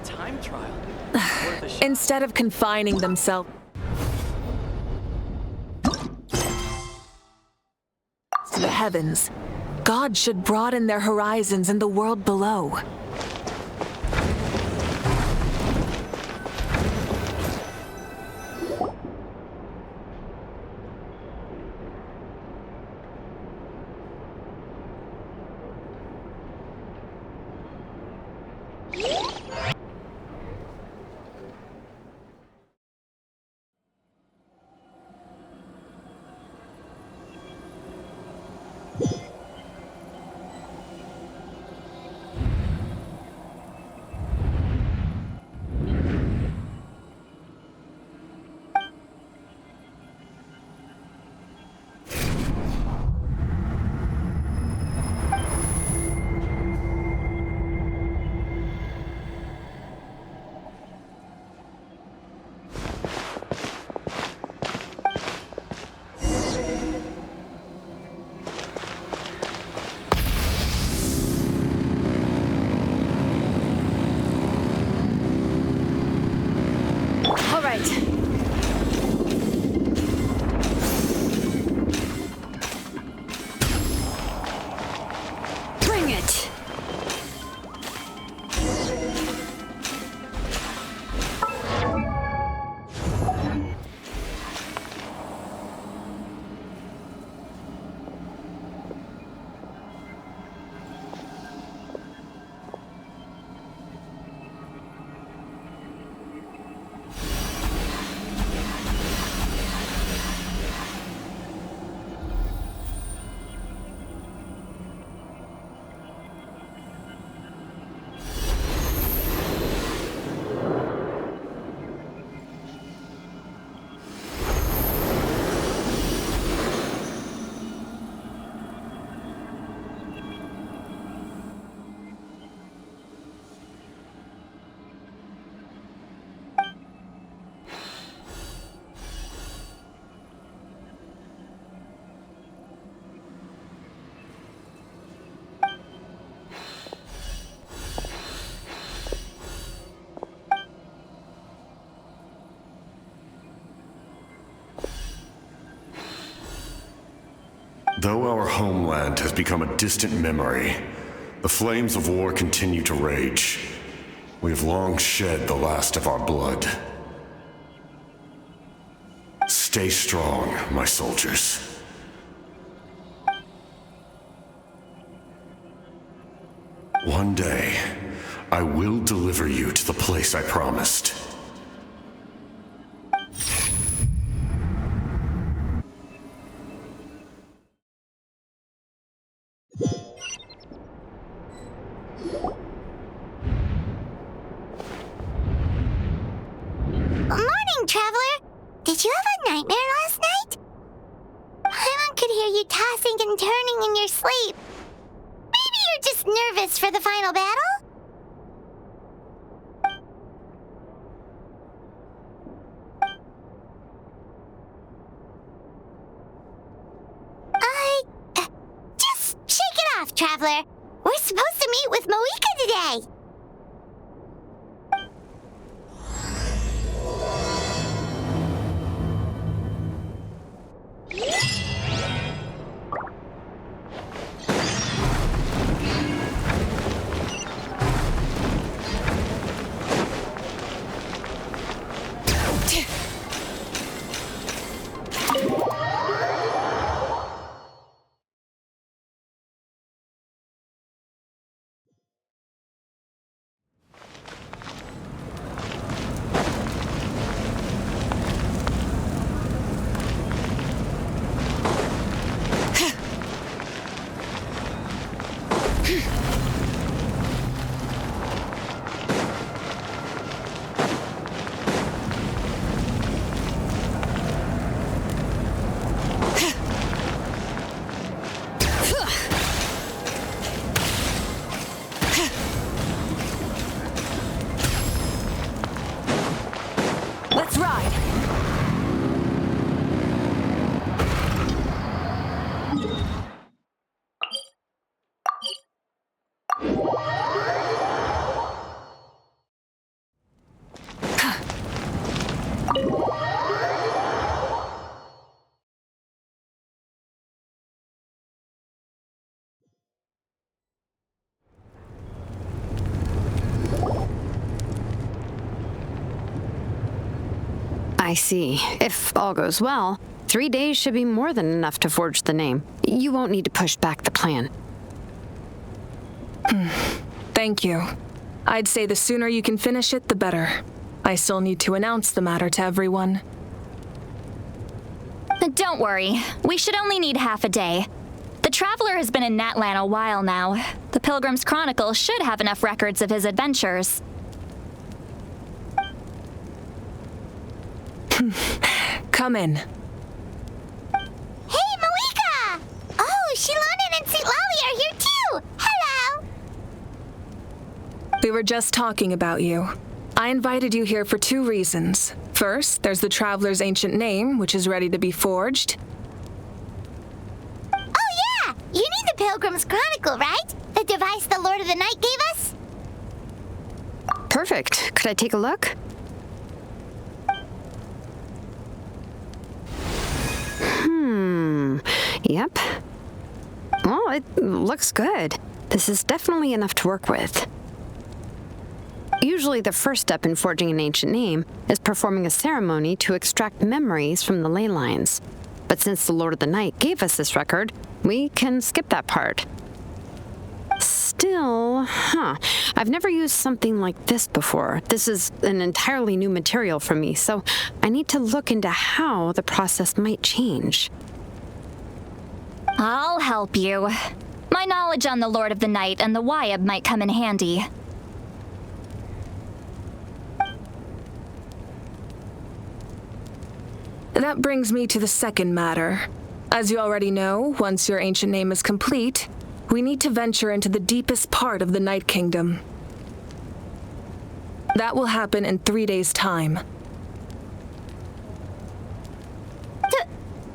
time trial. Worth a shot. Instead of confining themselves to the heavens, God should broaden their horizons in the world below. Though our homeland has become a distant memory, the flames of war continue to rage. We have long shed the last of our blood. Stay strong, my soldiers. One day, I will deliver you to the place I promised. Morning, Traveler! Did you have a nightmare last night? Paimon could hear you tossing and turning in your sleep. Maybe you're just nervous for the final battle? Just shake it off, Traveler. We're supposed to meet with Mavuika today. I see. If all goes well, 3 days should be more than enough to forge the name. You won't need to push back the plan. Thank you. I'd say the sooner you can finish it, the better. I still need to announce the matter to everyone. Don't worry. We should only need half a day. The Traveler has been in Natlan a while now. The Pilgrim's Chronicle should have enough records of his adventures. Come in. Hey, Mavuika! Oh, Shilonen and St. Lolly are here too! Hello! We were just talking about you. I invited you here for 2 reasons. First, there's the Traveler's ancient name, which is ready to be forged. Oh yeah! You need the Pilgrim's Chronicle, right? The device the Lord of the Night gave us? Perfect. Could I take a look? Yep. Well, it looks good. This is definitely enough to work with. Usually the first step in forging an ancient name is performing a ceremony to extract memories from the ley lines. But since the Lord of the Night gave us this record, we can skip that part. Still, I've never used something like this before. This is an entirely new material for me, so I need to look into how the process might change. I'll help you. My knowledge on the Lord of the Night and the Wyab might come in handy. That brings me to the second matter. As you already know, once your ancient name is complete, we need to venture into the deepest part of the Night Kingdom. That will happen in 3 days' time.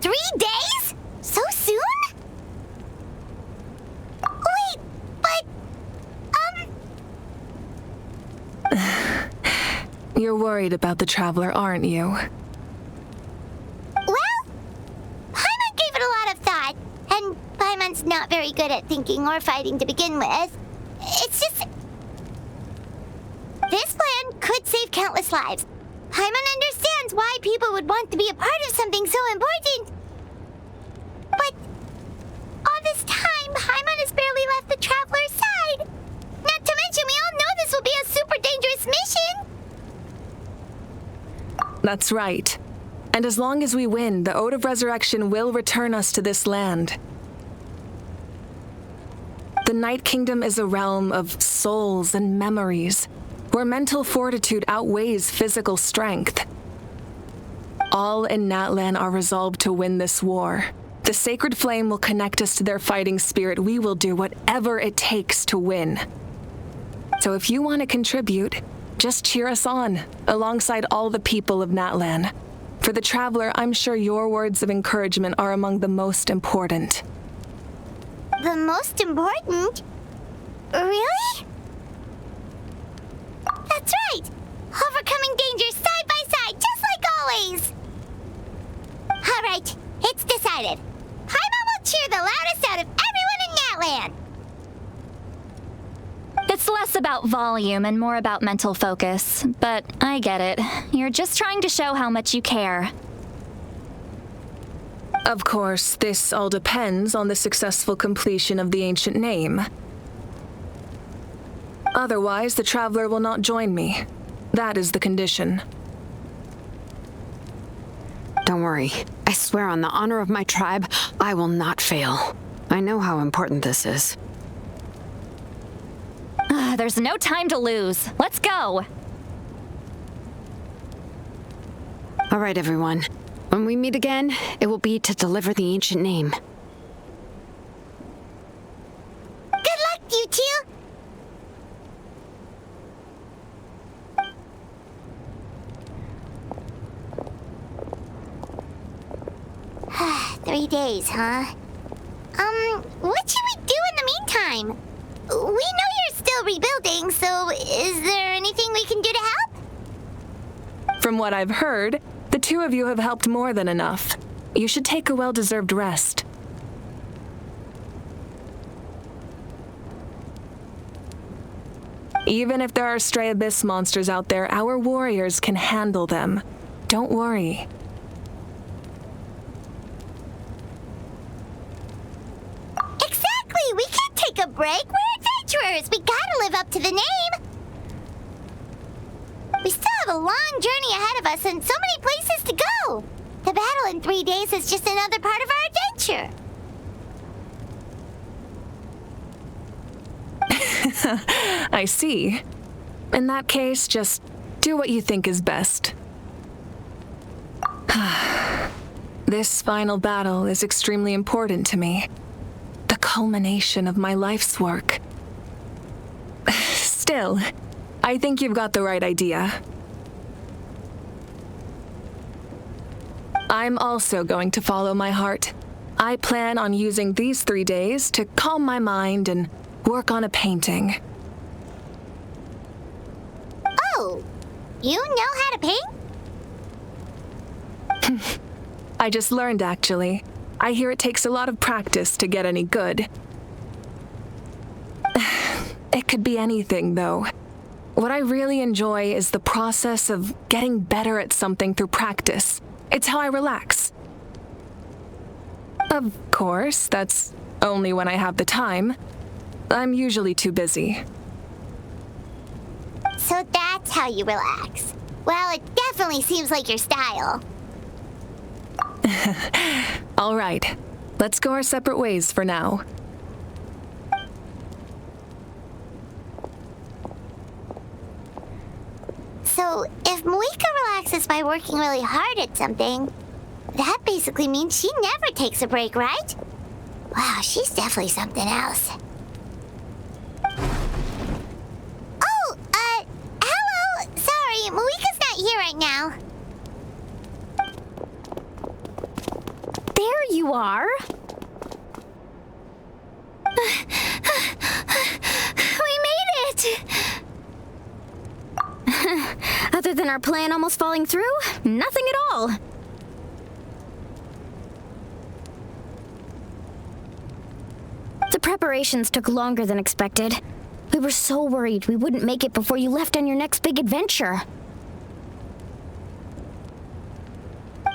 3 days? So soon? Wait, but... You're worried about the Traveler, aren't you? Well, Paimon gave it a lot of thought, and Paimon's not very good at thinking or fighting to begin with. It's just... This plan could save countless lives. Paimon understands why people would want to be a part of something so important. But all this time, Paimon has barely left the Traveler's side. Not to mention, we all know this will be a super dangerous mission. That's right. And as long as we win, the Ode of Resurrection will return us to this land. The Night Kingdom is a realm of souls and memories, where mental fortitude outweighs physical strength. All in Natlan are resolved to win this war. The sacred flame will connect us to their fighting spirit. We will do whatever it takes to win. So if you want to contribute, just cheer us on, alongside all the people of Natlan. For the Traveler, I'm sure your words of encouragement are among the most important. The most important? Really? That's right! Overcoming dangers side by side, just like always! Alright, it's decided. Paimon will cheer the loudest out of everyone in Natlan! It's less about volume and more about mental focus, but I get it. You're just trying to show how much you care. Of course, this all depends on the successful completion of the ancient name. Otherwise, the Traveler will not join me. That is the condition. Don't worry. I swear on the honor of my tribe, I will not fail. I know how important this is. There's no time to lose. Let's go. All right, everyone. When we meet again, it will be to deliver the ancient name. Good luck, you two! 3 days, huh? What should we do in the meantime? We know you're still rebuilding, so is there anything we can do to help? From what I've heard, the 2 of you have helped more than enough. You should take a well-deserved rest. Even if there are stray abyss monsters out there, our warriors can handle them. don't worry. Exactly! We can't take a break! We're adventurers! We gotta live up to the name! We still have a long journey ahead of us and so many places to go! The battle in 3 days is just another part of our adventure! I see. In that case, just do what you think is best. This final battle is extremely important to me. The culmination of my life's work. Still, I think you've got the right idea. I'm also going to follow my heart. I plan on using these 3 days to calm my mind and work on a painting. Oh, you know how to paint? I just learned, actually. I hear it takes a lot of practice to get any good. It could be anything, though. What I really enjoy is the process of getting better at something through practice. It's how I relax. Of course, that's only when I have the time. I'm usually too busy. So that's how you relax. Well, it definitely seems like your style. All right, let's go our separate ways for now. So, if Mavuika relaxes by working really hard at something, that basically means she never takes a break, right? Wow, she's definitely something else. Oh, hello! Sorry, Mavuika's not here right now. There you are. We made it! Other than our plan almost falling through, nothing at all. The preparations took longer than expected. We were so worried we wouldn't make it before you left on your next big adventure.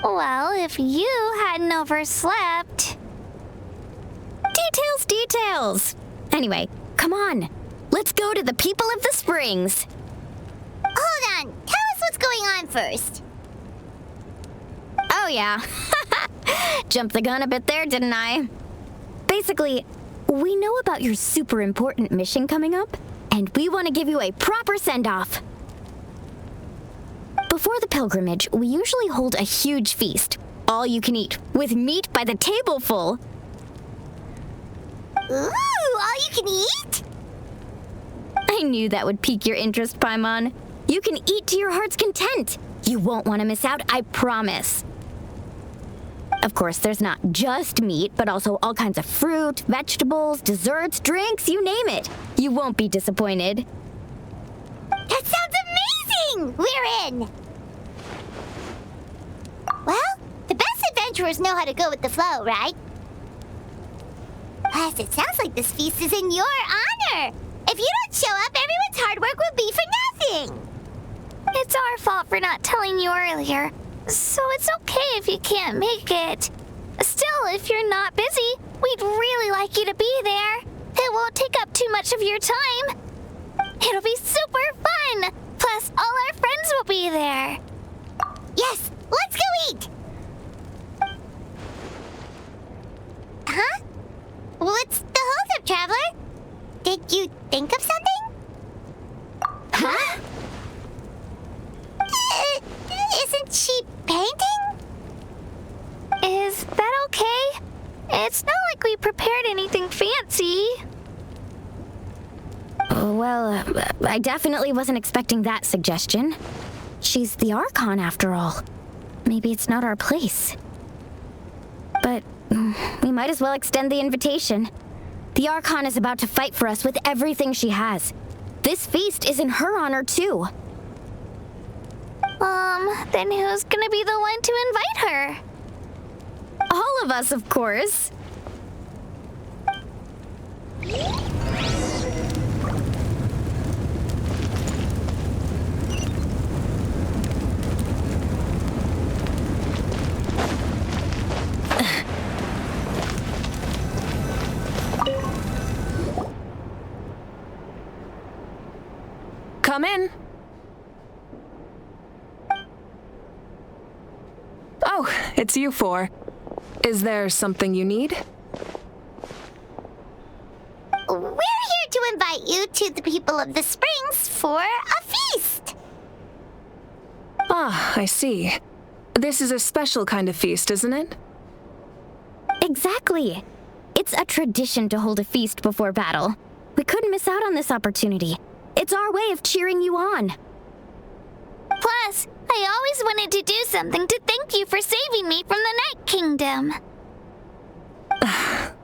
Well, if you hadn't overslept... Details! Anyway, come on. Let's go to the people of the springs. Hold on, tell us what's going on first. Oh, yeah. Jumped the gun a bit there, didn't I? Basically, we know about your super important mission coming up, and we want to give you a proper send-off. Before the pilgrimage, we usually hold a huge feast, all you can eat, with meat by the tableful. Ooh, all you can eat? I knew that would pique your interest, Paimon. You can eat to your heart's content. You won't want to miss out, I promise. Of course, there's not just meat, but also all kinds of fruit, vegetables, desserts, drinks, you name it. You won't be disappointed. That sounds amazing! We're in! Well, the best adventurers know how to go with the flow, right? Plus, it sounds like this feast is in your honor! If you don't show up, everyone's hard work will be for nothing! It's our fault for not telling you earlier, so it's okay if you can't make it. Still, if you're not busy, we'd really like you to be there. It won't take up too much of your time. It'll be super fun! Plus, all our friends will be there. Yes, let's go eat! Huh? What's the holdup, Traveler? Did you think of something? Huh? Isn't she painting? Is that okay? It's not like we prepared anything fancy. Well, I definitely wasn't expecting that suggestion. She's the Archon, after all. Maybe it's not our place. But we might as well extend the invitation. The Archon is about to fight for us with everything she has. This feast is in her honor, too. Then who's gonna be the one to invite her? All of us, of course. Come in. Oh, it's you four. Is there something you need? We're here to invite you to the people of the Springs for a feast. Ah, I see. This is a special kind of feast, isn't it? Exactly. It's a tradition to hold a feast before battle. We couldn't miss out on this opportunity. It's our way of cheering you on. Plus, I always wanted to do something to thank you for saving me from the Night Kingdom.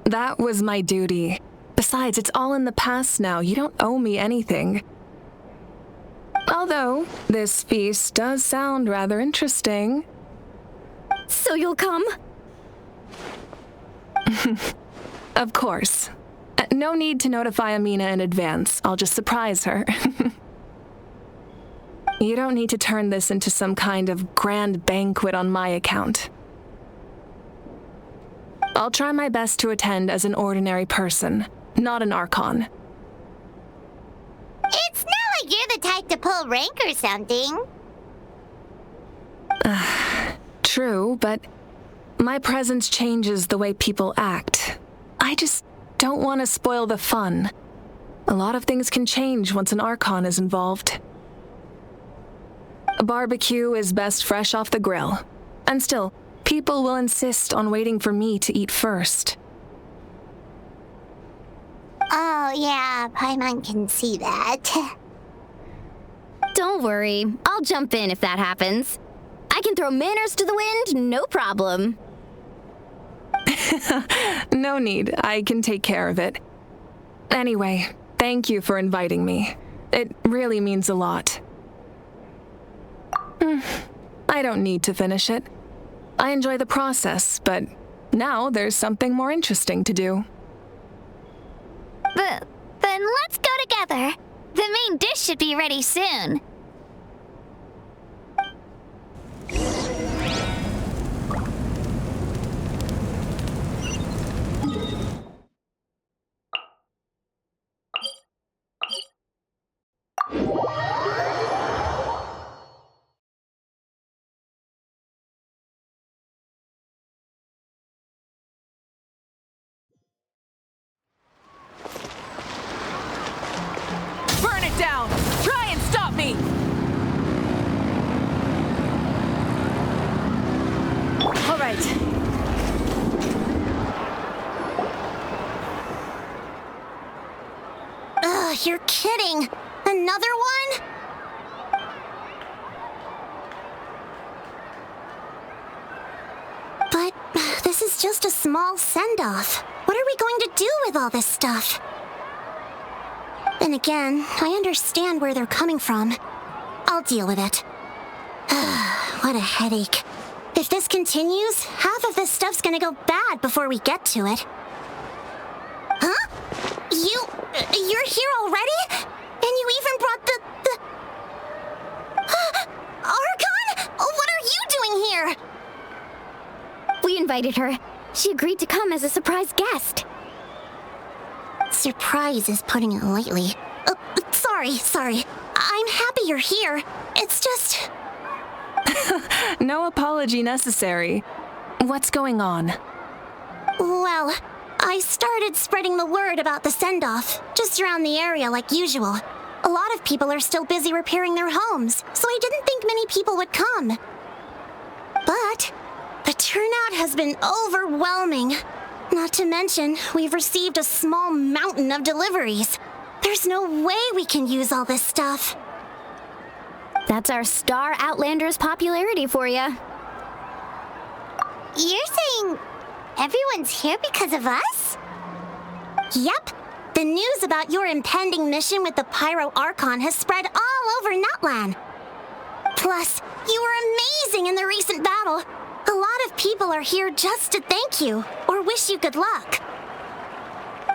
That was my duty. Besides, it's all in the past now. You don't owe me anything. Although, this feast does sound rather interesting. So you'll come? Of course. No need to notify Amina in advance. I'll just surprise her. You don't need to turn this into some kind of grand banquet on my account. I'll try my best to attend as an ordinary person, not an Archon. It's not like you're the type to pull rank or something. True, but my presence changes the way people act. I just don't want to spoil the fun. A lot of things can change once an Archon is involved. A barbecue is best fresh off the grill. And still, people will insist on waiting for me to eat first. Oh, yeah, Paimon can see that. Don't worry. I'll jump in if that happens. I can throw manners to the wind, no problem. No need. I can take care of it. Anyway, thank you for inviting me. It really means a lot. I don't need to finish it. I enjoy the process, but now there's something more interesting to do. Then let's go together. The main dish should be ready soon. Burn it down! Try and stop me! All right. Ugh, you're kidding. Another one? But this is just a small send-off. What are we going to do with all this stuff? And again, I understand where they're coming from. I'll deal with it. What a headache. If this continues, half of this stuff's gonna go bad before we get to it. Huh? You're here already? And you even brought the... Archon? What are you doing here? We invited her. She agreed to come as a surprise guest. Surprise is putting it lightly. Sorry. I'm happy you're here. It's just... No apology necessary. What's going on? Well, I started spreading the word about the send-off, just around the area like usual. A lot of people are still busy repairing their homes, so I didn't think many people would come. But the turnout has been overwhelming. Not to mention, we've received a small mountain of deliveries. There's no way we can use all this stuff. That's our Star Outlander's popularity for you. You're saying everyone's here because of us? Yep. The news about your impending mission with the PYRO Archon has spread all over Natlan. Plus, you were amazing in the recent battle. A lot of people are here just to thank you, or wish you good luck.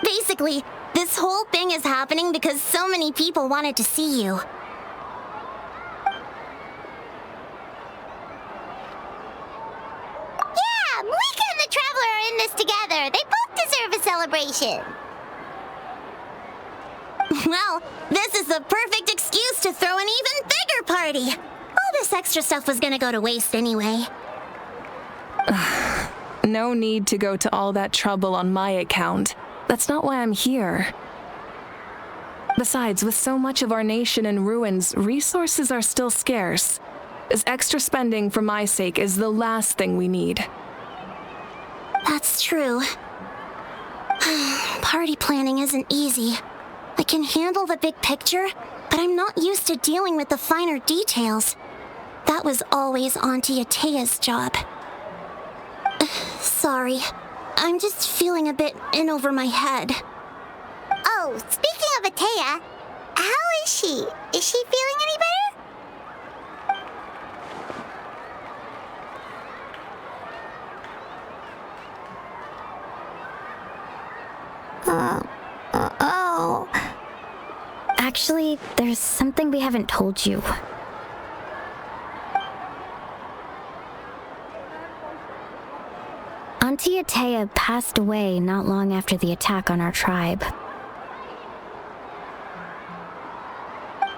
Basically, this whole thing is happening because so many people wanted to see you. Yeah, Moika and the Traveler are in this together. They both deserve a celebration. Well, this is the perfect excuse to throw an even bigger party. All this extra stuff was gonna go to waste anyway. No need to go to all that trouble on my account. That's not why I'm here. Besides, with so much of our nation in ruins, resources are still scarce. This extra spending for my sake is the last thing we need. That's true. Party planning isn't easy. I can handle the big picture, but I'm not used to dealing with the finer details. That was always Auntie Atea's job. Sorry. I'm just feeling a bit in over my head. Oh, speaking of Atea, how is she? Is she feeling any better? Oh. Actually, there's something we haven't told you. Auntie Atea passed away not long after the attack on our tribe.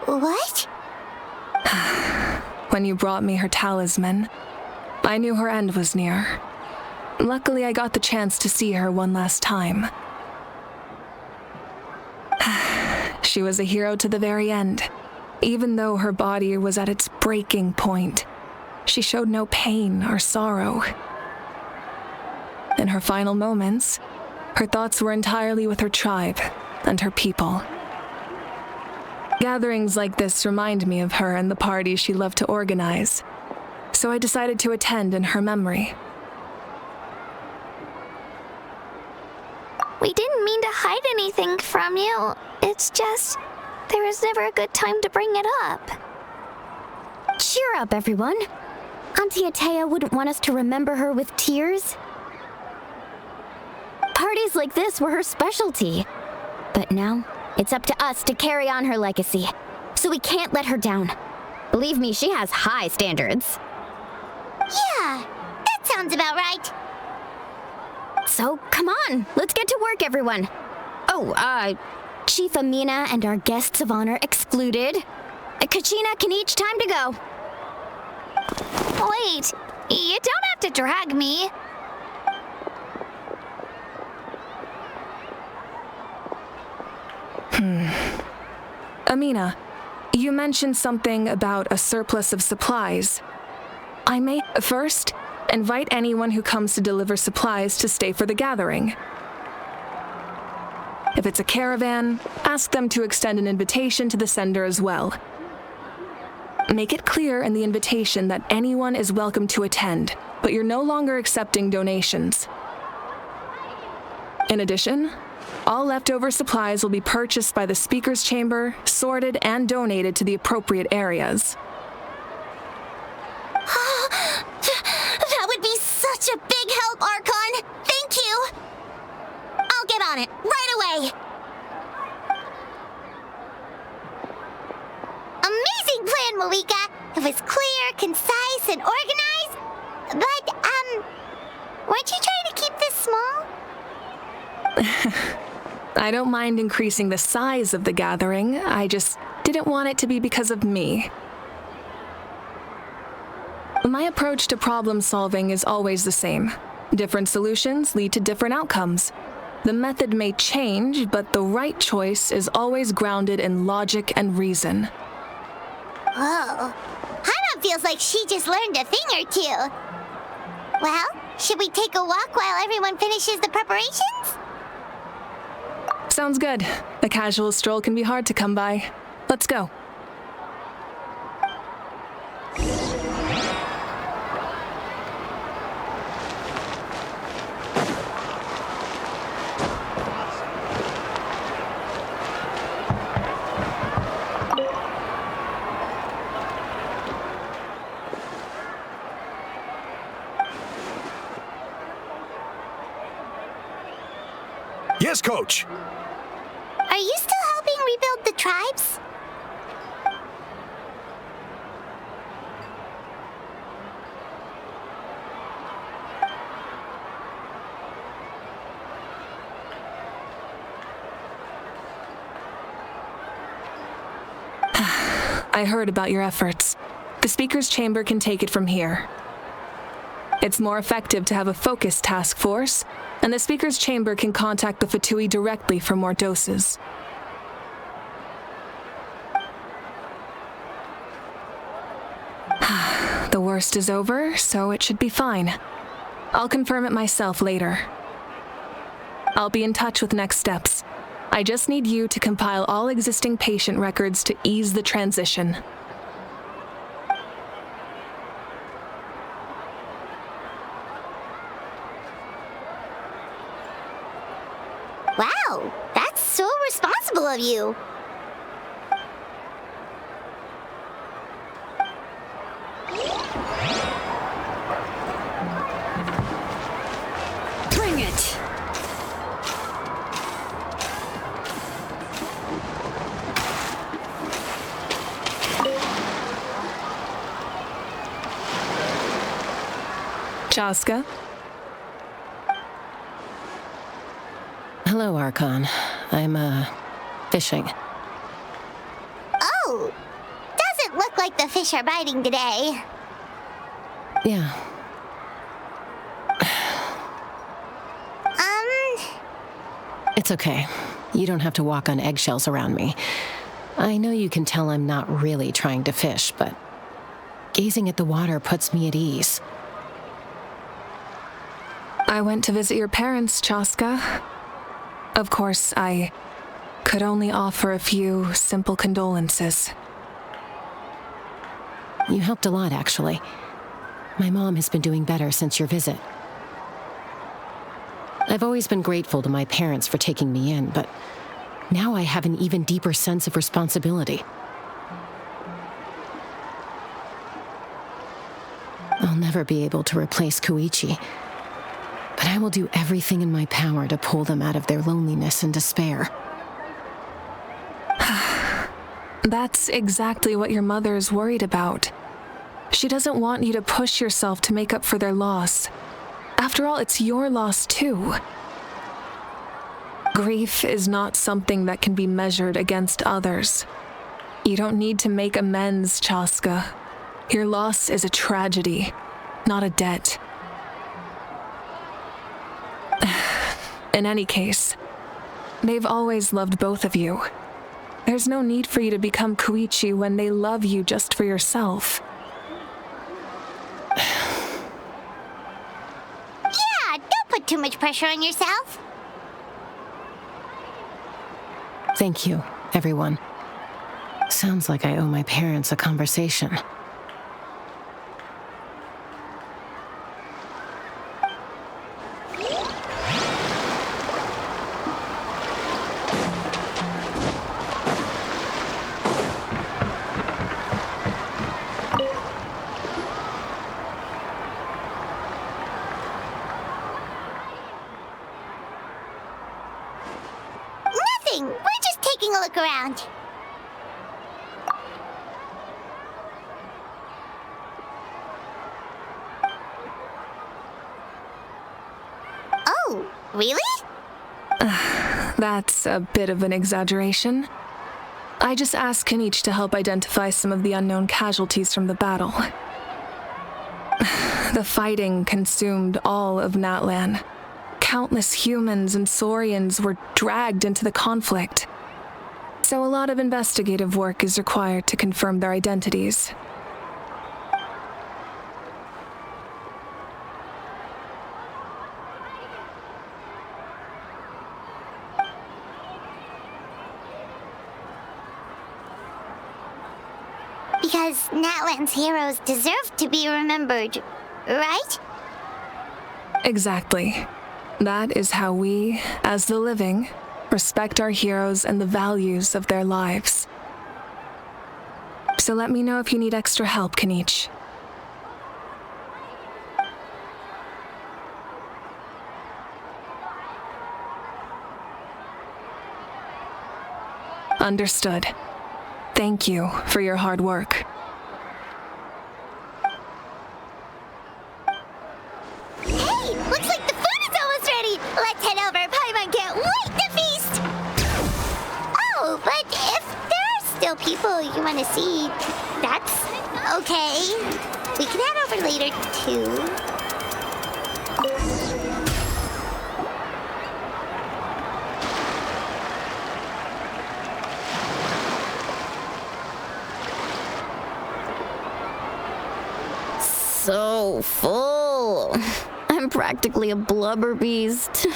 What? When you brought me her talisman, I knew her end was near. Luckily, I got the chance to see her one last time. She was a hero to the very end. Even though her body was at its breaking point, she showed no pain or sorrow. In her final moments, her thoughts were entirely with her tribe and her people. Gatherings like this remind me of her and the parties she loved to organize, so I decided to attend in her memory. We didn't mean to hide anything from you. It's just, there was never a good time to bring it up. Cheer up, everyone. Auntie Atea wouldn't want us to remember her with tears. Parties like this were her specialty. But now, it's up to us to carry on her legacy. So we can't let her down. Believe me, she has high standards. Yeah, that sounds about right. So, come on, let's get to work, everyone. Oh, Chief Amina and our guests of honor excluded. Kachina can each time to go. Wait, you don't have to drag me. Amina, you mentioned something about a surplus of supplies. I may first invite anyone who comes to deliver supplies to stay for the gathering. If it's a caravan, ask them to extend an invitation to the sender as well. Make it clear in the invitation that anyone is welcome to attend, but you're no longer accepting donations. In addition, all leftover supplies will be purchased by the speaker's chamber, sorted, and donated to the appropriate areas. That would be such a big help, Archon! Thank you! I'll get on it, right away! Amazing plan, Mavuika! It was clear, concise, and organized. But, weren't you trying to keep this small? I don't mind increasing the size of the gathering, I just didn't want it to be because of me. My approach to problem solving is always the same. Different solutions lead to different outcomes. The method may change, but the right choice is always grounded in logic and reason. Whoa. Hana feels like she just learned a thing or two. Well, should we take a walk while everyone finishes the preparations? Sounds good. A casual stroll can be hard to come by. Let's go. Yes, Coach. Are you still helping rebuild the tribes? I heard about your efforts. The Speaker's Chamber can take it from here. It's more effective to have a focused task force, and the Speaker's Chamber can contact the Fatui directly for more doses. The worst is over, so it should be fine. I'll confirm it myself later. I'll be in touch with next steps. I just need you to compile all existing patient records to ease the transition. Wow, that's so responsible of you. Bring it! Chaska? Hello, Archon. I'm, fishing. Oh, doesn't look like the fish are biting today. Yeah. It's okay. You don't have to walk on eggshells around me. I know you can tell I'm not really trying to fish, but gazing at the water puts me at ease. I went to visit your parents, Chaska. Of course, I could only offer a few simple condolences. You helped a lot, actually. My mom has been doing better since your visit. I've always been grateful to my parents for taking me in, but now I have an even deeper sense of responsibility. I'll never be able to replace Koichi, but I will do everything in my power to pull them out of their loneliness and despair. That's exactly what your mother is worried about. She doesn't want you to push yourself to make up for their loss. After all, it's your loss too. Grief is not something that can be measured against others. You don't need to make amends, Chaska. Your loss is a tragedy, not a debt. In any case, they've always loved both of you. There's no need for you to become Koichi when they love you just for yourself. Yeah, don't put too much pressure on yourself. Thank you, everyone. Sounds like I owe my parents a conversation. Nothing. We're just taking a look around. Oh, really? That's a bit of an exaggeration. I just asked Kenichi to help identify some of the unknown casualties from the battle. The fighting consumed all of Natlan. Countless humans and Saurians were dragged into the conflict. So a lot of investigative work is required to confirm their identities. Because Natlan's heroes deserve to be remembered, right? Exactly. That is how we, as the living, respect our heroes and the values of their lives. So let me know if you need extra help, Kenichi. Understood. Thank you for your hard work. Hey, looks like the food is almost ready. Let's head over. Paimon can't wait to feast. Oh, but if there are no people you want to see, that's okay. We can head over later, too. So full. I'm practically a blubber beast.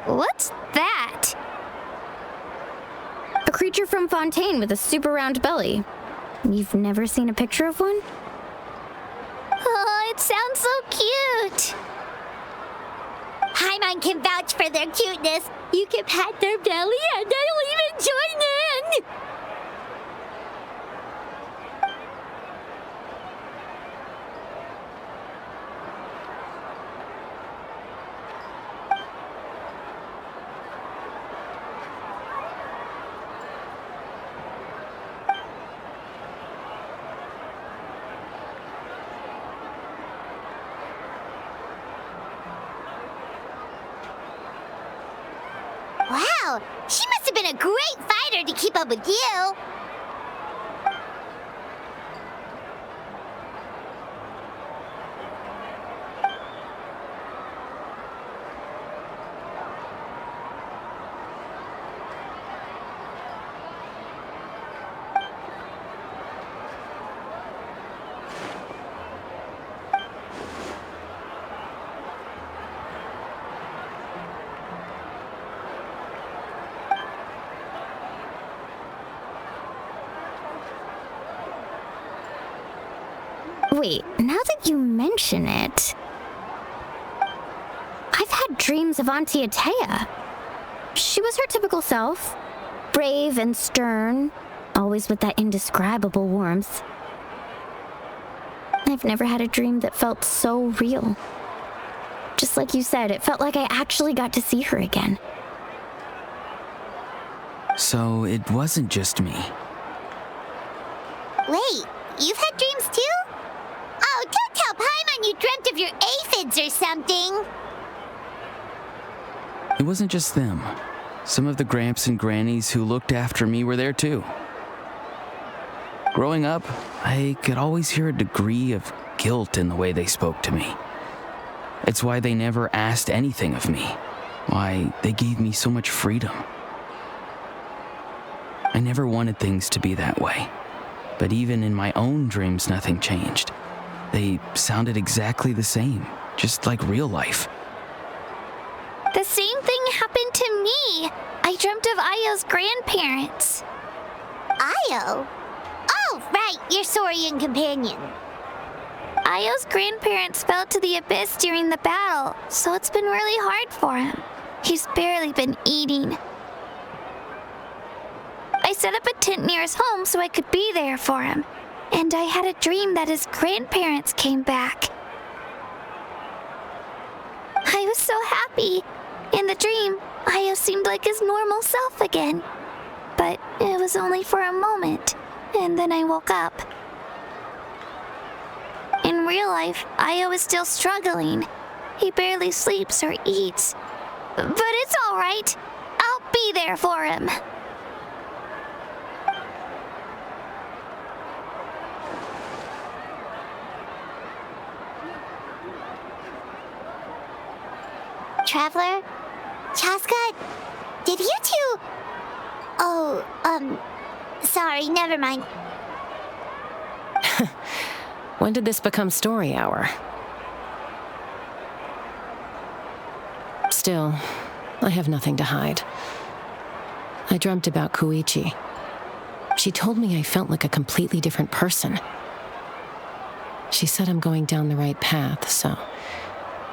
What's that? A creature from Fontaine with a super round belly. You've never seen a picture of one? Oh, it sounds so cute. Paimon can vouch for their cuteness. You can pat their belly and they'll even join in. Wow, she must have been a great fighter to keep up with you. Wait, now that you mention it, I've had dreams of Auntie Atea. She was her typical self, brave and stern, always with that indescribable warmth. I've never had a dream that felt so real. Just like you said, it felt like I actually got to see her again. So it wasn't just me. Wait, you've had dreams too? Oh, don't tell Paimon you dreamt of your aphids or something. It wasn't just them. Some of the Gramps and Grannies who looked after me were there too. Growing up, I could always hear a degree of guilt in the way they spoke to me. It's why they never asked anything of me. Why they gave me so much freedom. I never wanted things to be that way. But even in my own dreams, nothing changed. They sounded exactly the same, just like real life. The same thing happened to me. I dreamt of Ayo's grandparents. Ayo? Oh, right, your Saurian companion. Ayo's grandparents fell to the abyss during the battle, so it's been really hard for him. He's barely been eating. I set up a tent near his home so I could be there for him. And I had a dream that his grandparents came back. I was so happy. In the dream, Ayo seemed like his normal self again. But it was only for a moment, and then I woke up. In real life, Ayo is still struggling. He barely sleeps or eats. But it's all right. I'll be there for him. Traveler? Chaska? Did you two... Oh, sorry, never mind. When did this become story hour? Still, I have nothing to hide. I dreamt about Koichi. She told me I felt like a completely different person. She said I'm going down the right path, so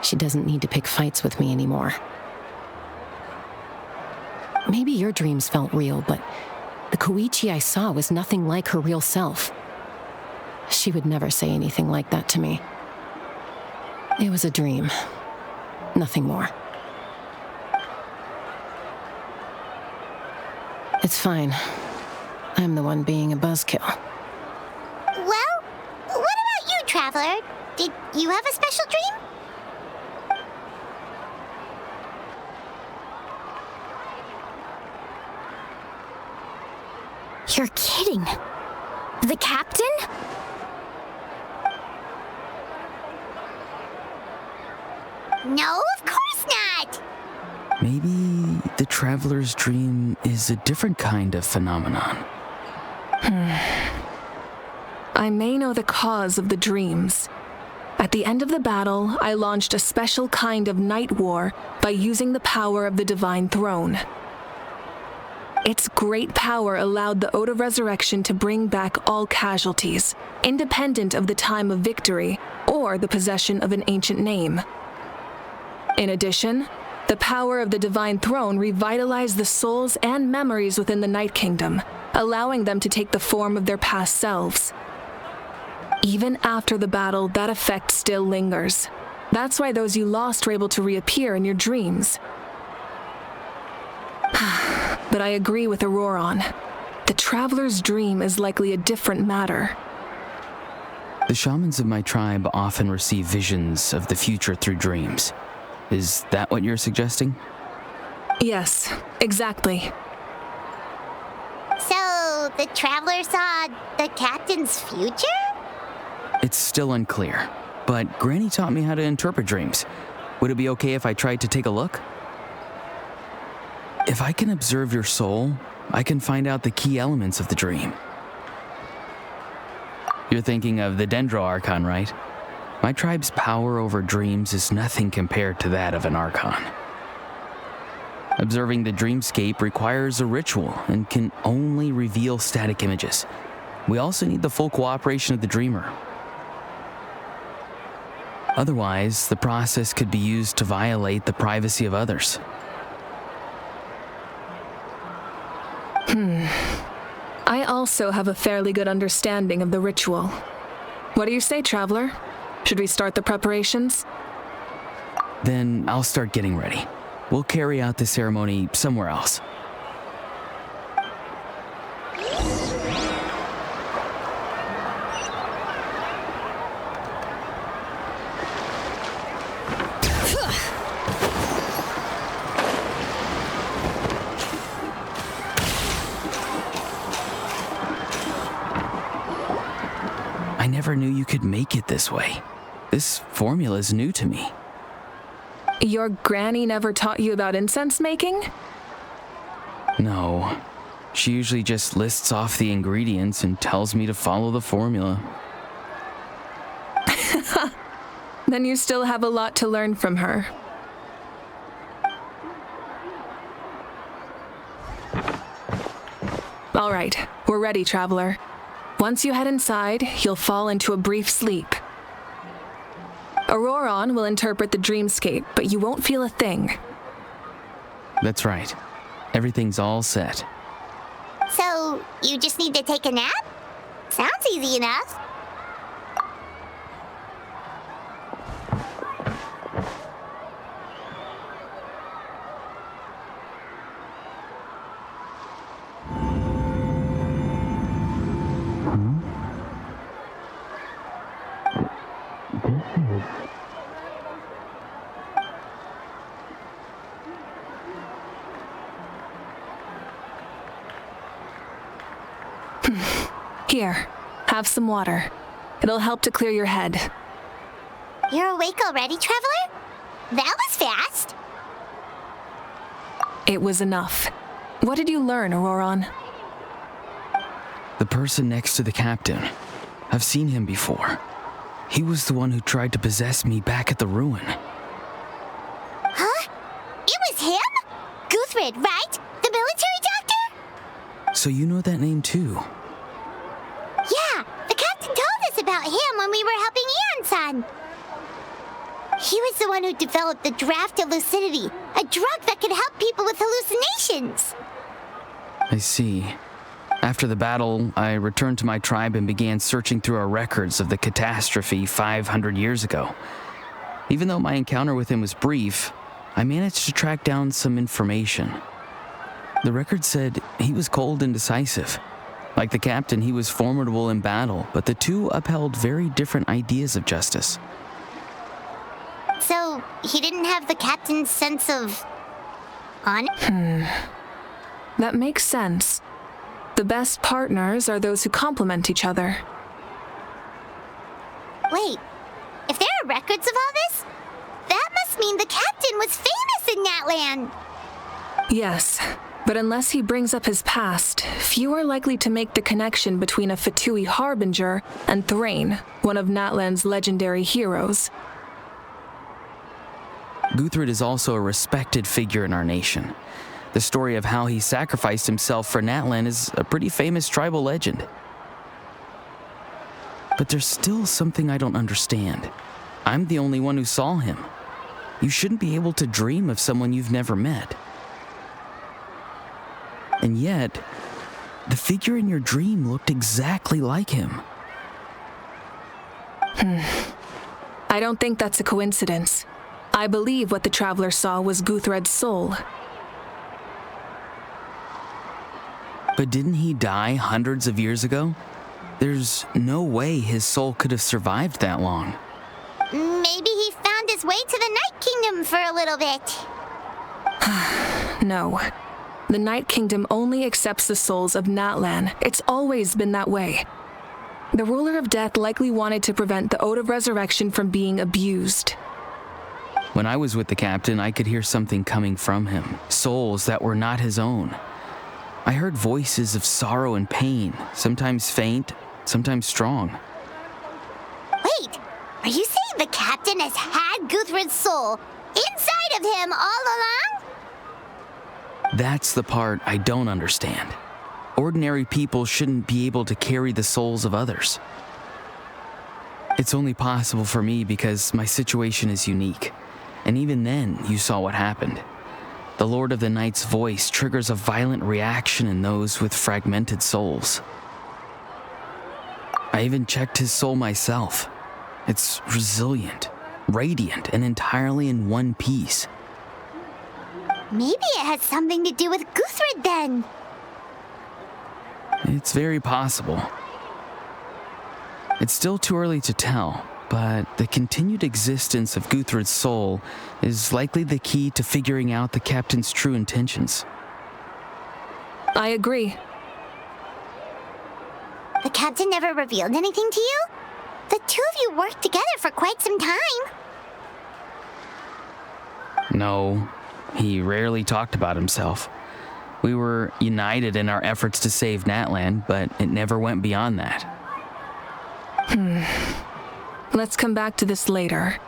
she doesn't need to pick fights with me anymore. Maybe your dreams felt real, but the Koichi I saw was nothing like her real self. She would never say anything like that to me. It was a dream. Nothing more. It's fine. I'm the one being a buzzkill. Well, what about you, Traveler? Did you have a special dream? kidding. The captain? No, of course not! Maybe the traveler's dream is a different kind of phenomenon. I may know the cause of the dreams. At the end of the battle, I launched a special kind of night war by using the power of the Divine Throne. Its great power allowed the Ode of Resurrection to bring back all casualties, independent of the time of victory or the possession of an ancient name. In addition, the power of the Divine Throne revitalized the souls and memories within the Night Kingdom, allowing them to take the form of their past selves. Even after the battle, that effect still lingers. That's why those you lost were able to reappear in your dreams. But I agree with Auroron. The traveler's dream is likely a different matter. The shamans of my tribe often receive visions of the future through dreams. Is that what you're suggesting? Yes, exactly. So, the traveler saw the captain's future? It's still unclear, but Granny taught me how to interpret dreams. Would it be okay if I tried to take a look? If I can observe your soul, I can find out the key elements of the dream. You're thinking of the Dendro Archon, right? My tribe's power over dreams is nothing compared to that of an Archon. Observing the dreamscape requires a ritual and can only reveal static images. We also need the full cooperation of the dreamer. Otherwise, the process could be used to violate the privacy of others. I also have a fairly good understanding of the ritual. What do you say, Traveler? Should we start the preparations? Then I'll start getting ready. We'll carry out the ceremony somewhere else. I never knew you could make it this way. This formula is new to me. Your granny never taught you about incense making? No. She usually just lists off the ingredients and tells me to follow the formula. Then you still have a lot to learn from her. All right, we're ready, Traveler. Once you head inside, you'll fall into a brief sleep. Auroron will interpret the dreamscape, but you won't feel a thing. That's right. Everything's all set. So, you just need to take a nap? Sounds easy enough. Here, have some water. It'll help to clear your head. You're awake already, Traveler? That was fast. It was enough. What did you learn, Auroron? The person next to the captain. I've seen him before. He was the one who tried to possess me back at the ruin. Huh? It was him? Guthrid, right? The military doctor? So you know that name too? Yeah, the captain told us about him when we were helping Ian-san. He was the one who developed the draft of lucidity, a drug that could help people with hallucinations. I see. After the battle, I returned to my tribe and began searching through our records of the catastrophe 500 years ago. Even though my encounter with him was brief, I managed to track down some information. The record said he was cold and decisive. Like the captain, he was formidable in battle, but the two upheld very different ideas of justice. So, he didn't have the captain's sense of honor? That makes sense. The The best partners are those who complement each other. Wait, if there are records of all this, that must mean the captain was famous in Natlan. Yes, but unless he brings up his past, few are likely to make the connection between a Fatui harbinger and Thrain, one of Natlan's legendary heroes. Guthred is also a respected figure in our nation. The story of how he sacrificed himself for Natlan is a pretty famous tribal legend. But there's still something I don't understand. I'm the only one who saw him. You shouldn't be able to dream of someone you've never met. And yet, the figure in your dream looked exactly like him. I don't think that's a coincidence. I believe what the traveler saw was Guthred's soul. But didn't he die hundreds of years ago? There's no way his soul could have survived that long. Maybe he found his way to the Night Kingdom for a little bit. No. The Night Kingdom only accepts the souls of Natlan. It's always been that way. The ruler of death likely wanted to prevent the Ode of Resurrection from being abused. When I was with the captain, I could hear something coming from him, souls that were not his own. I heard voices of sorrow and pain, sometimes faint, sometimes strong. Wait, are you saying the captain has had Guthred's soul inside of him all along? That's the part I don't understand. Ordinary people shouldn't be able to carry the souls of others. It's only possible for me because my situation is unique. And even then, you saw what happened. The Lord of the Night's voice triggers a violent reaction in those with fragmented souls. I even checked his soul myself. It's resilient, radiant, and entirely in one piece. Maybe it has something to do with Guthred then. It's very possible. It's still too early to tell, but the continued existence of Guthred's soul is likely the key to figuring out the captain's true intentions. I agree. The captain never revealed anything to you? The two of you worked together for quite some time. No, he rarely talked about himself. We were united in our efforts to save Natlan, but it never went beyond that. Let's come back to this later.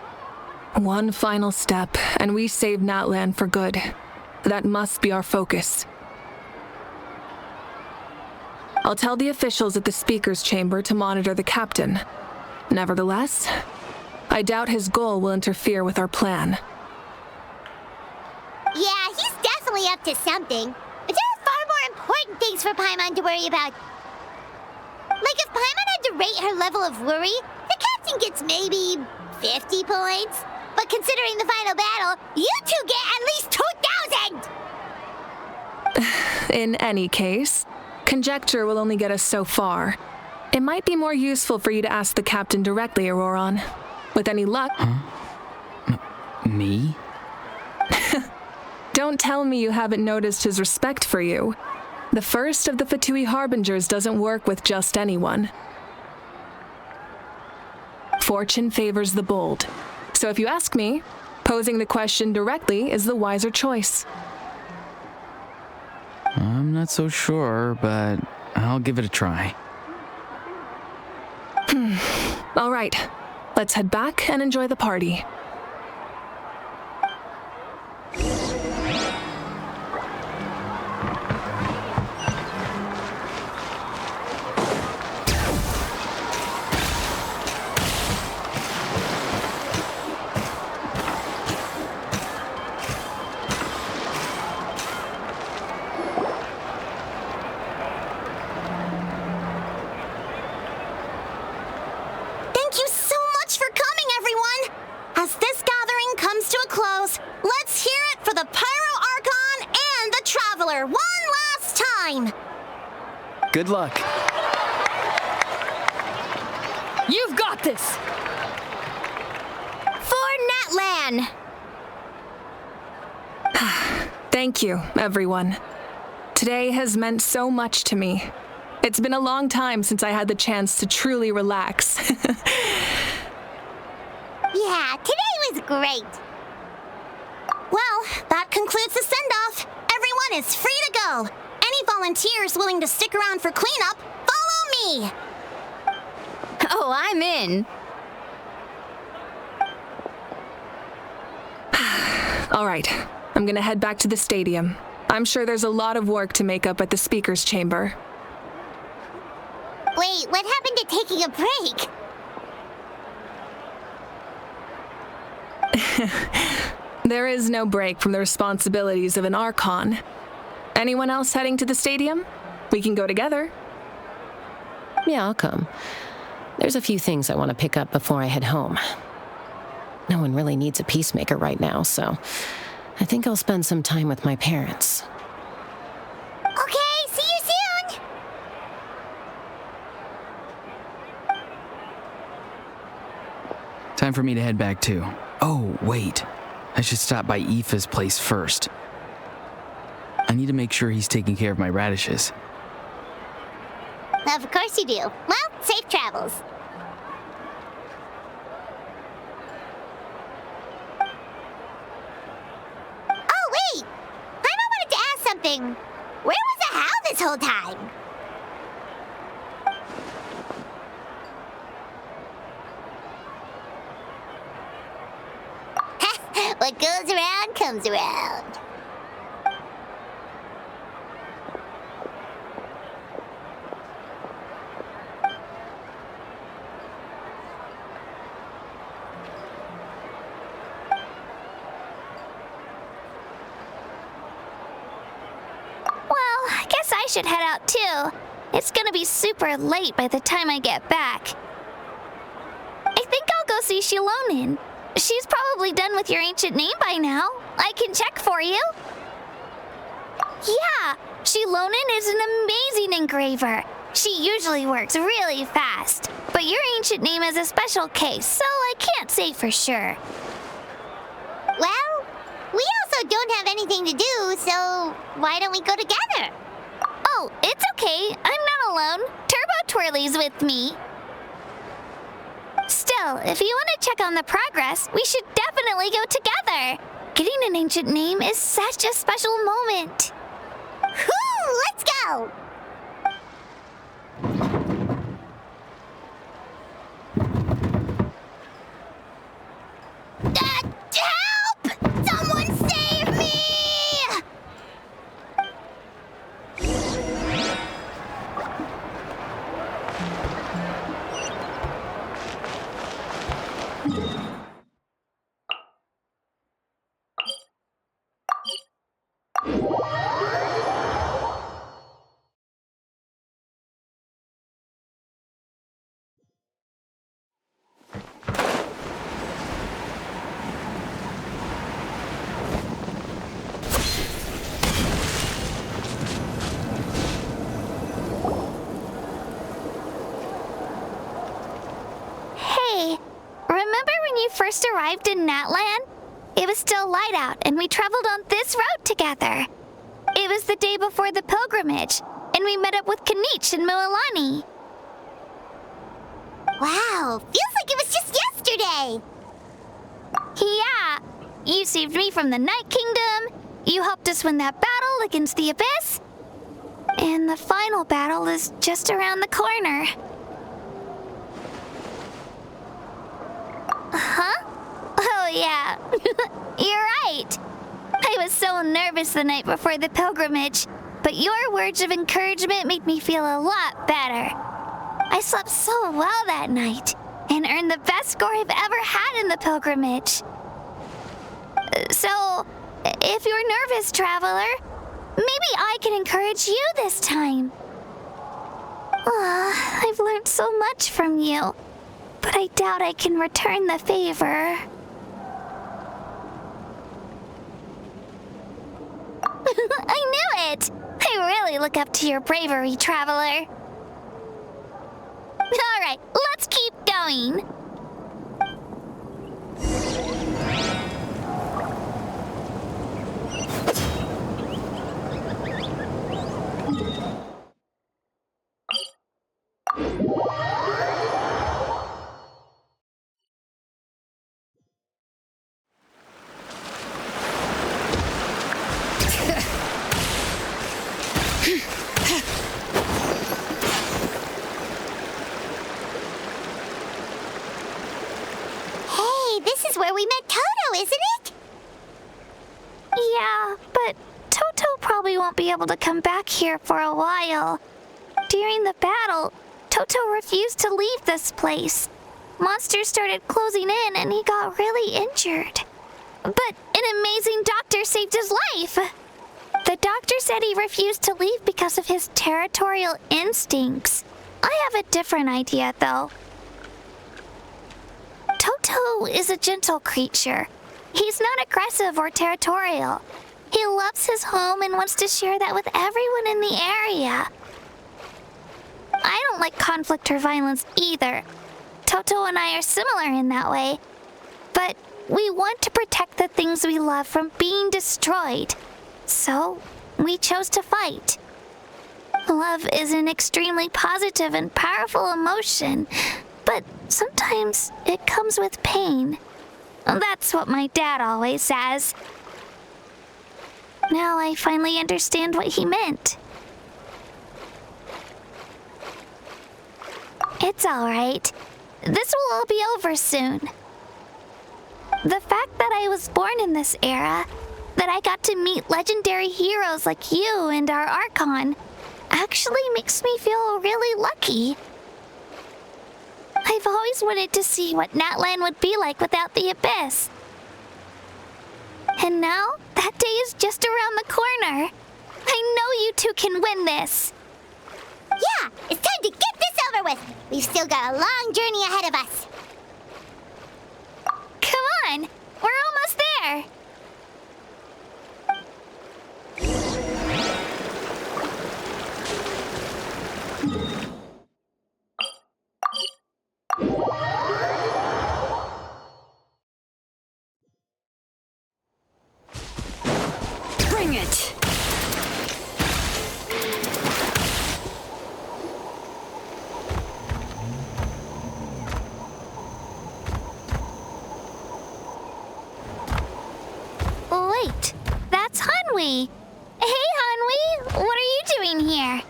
One final step, and we save Natlan for good. That must be our focus. I'll tell the officials at the speaker's chamber to monitor the captain. Nevertheless, I doubt his goal will interfere with our plan. Yeah, he's definitely up to something. But there are far more important things for Paimon to worry about. Like if Paimon had to rate her level of worry, the captain gets maybe 50 points. But considering the final battle, you two get at least 2,000! In any case, conjecture will only get us so far. It might be more useful for you to ask the captain directly, Auroron. With any luck... Me? Don't tell me you haven't noticed his respect for you. The first of the Fatui Harbingers doesn't work with just anyone. Fortune favors the bold. So if you ask me, posing the question directly is the wiser choice. I'm not so sure, but I'll give it a try. All right, let's head back and enjoy the party. Good luck. You've got this! For Natlan! Thank you, everyone. Today has meant so much to me. It's been a long time since I had the chance to truly relax. Yeah, today was great. Well, that concludes the send-off. Everyone is free to go. Any volunteers willing to stick around for cleanup, follow me. Oh, I'm in. All right, I'm gonna head back to the stadium. I'm sure there's a lot of work to make up at the speaker's chamber. Wait, what happened to taking a break? There is no break from the responsibilities of an Archon. Anyone else heading to the stadium? We can go together. Yeah, I'll come. There's a few things I want to pick up before I head home. No one really needs a peacemaker right now, so I think I'll spend some time with my parents. Okay, see you soon! Time for me to head back too. Oh, wait. I should stop by Aoife's place first. I need to make sure he's taking care of my radishes. Of course you do. Well, safe travels. Oh, wait! I wanted to ask something. Where was the How this whole time? What goes around comes around. Well, I guess I should head out too. It's gonna be super late by the time I get back. I think I'll go see Shilonin. She's probably done with your ancient name by now. I can check for you. Yeah, Shilonin is an amazing engraver. She usually works really fast. But your ancient name is a special case, so I can't say for sure. Well, we also don't have anything to do, so why don't we go together? Oh, it's okay. I'm not alone. Turbo Twirly's with me. Still, if you want to check on the progress, we should definitely go together. Getting an ancient name is such a special moment. Whoo, let's go! Help! Someone save me! First arrived in Natlan, it was still light out and we traveled on this road together. It was the day before the pilgrimage, and we met up with Kanich and Moalani. Wow, feels like it was just yesterday. Yeah, you saved me from the Night Kingdom, you helped us win that battle against the Abyss, and the final battle is just around the corner. Huh? Oh, yeah. You're right. I was so nervous the night before the pilgrimage, but your words of encouragement made me feel a lot better. I slept so well that night and earned the best score I've ever had in the pilgrimage. So, if you're nervous, traveler, maybe I can encourage you this time. I've learned so much from you, but I doubt I can return the favor. I knew it! I really look up to your bravery, traveler. Alright, let's keep going. this is where we met Toto, isn't it? Yeah, but Toto probably won't be able to come back here for a while. During the battle, Toto refused to leave this place. Monsters started closing in and he got really injured. But an amazing doctor saved his life. The doctor said he refused to leave because of his territorial instincts. I have a different idea, though. Toto is a gentle creature. He's not aggressive or territorial. He loves his home and wants to share that with everyone in the area. I don't like conflict or violence either. Toto and I are similar in that way. But we want to protect the things we love from being destroyed. So, we chose to fight. Love is an extremely positive and powerful emotion, but sometimes it comes with pain. That's what my dad always says. Now I finally understand what he meant. It's all right. This will all be over soon. The fact that I was born in this era, that I got to meet legendary heroes like you and our Archon, actually makes me feel really lucky. I've always wanted to see what Natlan would be like without the Abyss. And now, that day is just around the corner. I know you two can win this. Yeah, it's time to get this over with. We've still got a long journey ahead of us. Come on, we're almost there. Bring it! Wait, that's Hanwi. Hey, Hanwi, what are you doing here?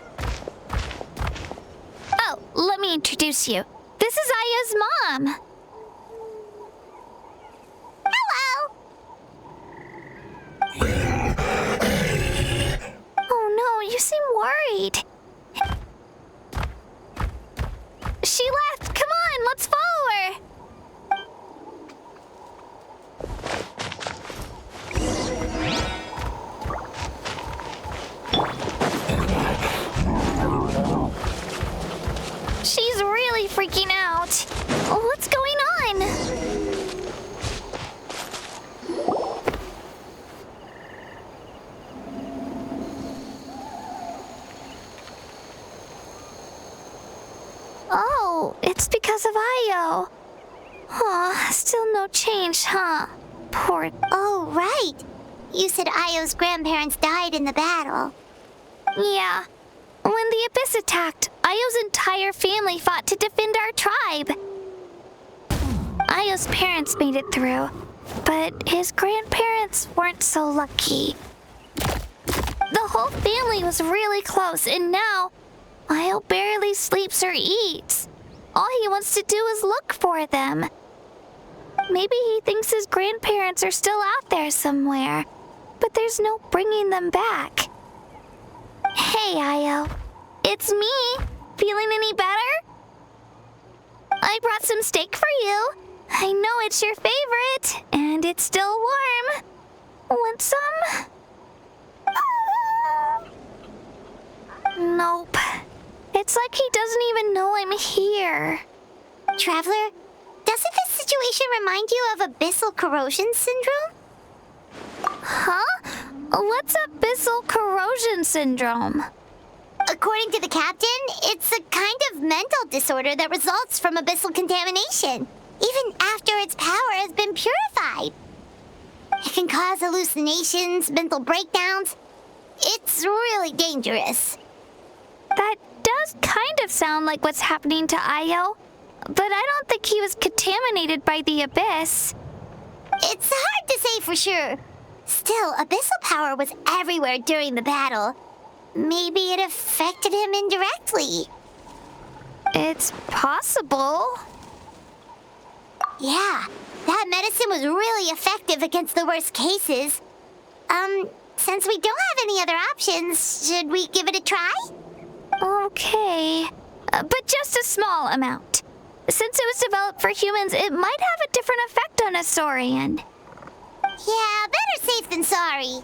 Oh, let me introduce you. This is Aya's mom. Hello! Oh no, you seem worried. She left. Come on, let's follow her. She's really freaking out. What's going on? Oh, it's because of Io. Aw, still no change, huh? Poor... Oh, right. You said Io's grandparents died in the battle. Yeah. When the Abyss attacked, Io's entire family fought to defend our tribe. Io's parents made it through, but his grandparents weren't so lucky. The whole family was really close, and now Io barely sleeps or eats. All he wants to do is look for them. Maybe he thinks his grandparents are still out there somewhere, but there's no bringing them back. Hey, Io. It's me. Feeling any better? I brought some steak for you. I know it's your favorite, and it's still warm. Want some? Nope. It's like he doesn't even know I'm here. Traveler, doesn't this situation remind you of abyssal corrosion syndrome? Huh? What's abyssal corrosion syndrome? According to the captain, it's a kind of mental disorder that results from abyssal contamination, even after its power has been purified. It can cause hallucinations, mental breakdowns. It's really dangerous. That does kind of sound like what's happening to Io, but I don't think he was contaminated by the Abyss. It's hard to say for sure. Still, abyssal power was everywhere during the battle. Maybe it affected him indirectly. It's possible. Yeah, that medicine was really effective against the worst cases. Since we don't have any other options, should we give it a try? Okay, but just a small amount. Since it was developed for humans, it might have a different effect on a Saurian. Yeah, better safe than sorry.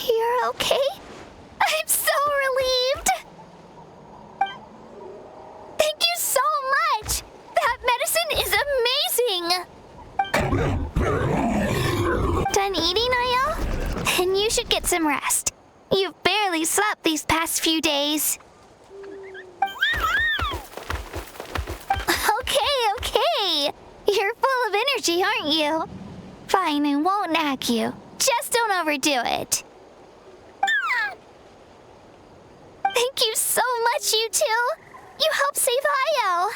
You're okay? I'm so relieved! Thank you so much! That medicine is amazing! Done eating, are y'all? Then you should get some rest. You've barely slept these past few days. Okay. You're full of energy, aren't you? Fine, I won't nag you. Just don't overdo it. Thank you so much, you two. You helped save Io.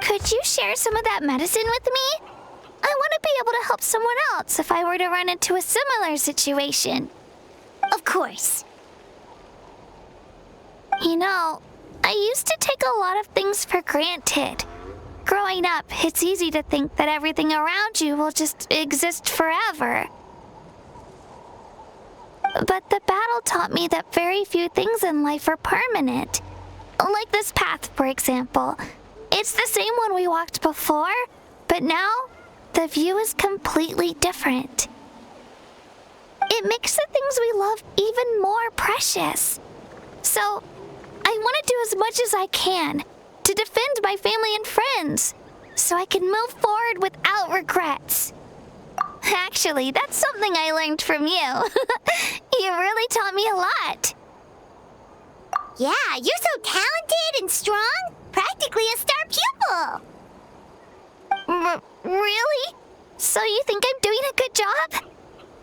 Could you share some of that medicine with me? I want to be able to help someone else if I were to run into a similar situation. Of course. You know, I used to take a lot of things for granted. Growing up, it's easy to think that everything around you will just exist forever. But the battle taught me that very few things in life are permanent. Like this path, for example. It's the same one we walked before, but now the view is completely different. It makes the things we love even more precious. So, I want to do as much as I can to defend my family and friends, so I can move forward without regrets. Actually, that's something I learned from you. You really taught me a lot. Yeah, you're so talented and strong. Practically a star pupil. Really? So you think I'm doing a good job?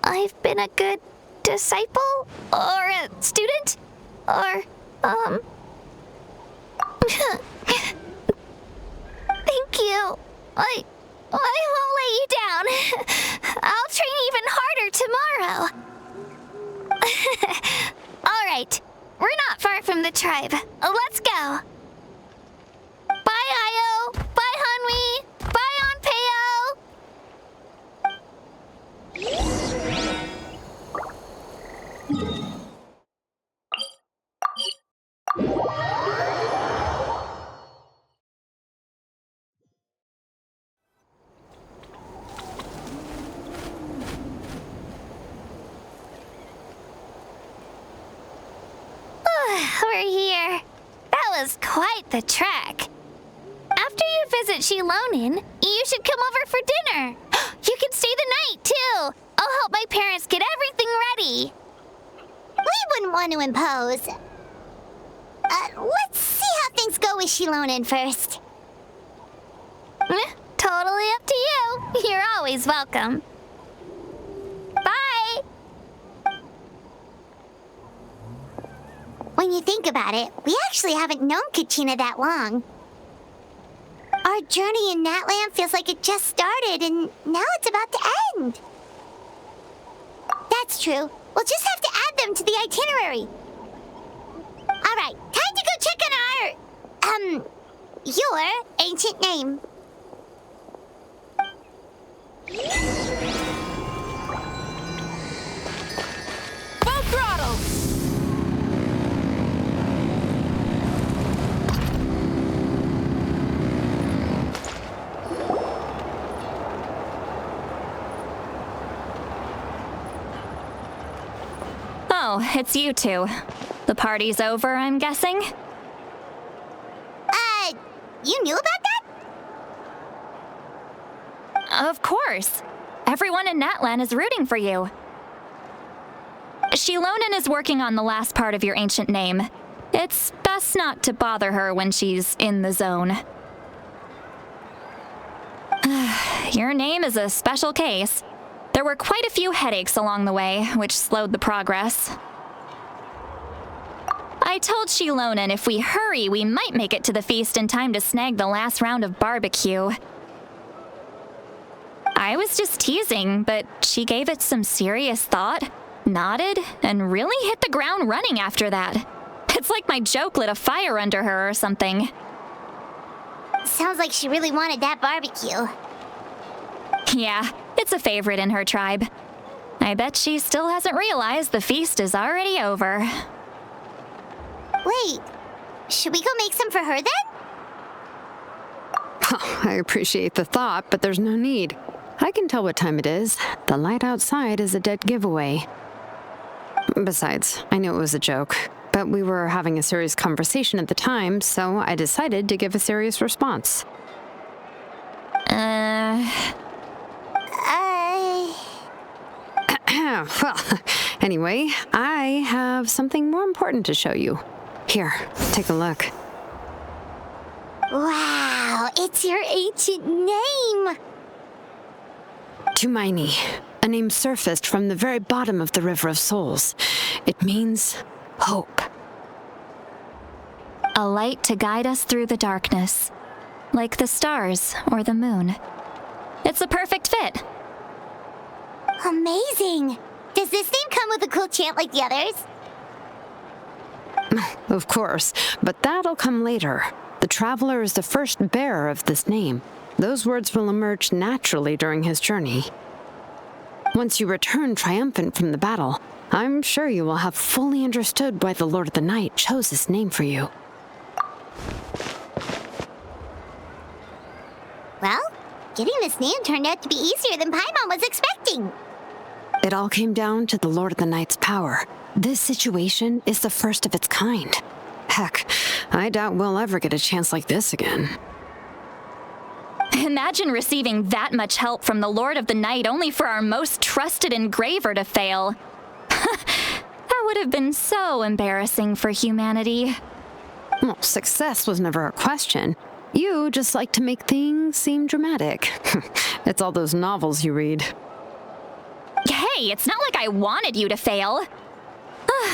I've been a good disciple? Or a student? Or, Thank you. I won't let you down. I'll train even harder tomorrow. All right. We're not far from the tribe. Let's go. Bye, Io. Bye, Hanwi. Bye, Onpeo. We're here. That was quite the trek. After you visit Shilonin, you should come over for dinner. You can stay the night, too. I'll help my parents get everything ready. We wouldn't want to impose. Let's see how things go with Shilonin first. Totally up to you. You're always welcome. Bye. When you think about it, we actually haven't known Kachina that long. Our journey in Natlan feels like it just started, and now it's about to end. That's true. We'll just have to add them to the itinerary. All right, time to go check on your ancient name. Full throttle! Oh, it's you two. The party's over, I'm guessing? You knew about that? Of course. Everyone in Natlan is rooting for you. Shilonin is working on the last part of your ancient name. It's best not to bother her when she's in the zone. Your name is a special case. There were quite a few headaches along the way, which slowed the progress. I told Shilonan if we hurry, we might make it to the feast in time to snag the last round of barbecue. I was just teasing, but she gave it some serious thought, nodded, and really hit the ground running after that. It's like my joke lit a fire under her or something. Sounds like she really wanted that barbecue. Yeah, it's a favorite in her tribe. I bet she still hasn't realized the feast is already over. Wait, should we go make some for her then? I appreciate the thought, but there's no need. I can tell what time it is. The light outside is a dead giveaway. Besides, I knew it was a joke, but we were having a serious conversation at the time, so I decided to give a serious response. Well, anyway, I have something more important to show you. Here, take a look. Wow, it's your ancient name! Tumaini, a name surfaced from the very bottom of the River of Souls. It means hope. A light to guide us through the darkness, like the stars or the moon. It's a perfect fit. Amazing! Does this name come with a cool chant like the others? Of course, but that'll come later. The Traveler is the first bearer of this name. Those words will emerge naturally during his journey. Once you return triumphant from the battle, I'm sure you will have fully understood why the Lord of the Night chose this name for you. Well, getting this name turned out to be easier than Paimon was expecting. It all came down to the Lord of the Night's power. This situation is the first of its kind. Heck, I doubt we'll ever get a chance like this again. Imagine receiving that much help from the Lord of the Night only for our most trusted engraver to fail. That would have been so embarrassing for humanity. Well, success was never a question. You just like to make things seem dramatic. It's all those novels you read. Hey, it's not like I wanted you to fail.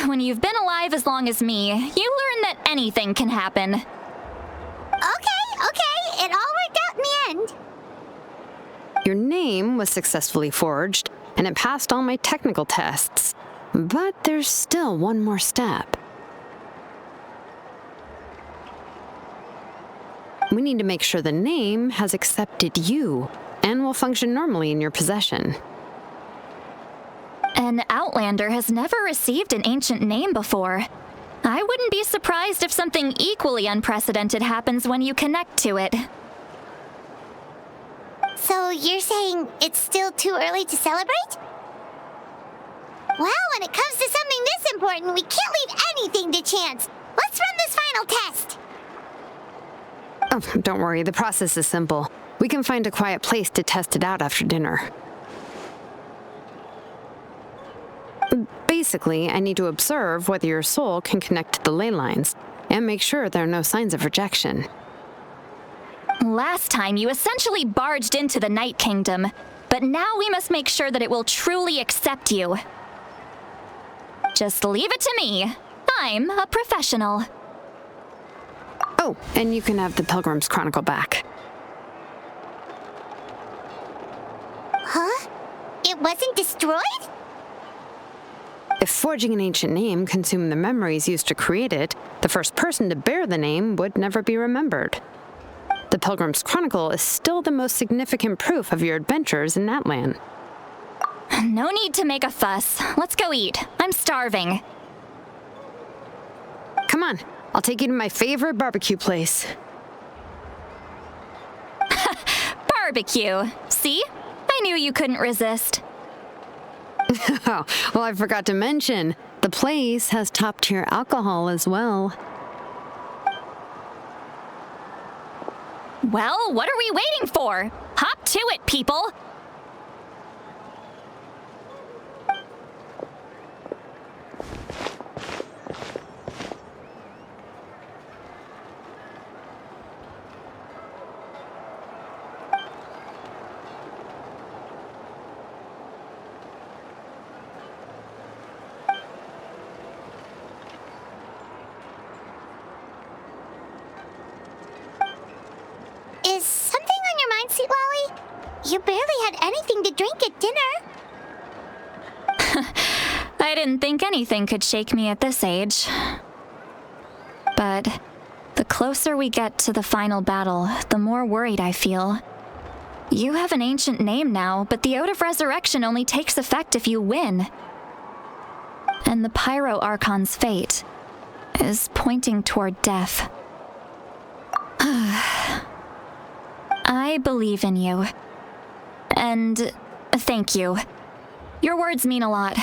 When you've been alive as long as me, you learn that anything can happen. Okay, it all worked out in the end. Your name was successfully forged, and it passed all my technical tests. But there's still one more step. We need to make sure the name has accepted you, and will function normally in your possession. An Outlander has never received an ancient name before. I wouldn't be surprised if something equally unprecedented happens when you connect to it. So you're saying it's still too early to celebrate? Well, when it comes to something this important, we can't leave anything to chance. Let's run this final test. Oh, don't worry, the process is simple. We can find a quiet place to test it out after dinner. Basically, I need to observe whether your soul can connect to the ley lines, and make sure there are no signs of rejection. Last time, you essentially barged into the Night Kingdom, but now we must make sure that it will truly accept you. Just leave it to me. I'm a professional. Oh, and you can have the Pilgrim's Chronicle back. Huh? It wasn't destroyed? If forging an ancient name consumed the memories used to create it, the first person to bear the name would never be remembered. The Pilgrim's Chronicle is still the most significant proof of your adventures in Natlan. No need to make a fuss. Let's go eat. I'm starving. Come on, I'll take you to my favorite barbecue place. Barbecue. See? I knew you couldn't resist. Oh, well, I forgot to mention, the place has top-tier alcohol as well. Well, what are we waiting for? Hop to it, people! You barely had anything to drink at dinner. I didn't think anything could shake me at this age. But the closer we get to the final battle, the more worried I feel. You have an ancient name now, but the Oath of Resurrection only takes effect if you win. And the PYRO Archon's fate is pointing toward death. I believe in you. And thank you. Your words mean a lot.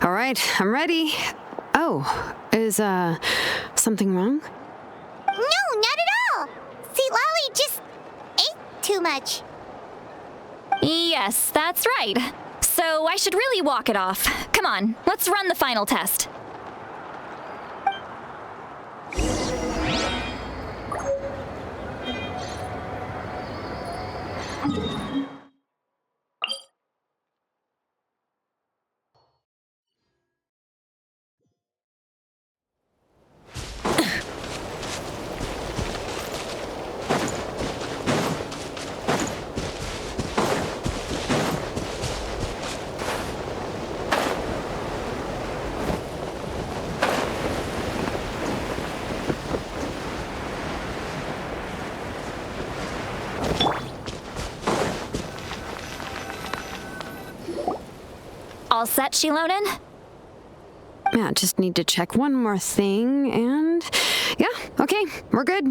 All right, I'm ready. Oh, is, something wrong? No, not at all. See, Lolly just ate too much. Yes, that's right. So I should really walk it off. Come on, let's run the final test. All set, Shilonen? Yeah, just need to check one more thing, and yeah, okay, we're good.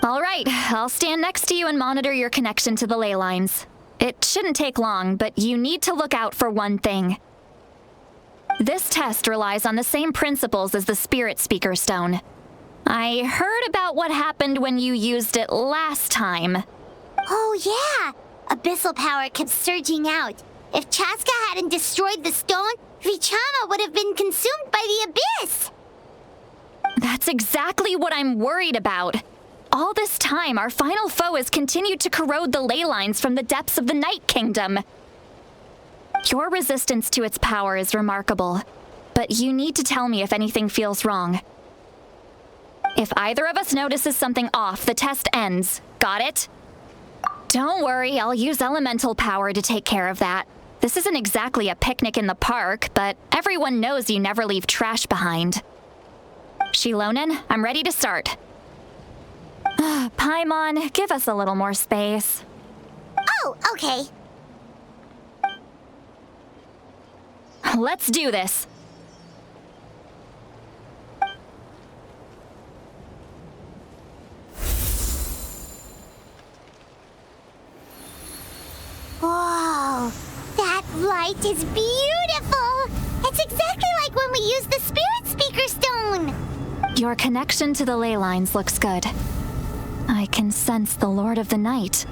All right, I'll stand next to you and monitor your connection to the ley lines. It shouldn't take long, but you need to look out for one thing. This test relies on the same principles as the Spirit Speaker Stone. I heard about what happened when you used it last time. Oh yeah, abyssal power kept surging out. If Chaska hadn't destroyed the stone, Vichama would have been consumed by the abyss! That's exactly what I'm worried about. All this time, our final foe has continued to corrode the ley lines from the depths of the Night Kingdom. Your resistance to its power is remarkable, but you need to tell me if anything feels wrong. If either of us notices something off, the test ends. Got it? Don't worry, I'll use elemental power to take care of that. This isn't exactly a picnic in the park, but everyone knows you never leave trash behind. Shilonen, I'm ready to start. Paimon, give us a little more space. Oh, okay. Let's do this. Whoa, that light is beautiful! It's exactly like when we used the Spirit Speaker Stone! Your connection to the ley lines looks good. I can sense the Lord of the Night.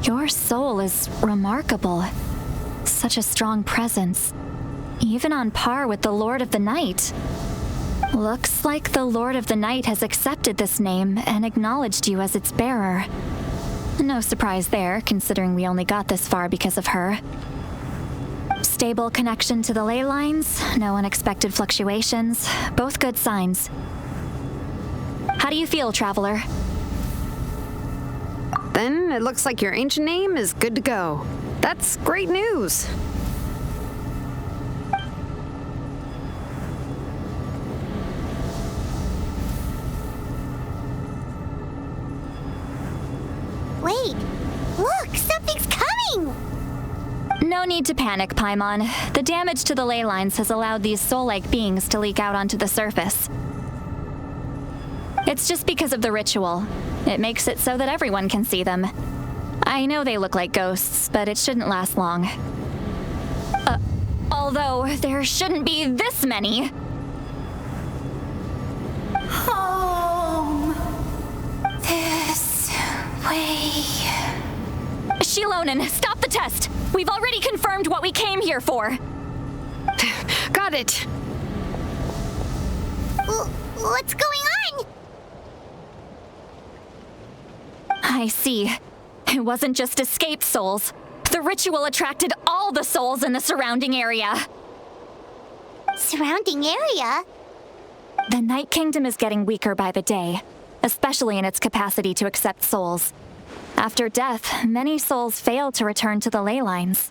Your soul is remarkable. Such a strong presence. Even on par with the Lord of the Night. Looks like the Lord of the Night has accepted this name and acknowledged you as its bearer. No surprise there, considering we only got this far because of her. Stable connection to the ley lines, no unexpected fluctuations, both good signs. How do you feel, Traveler? Then it looks like your ancient name is good to go. That's great news. Wait, look, something's coming! No need to panic, Paimon. The damage to the ley lines has allowed these soul-like beings to leak out onto the surface. It's just because of the ritual. It makes it so that everyone can see them. I know they look like ghosts, but it shouldn't last long. Although there shouldn't be this many. Home. This way. Shilonen, stop the test! We've already confirmed what we came here for. Got it. What's going on? I see. It wasn't just escaped souls. The ritual attracted all the souls in the surrounding area. Surrounding area? The Night Kingdom is getting weaker by the day. especially in its capacity to accept souls. After death, many souls fail to return to the ley lines.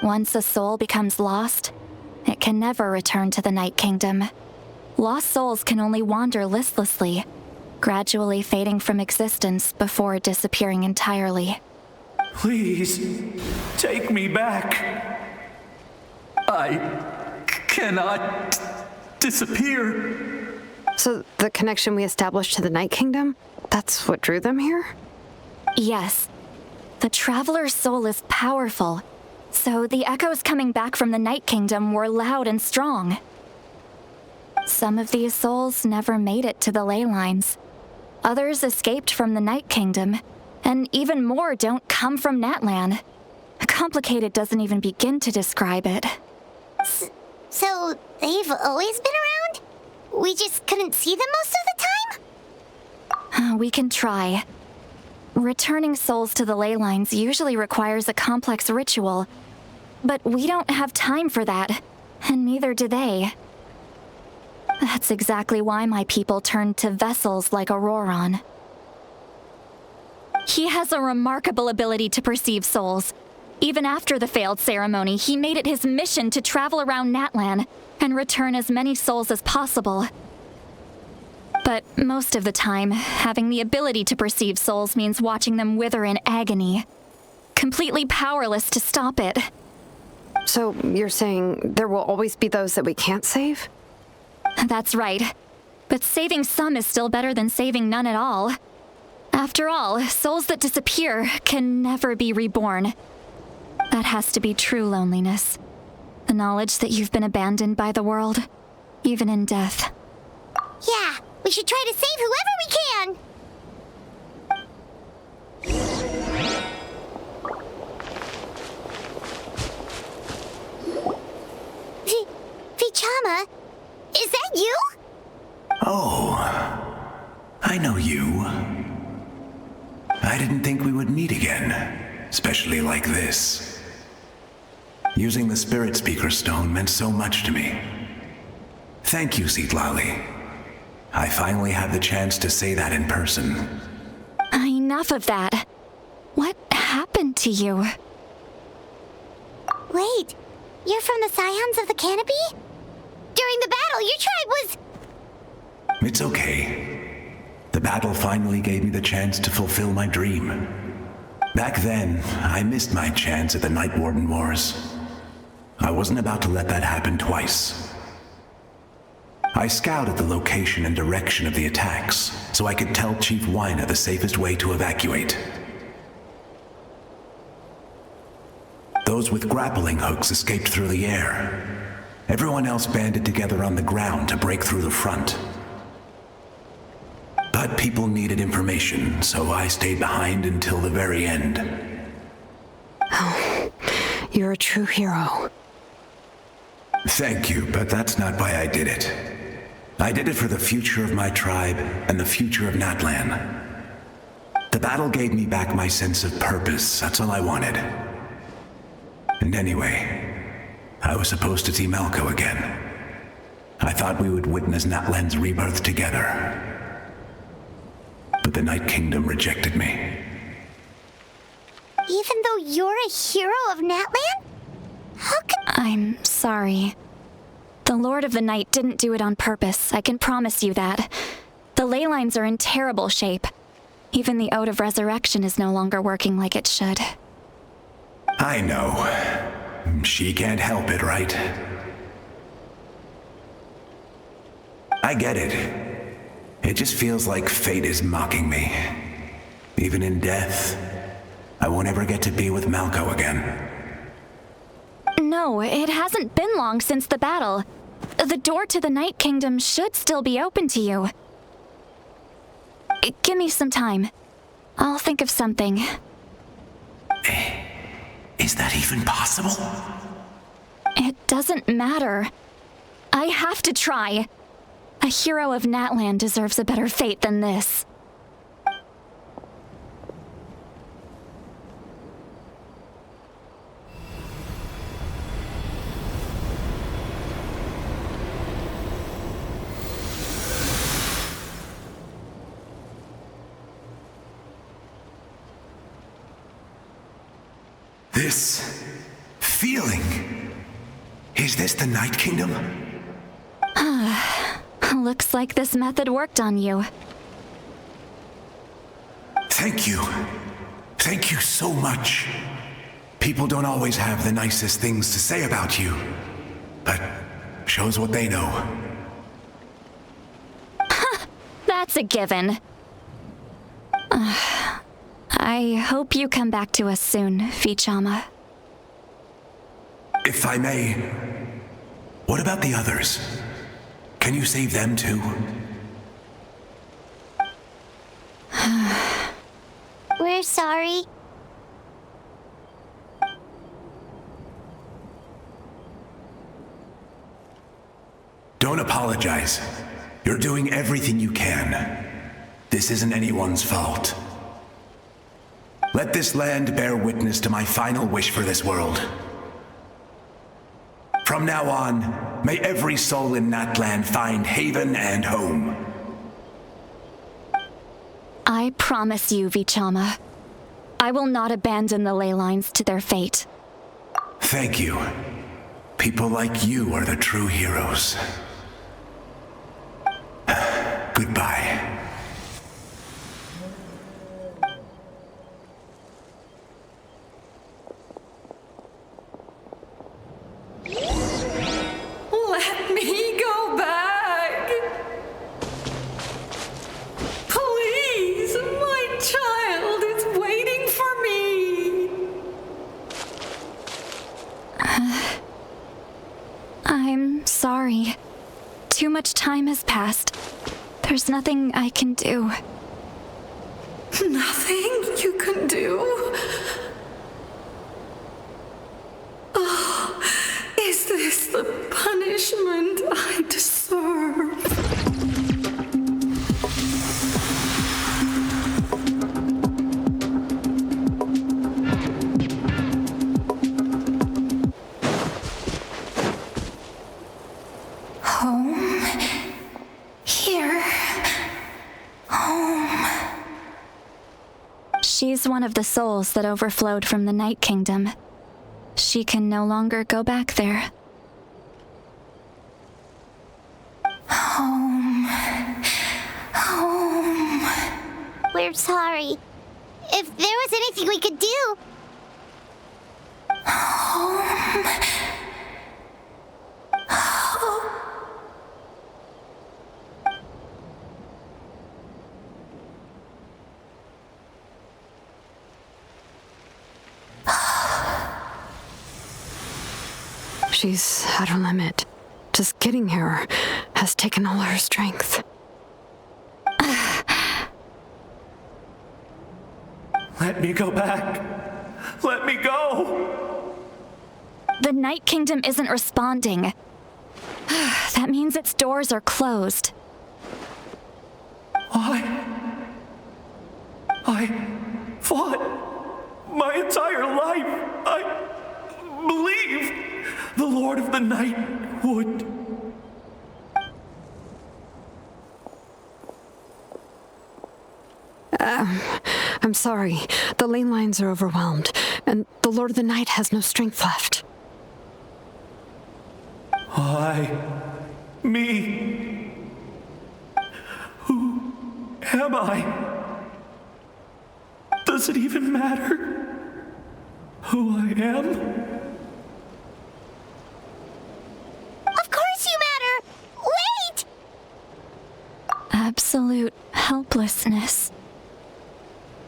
Once a soul becomes lost, it can never return to the Night Kingdom. Lost souls can only wander listlessly, gradually fading from existence before disappearing entirely. Please, take me back. I cannot disappear. So the connection we established to the Night Kingdom, that's what drew them here? Yes. The Traveler's soul is powerful, so the echoes coming back from the Night Kingdom were loud and strong. Some of these souls never made it to the ley lines. Others escaped from the Night Kingdom, and even more don't come from Natlan. Complicated doesn't even begin to describe it. So they've always been around? We just couldn't see them most of the time? We can try. Returning souls to the ley lines usually requires a complex ritual, but we don't have time for that, and neither do they. That's exactly why my people turned to vessels like Auroron. He has a remarkable ability to perceive souls. Even after the failed ceremony, he made it his mission to travel around Natlan and return as many souls as possible. But most of the time, having the ability to perceive souls means watching them wither in agony, completely powerless to stop it. So you're saying there will always be those that we can't save? That's right. But saving some is still better than saving none at all. After all, souls that disappear can never be reborn. That has to be true loneliness. The knowledge that you've been abandoned by the world, even in death. Yeah, we should try to save whoever we can! Vichama, is that you? Oh, I know you. I didn't think we would meet again, especially like this. Using the Spirit Speaker Stone meant so much to me. Thank you, Citlali. I finally had the chance to say that in person. Enough of that. What happened to you? Wait, you're from the Scions of the Canopy? During the battle, your tribe was... It's okay. The battle finally gave me the chance to fulfill my dream. Back then, I missed my chance at the Night Warden Wars. I wasn't about to let that happen twice. I scouted the location and direction of the attacks, so I could tell Chief Wyna the safest way to evacuate. Those with grappling hooks escaped through the air. Everyone else banded together on the ground to break through the front. But people needed information, so I stayed behind until the very end. Oh, you're a true hero. Thank you, but that's not why I did it. I did it for the future of my tribe and the future of Natlan. The battle gave me back my sense of purpose, that's all I wanted. And anyway, I was supposed to see Malco again. I thought we would witness Natlan's rebirth together. But the Night Kingdom rejected me. Even though you're a hero of Natlan? How could... I'm sorry. The Lord of the Night didn't do it on purpose, I can promise you that. The ley lines are in terrible shape. Even the Ode of Resurrection is no longer working like it should. I know. She can't help it, right? I get it. It just feels like fate is mocking me. Even in death, I won't ever get to be with Malco again. No, it hasn't been long since the battle. The door to the Night Kingdom should still be open to you. Give me some time. I'll think of something. Is that even possible? It doesn't matter. I have to try. A hero of Natlan deserves a better fate than this. This feeling. Is this the Night Kingdom? Looks like this method worked on you. Thank you. Thank you so much. People don't always have the nicest things to say about you, but shows what they know. That's a given. I hope you come back to us soon, Vichama. If I may, what about the others? Can you save them too? We're sorry. Don't apologize. You're doing everything you can. This isn't anyone's fault. Let this land bear witness to my final wish for this world. From now on, may every soul in Natlan find haven and home. I promise you, Vichama, I will not abandon the ley lines to their fate. Thank you. People like you are the true heroes. Goodbye. Let me go back. Please, my child is waiting for me. I'm sorry. Too much time has passed. There's nothing I can do. Nothing you can do? Oh, is this the punishment I deserve? Home. Here. Home. She's one of the souls that overflowed from the Night Kingdom. She can no longer go back there. Home. Home. We're sorry. If there was anything we could do. Home. She's at her limit. Just getting here has taken all her strength. Let me go back. Let me go. The Night Kingdom isn't responding. That means its doors are closed. I fought my entire life. I believed the Lord of the Night would. I'm sorry. The ley lines are overwhelmed, and the Lord of the Night has no strength left. Me. Who am I? Does it even matter who I am? Of course you matter! Wait! Absolute helplessness.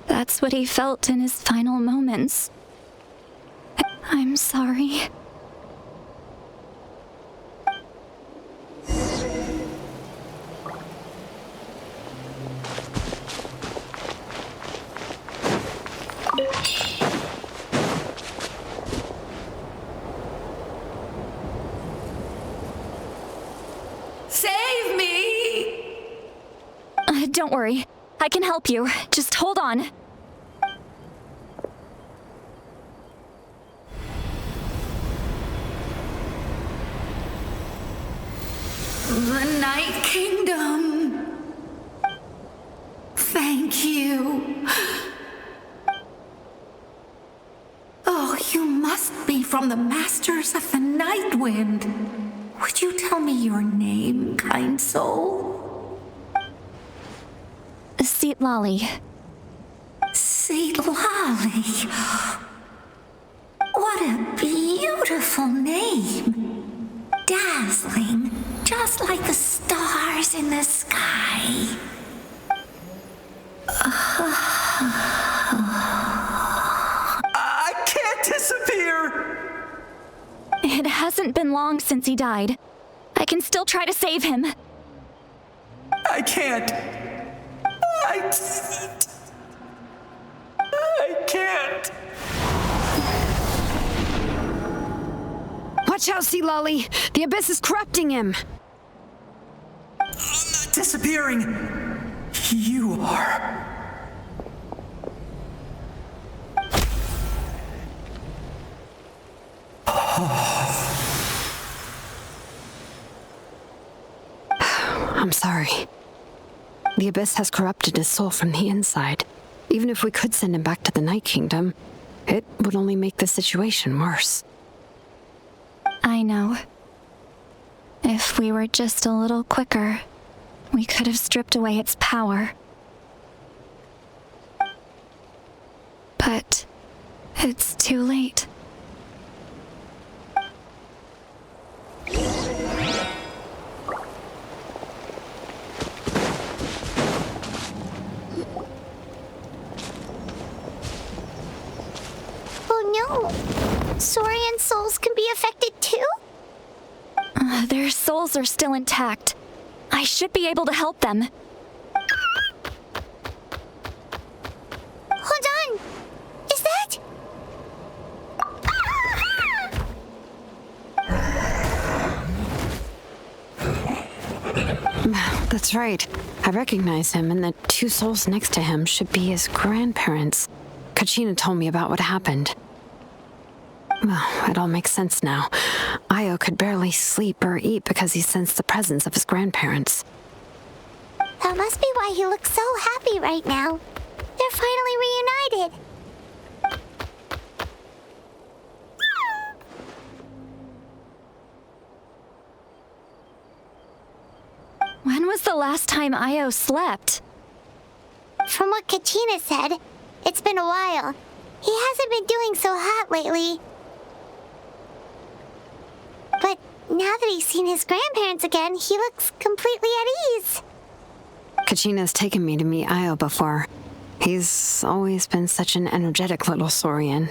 That's what he felt in his final moments. I'm sorry. Save me! Don't worry. I can help you. Just hold on. The Night Kingdom. Thank you. Oh, you from the masters of the Night Wind. Would you tell me your name, kind soul? Seatlali. Seatlali. What a beautiful name. Dazzling, just like the stars in the sky. I can't disappear! It hasn't been long since he died. I can still try to save him. I can't. I can't. Watch out, Seatlali! The abyss is corrupting him! I'm not disappearing. You are. I'm sorry. The abyss has corrupted his soul from the inside. Even if we could send him back to the Night Kingdom, it would only make the situation worse. I know. If we were just a little quicker, we could have stripped away its power. But it's too late. Oh no! Saurian souls can be affected too? Their souls are still intact. I should be able to help them. Hold on! Is that... That's right. I recognize him, and the two souls next to him should be his grandparents. Kachina told me about what happened. Well, it all makes sense now. Io could barely sleep or eat because he sensed the presence of his grandparents. That must be why he looks so happy right now. They're finally reunited. When was the last time Io slept? From what Kachina said, it's been a while. He hasn't been doing so hot lately. But now that he's seen his grandparents again, he looks completely at ease. Kachina's taken me to meet Io before. He's always been such an energetic little Saurian.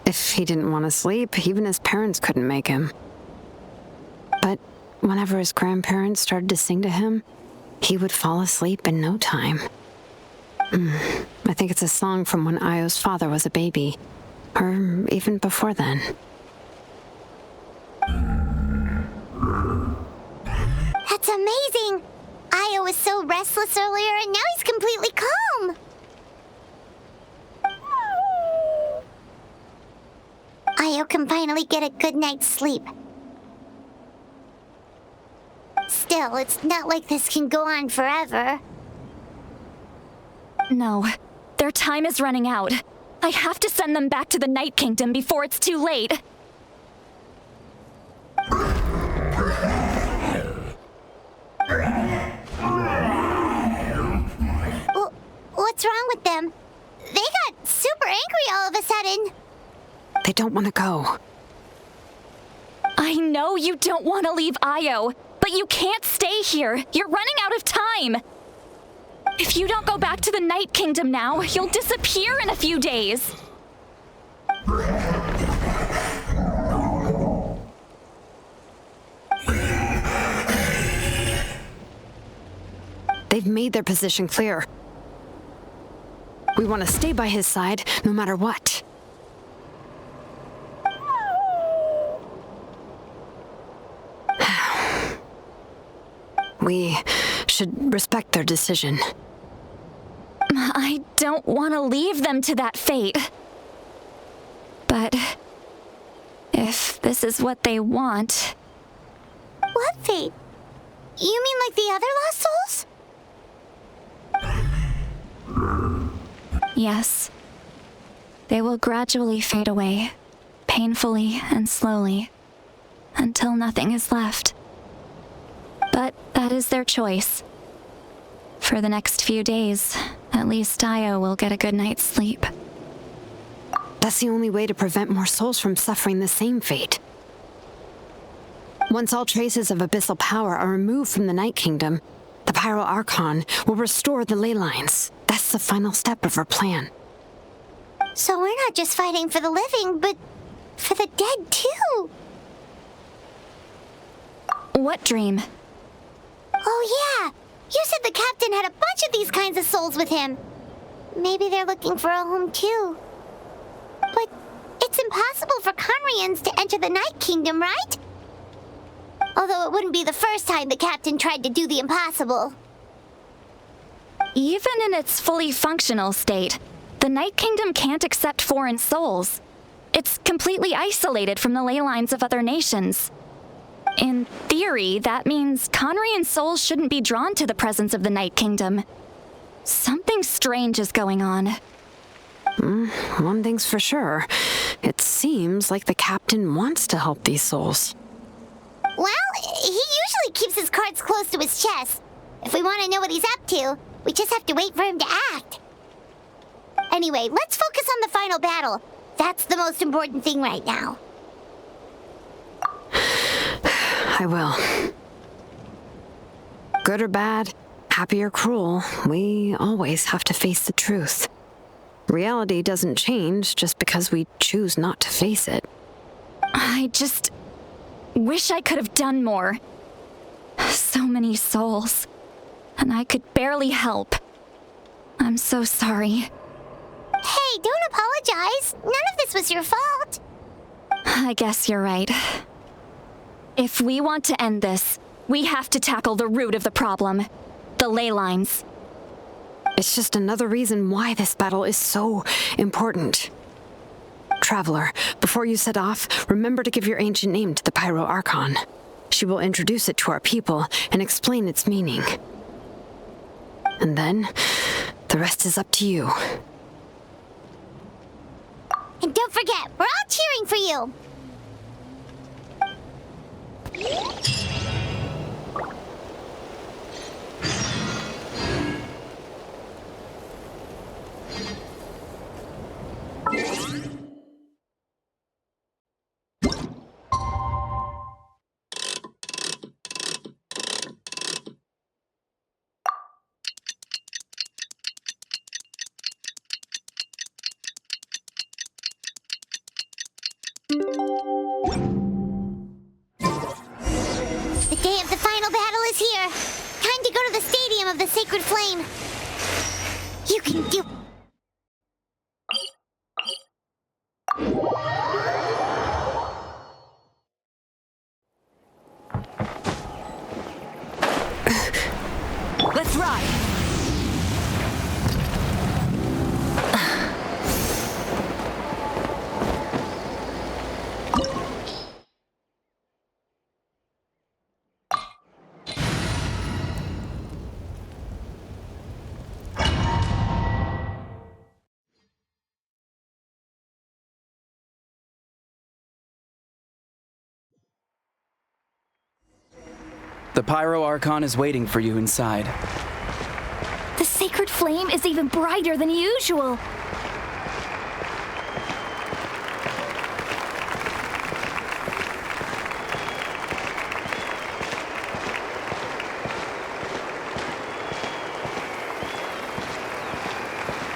If he didn't want to sleep, even his parents couldn't make him. But whenever his grandparents started to sing to him, he would fall asleep in no time. I think it's a song from when Io's father was a baby, or even before then. That's amazing! Io was so restless earlier, and now he's completely calm. Io can finally get a good night's sleep. Still, it's not like this can go on forever. No, their time is running out. I have to send them back to the Night Kingdom before it's too late. What's wrong with them? They got super angry all of a sudden. They don't want to go. I know you don't want to leave Io, but you can't stay here. You're running out of time. If you don't go back to the Night Kingdom now, you'll disappear in a few days. They've made their position clear. We want to stay by his side, no matter what. We should respect their decision. I don't want to leave them to that fate. But if this is what they want... What fate? You mean like the other lost souls? Yes. They will gradually fade away, painfully and slowly, until nothing is left. But that is their choice. For the next few days, at least Io will get a good night's sleep. That's the only way to prevent more souls from suffering the same fate. Once all traces of abyssal power are removed from the Night Kingdom, the PYRO Archon will restore the ley lines. That's the final step of our plan. So we're not just fighting for the living, but for the dead too. What dream? Oh yeah, you said the captain had a bunch of these kinds of souls with him. Maybe they're looking for a home too. But it's impossible for Conrians to enter the Night Kingdom, right? Although it wouldn't be the first time the captain tried to do the impossible. Even in its fully functional state, the Night Kingdom can't accept foreign souls. It's completely isolated from the ley lines of other nations. In theory, that means Conrian souls shouldn't be drawn to the presence of the Night Kingdom. Something strange is going on. One thing's for sure. It seems like the captain wants to help these souls. Well, he usually keeps his cards close to his chest. If we want to know what he's up to, we just have to wait for him to act. Anyway, let's focus on the final battle. That's the most important thing right now. I will. Good or bad, happy or cruel, we always have to face the truth. Reality doesn't change just because we choose not to face it. I just wish I could have done more. So many souls, and I could barely help. I'm so sorry. Hey, don't apologize. None of this was your fault. I guess you're right. If we want to end this, we have to tackle the root of the problem, the ley lines. It's just another reason why this battle is so important. Traveler, before you set off, remember to give your ancient name to the PYRO Archon. She will introduce it to our people and explain its meaning. And then, the rest is up to you. And don't forget, we're all cheering for you. The day of the final battle is here. Time to go to the stadium of the Sacred Flame. You can do... Let's ride! The PYRO Archon is waiting for you inside. The sacred flame is even brighter than usual.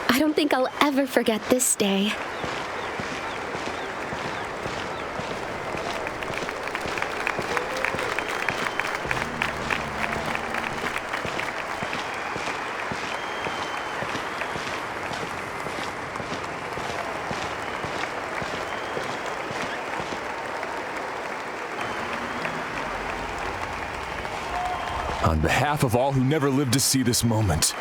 I don't think I'll ever forget this day. On behalf of all who never lived to see this moment,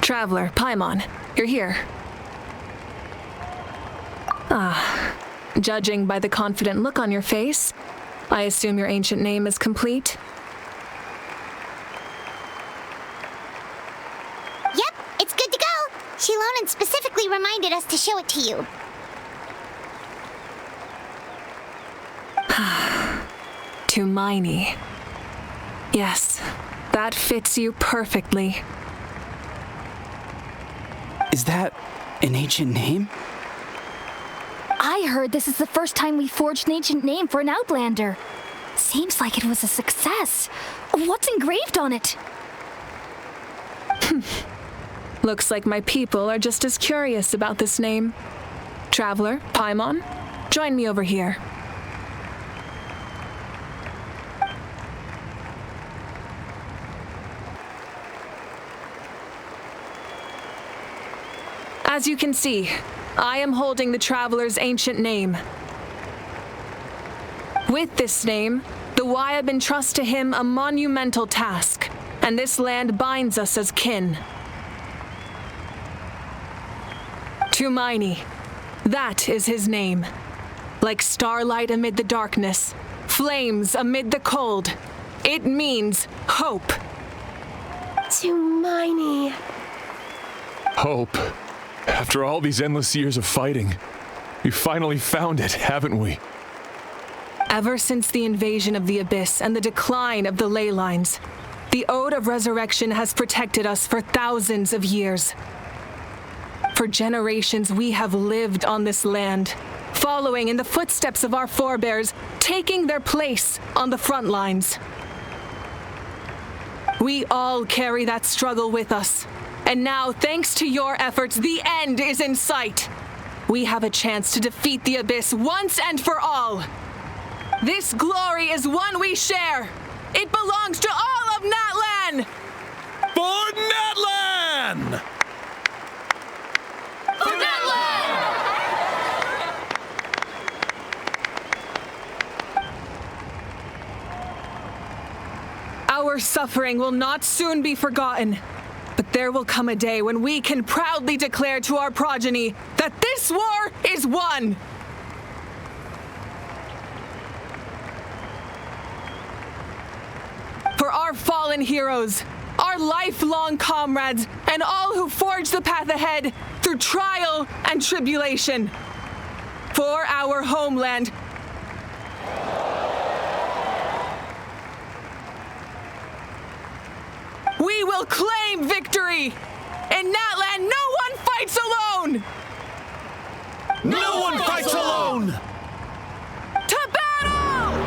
Traveler, Paimon. you're here. Judging by the confident look on your face, I assume your ancient name is complete? Yep, it's good to go. Shilonan specifically reminded us to show it to you. Tumaini. Yes, that fits you perfectly. Is that an ancient name? I heard this is the first time we forged an ancient name for an Outlander. Seems like it was a success. What's engraved on it? Looks like my people are just as curious about this name. Traveler, Paimon, join me over here. As you can see, I am holding the Traveler's ancient name. With this name, the Wayab entrust to him a monumental task, and this land binds us as kin. Tumaini, that is his name. Like starlight amid the darkness, flames amid the cold, it means hope. Tumaini. Hope. After all these endless years of fighting, we finally found it, haven't we? Ever since the invasion of the Abyss and the decline of the ley lines, the Ode of Resurrection has protected us for thousands of years. For generations, we have lived on this land, following in the footsteps of our forebears, taking their place on the front lines. We all carry that struggle with us. And now, thanks to your efforts, the end is in sight. We have a chance to defeat the Abyss once and for all. This glory is one we share. It belongs to all of Natlan! For Natlan! For Natlan! Our suffering will not soon be forgotten. But there will come a day when we can proudly declare to our progeny that this war is won! For our fallen heroes, our lifelong comrades, and all who forge the path ahead through trial and tribulation. For our homeland, we will claim victory! In Natlan, no one fights alone! No one fights alone! To battle!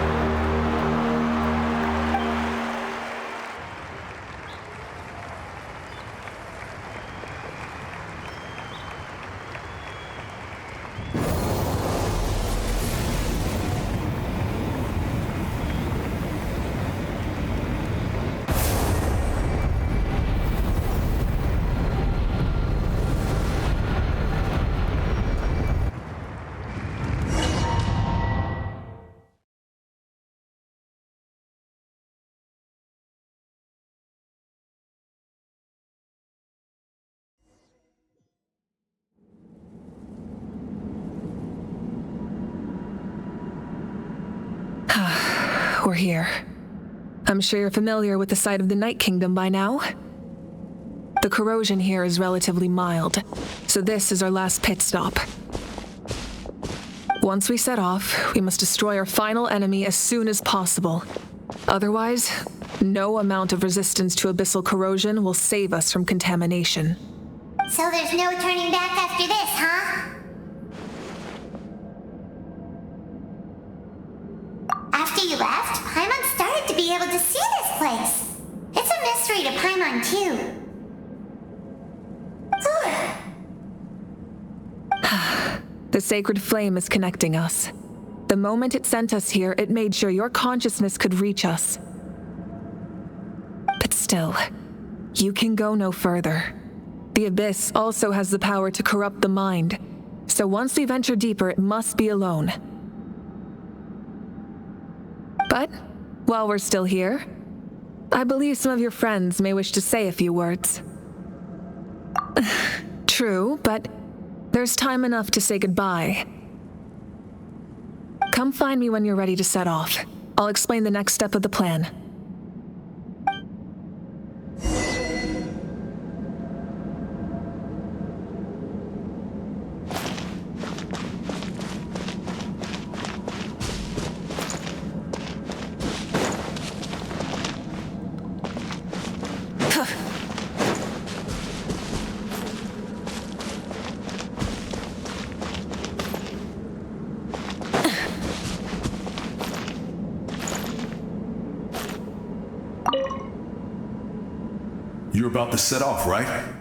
We're here. I'm sure you're familiar with the site of the Night Kingdom by now. The corrosion here is relatively mild, so this is our last pit stop. Once we set off, we must destroy our final enemy as soon as possible. Otherwise, no amount of resistance to abyssal corrosion will save us from contamination. So there's no turning back after this, huh? After you left, Paimon started to be able to see this place. It's a mystery to Paimon, too. The sacred flame is connecting us. The moment it sent us here, it made sure your consciousness could reach us. But still, you can go no further. The Abyss also has the power to corrupt the mind, so once we venture deeper, it must be alone. But, while we're still here, I believe some of your friends may wish to say a few words. True, but there's time enough to say goodbye. Come find me when you're ready to set off. I'll explain the next step of the plan. You're about to set off, right?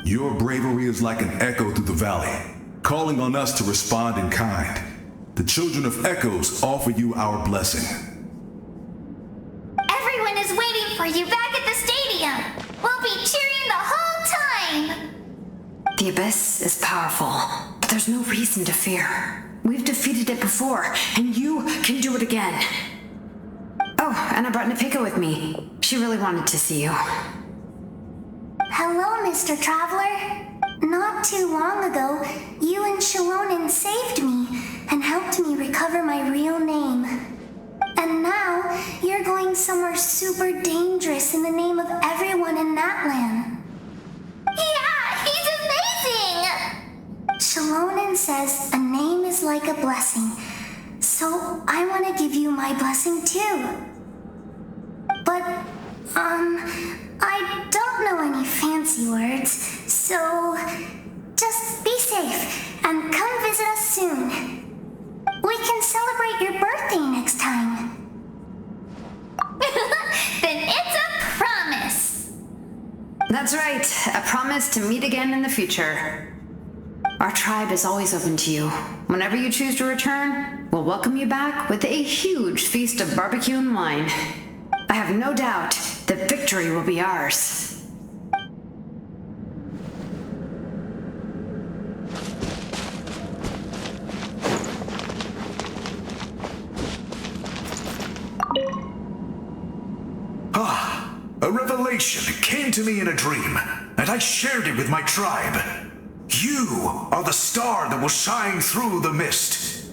Your bravery is like an echo through the valley, calling on us to respond in kind. The children of Echoes offer you our blessing. Everyone is waiting for you back at the stadium. We'll be cheering the whole time. The Abyss is powerful, but there's no reason to fear. We've defeated it before, and you can do it again. Oh, and I brought Nepika with me. She really wanted to see you. Hello, Mr. Traveler. Not too long ago, you and Shalonen saved me and helped me recover my real name. And now, you're going somewhere super dangerous in the name of everyone in Natlan. Yeah, he's amazing! Shalonen says a name is like a blessing, so I want to give you my blessing too. But, I don't know any fancy words, so just be safe and come visit us soon. We can celebrate your birthday next time. Then it's a promise. That's right, a promise to meet again in the future. Our tribe is always open to you. Whenever you choose to return, we'll welcome you back with a huge feast of barbecue and wine. I have no doubt that victory will be ours. A revelation came to me in a dream, and I shared it with my tribe. You are the star that will shine through the mist.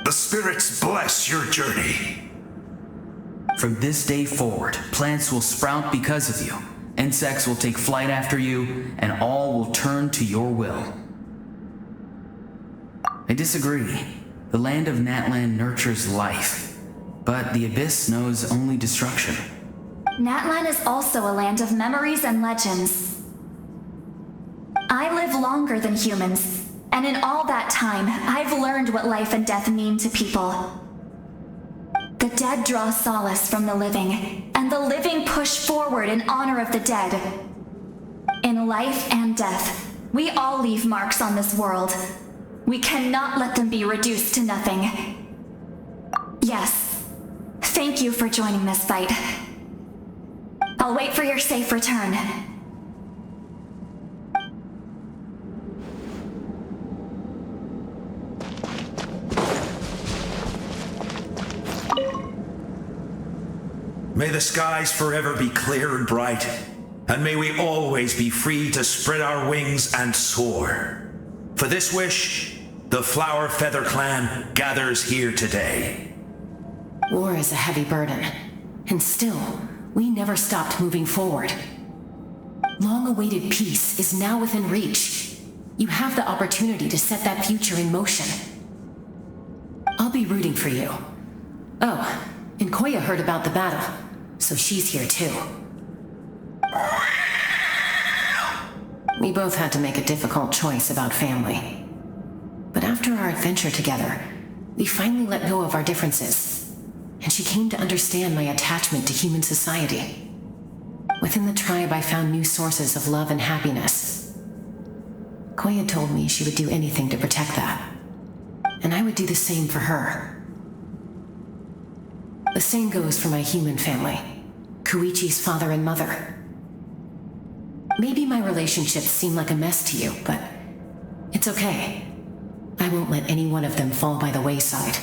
The spirits bless your journey. From this day forward, plants will sprout because of you, insects will take flight after you, and all will turn to your will. I disagree. The land of Natlan nurtures life, but the Abyss knows only destruction. Natlan is also a land of memories and legends. I live longer than humans, and in all that time, I've learned what life and death mean to people. The dead draw solace from the living, and the living push forward in honor of the dead. In life and death, we all leave marks on this world. We cannot let them be reduced to nothing. Yes, thank you for joining this fight. I'll wait for your safe return. May the skies forever be clear and bright, and may we always be free to spread our wings and soar. For this wish, the Flower Feather Clan gathers here today. War is a heavy burden, and still, we never stopped moving forward. Long-awaited peace is now within reach. You have the opportunity to set that future in motion. I'll be rooting for you. Oh, and Koya heard about the battle, so she's here too. We both had to make a difficult choice about family. But after our adventure together, we finally let go of our differences, and she came to understand my attachment to human society. Within the tribe, I found new sources of love and happiness. Koya told me she would do anything to protect that, and I would do the same for her. The same goes for my human family, Koichi's father and mother. Maybe my relationships seem like a mess to you, but it's okay. I won't let any one of them fall by the wayside.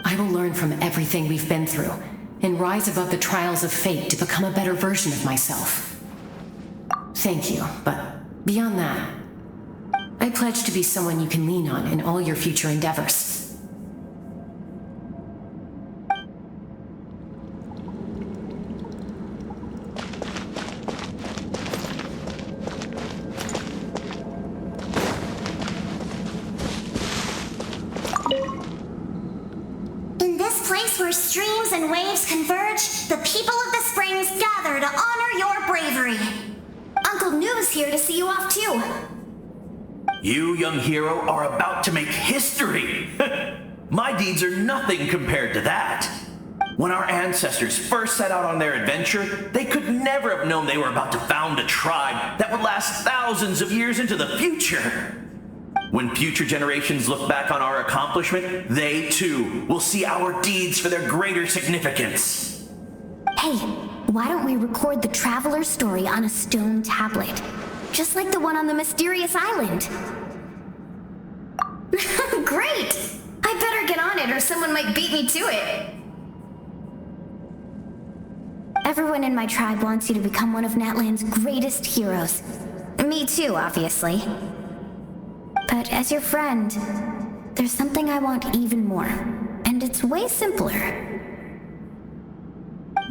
I will learn from everything we've been through and rise above the trials of fate to become a better version of myself. thank you, but beyond that, I pledge to be someone you can lean on in all your future endeavors. In this place where streams and waves converge, the people of the springs gather to honor your bravery. Uncle Noo's here to see you off too. You, young hero, are about to make history! My deeds are nothing compared to that. When our ancestors first set out on their adventure, they could never have known they were about to found a tribe that would last thousands of years into the future. When future generations look back on our accomplishment, they too will see our deeds for their greater significance. Hey, why don't we record the traveler's story on a stone tablet? Just like the one on the mysterious island. Great! I better get on it or someone might beat me to it. Everyone in my tribe wants you to become one of Natlan's greatest heroes. Me too, obviously. But as your friend, there's something I want even more. And it's way simpler.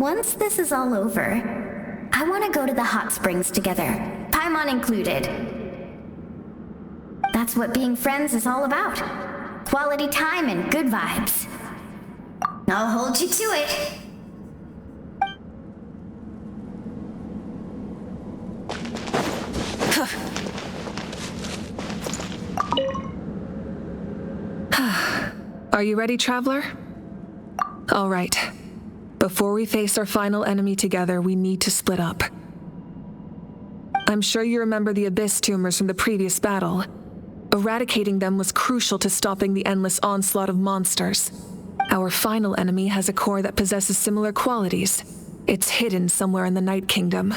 Once this is all over, I want to go to the hot springs together. Paimon included. That's what being friends is all about. Quality time and good vibes. I'll hold you to it. Are you ready, traveler? All right. Before we face our final enemy together, we need to split up. I'm sure you remember the Abyss tumors from the previous battle. Eradicating them was crucial to stopping the endless onslaught of monsters. Our final enemy has a core that possesses similar qualities. It's hidden somewhere in the Night Kingdom.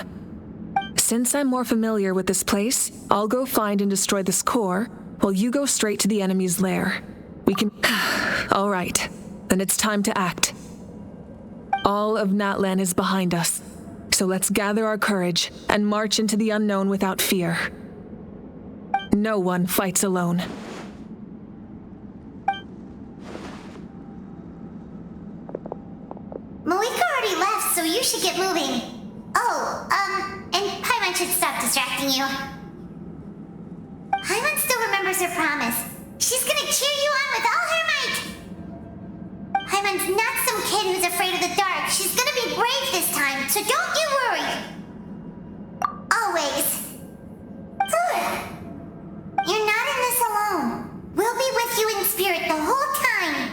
Since I'm more familiar with this place, I'll go find and destroy this core, while you go straight to the enemy's lair. We can... All right, then it's time to act. All of Natlan is behind us. So let's gather our courage and march into the unknown without fear. No one fights alone. Mavuika already left, so you should get moving. Oh, and Paimon should stop distracting you. Paimon still remembers her promise. She's gonna cheer you on with all her might. Paimon's not some kid who's afraid of the dark. She's gonna be brave this time, so don't you worry. Always. You're not in this alone. We'll be with you in spirit the whole time.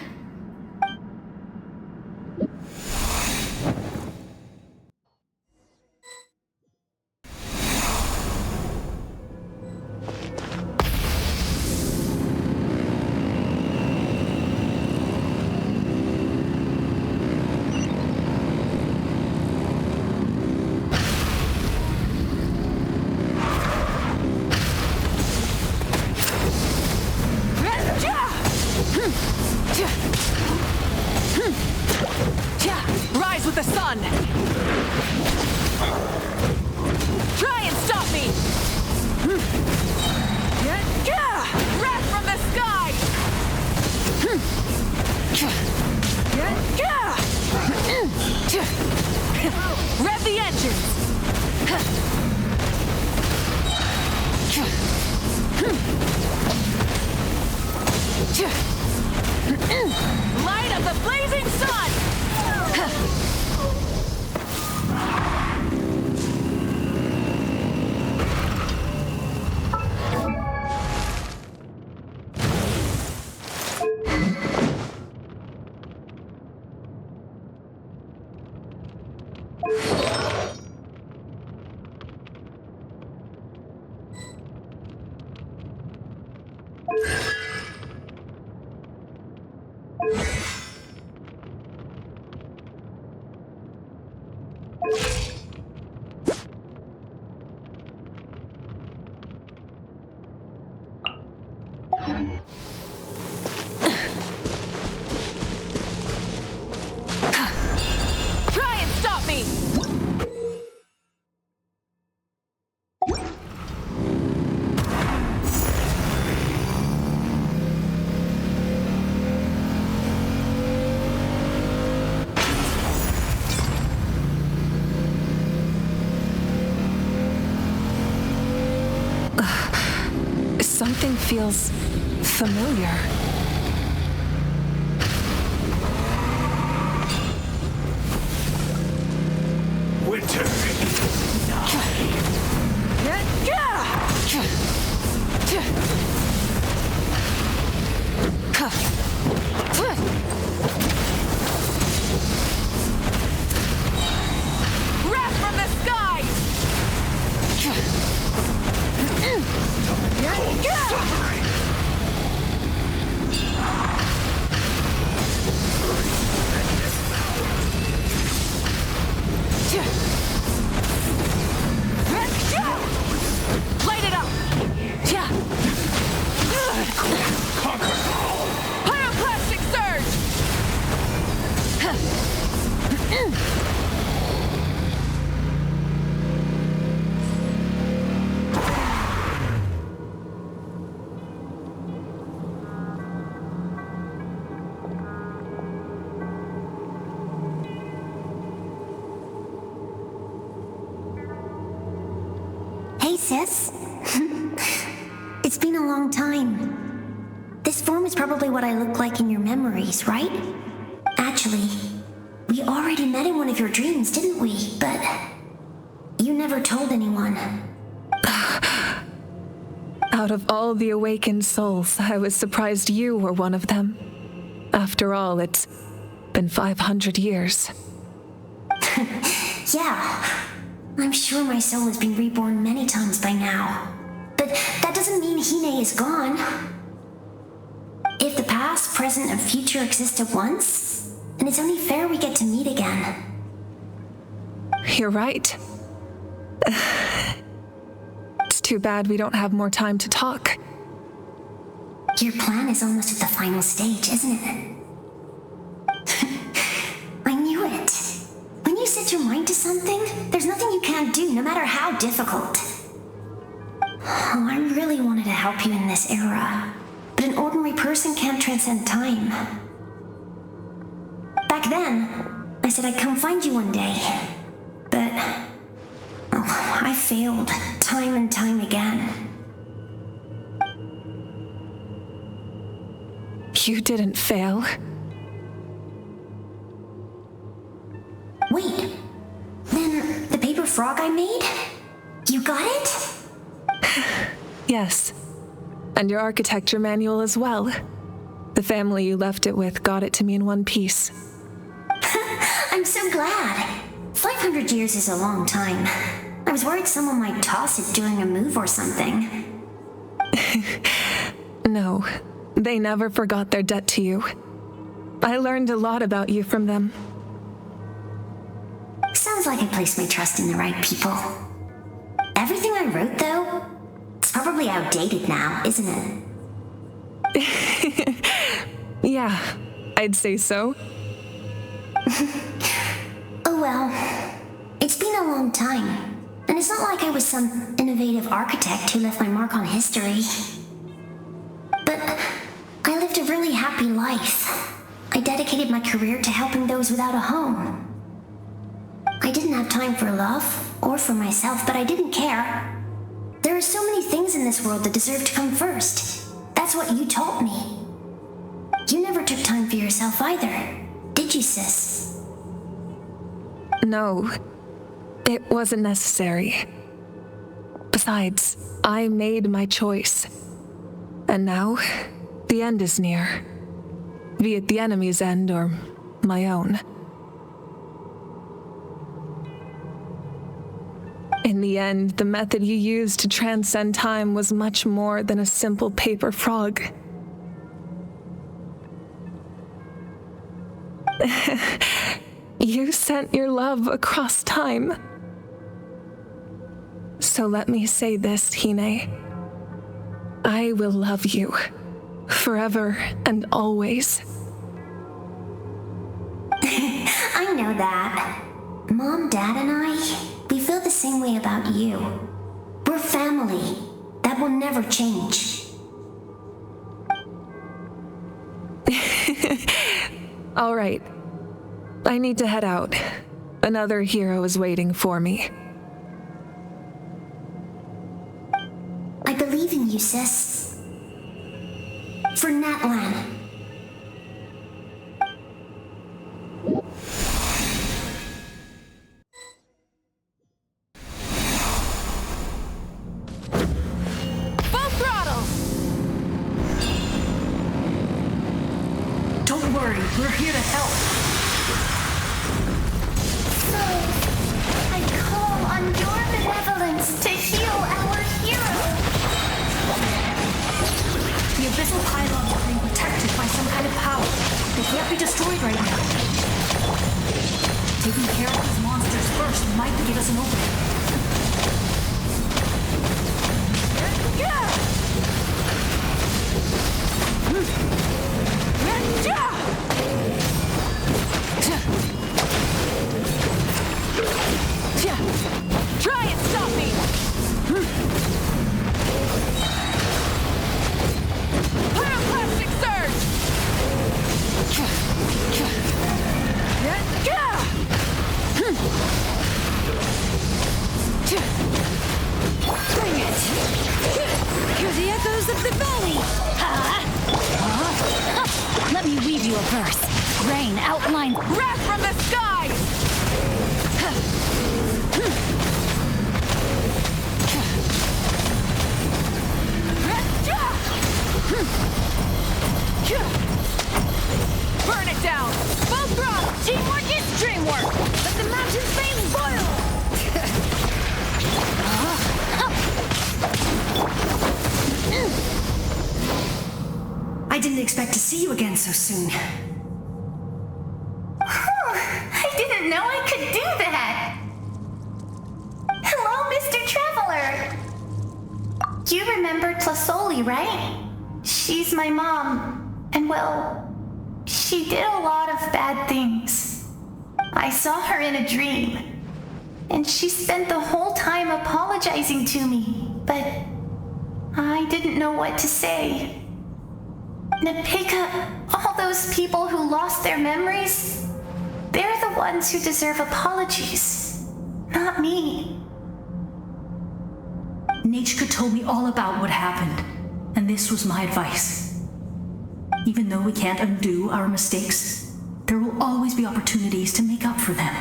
Rise with the sun! Try and stop me! Wrath from the sky! Rev the engines! Light of the blazing sun! Try and stop me! Something feels familiar. Winter. Wrath from the sky! Light it up! Pyroclastic surge! Hey, sis. It's been a long time. This form is probably what I look like in your memories, right? Actually, we already met in one of your dreams, didn't we? But you never told anyone. Out of all the awakened souls, I was surprised you were one of them. After all, it's been 500 years. Yeah. I'm sure my soul has been reborn many times by now. But that doesn't mean Hine is gone. If the past, present, and future exist at once, then it's only fair we get to meet again. You're right. It's too bad we don't have more time to talk. Your plan is almost at the final stage, isn't it? I knew it. When you set your mind to something, there's nothing you can't do, no matter how difficult. Oh, I really wanted to help you in this era, but an ordinary person can't transcend time. Back then, I said I'd come find you one day, but I failed time and time again. You didn't fail. Wait, then the paper frog I made? You got it? Yes. And your architecture manual as well. The family you left it with got it to me in one piece. I'm so glad. 500 years is a long time. I was worried someone might toss it during a move or something. No, they never forgot their debt to you. I learned a lot about you from them. Sounds like I placed my trust in the right people. Everything I wrote, though, it's probably outdated now, isn't it? Yeah, I'd say so. Oh well, it's been a long time. And it's not like I was some innovative architect who left my mark on history. But I lived a really happy life. I dedicated my career to helping those without a home. I didn't have time for love, or for myself, but I didn't care. There are so many things in this world that deserve to come first. That's what you taught me. You never took time for yourself either, did you, sis? No, it wasn't necessary. Besides, I made my choice. And now, the end is near. Be it the enemy's end or my own. In the end, the method you used to transcend time was much more than a simple paper frog. You sent your love across time. So let me say this, Hine. I will love you, forever and always. I know that. Mom, Dad, and I, we feel the same way about you. We're family. That will never change. All right. I need to head out. Another hero is waiting for me. I believe in you, sis. for Natlan. Full throttle! Don't worry, we're here to help. So, I call on your benevolence to heal our hero. The abyssal pylons are being protected by some kind of power. They can't be destroyed right now. Taking care of these monsters first might give us an opening. Try and stop me! Pyroclastic surge! Bring it! Hear the echoes of the valley! Let me weave you a verse. Rain outlines Wrath from the skies! Burn it down! Full throttle! Teamwork is dreamwork! Let the mountain flames boil! I didn't expect to see you again so soon. I didn't know I could do that. Hello, Mr. Traveler. You remember Tlasoli, right? She's my mom, and well, she did a lot of bad things. I saw her in a dream, and she spent the whole time apologizing to me, but I didn't know what to say. Napika, all those people who lost their memories, they're the ones who deserve apologies, not me. Nachka told me all about what happened, and this was my advice. Even though we can't undo our mistakes, there will always be opportunities to make up for them.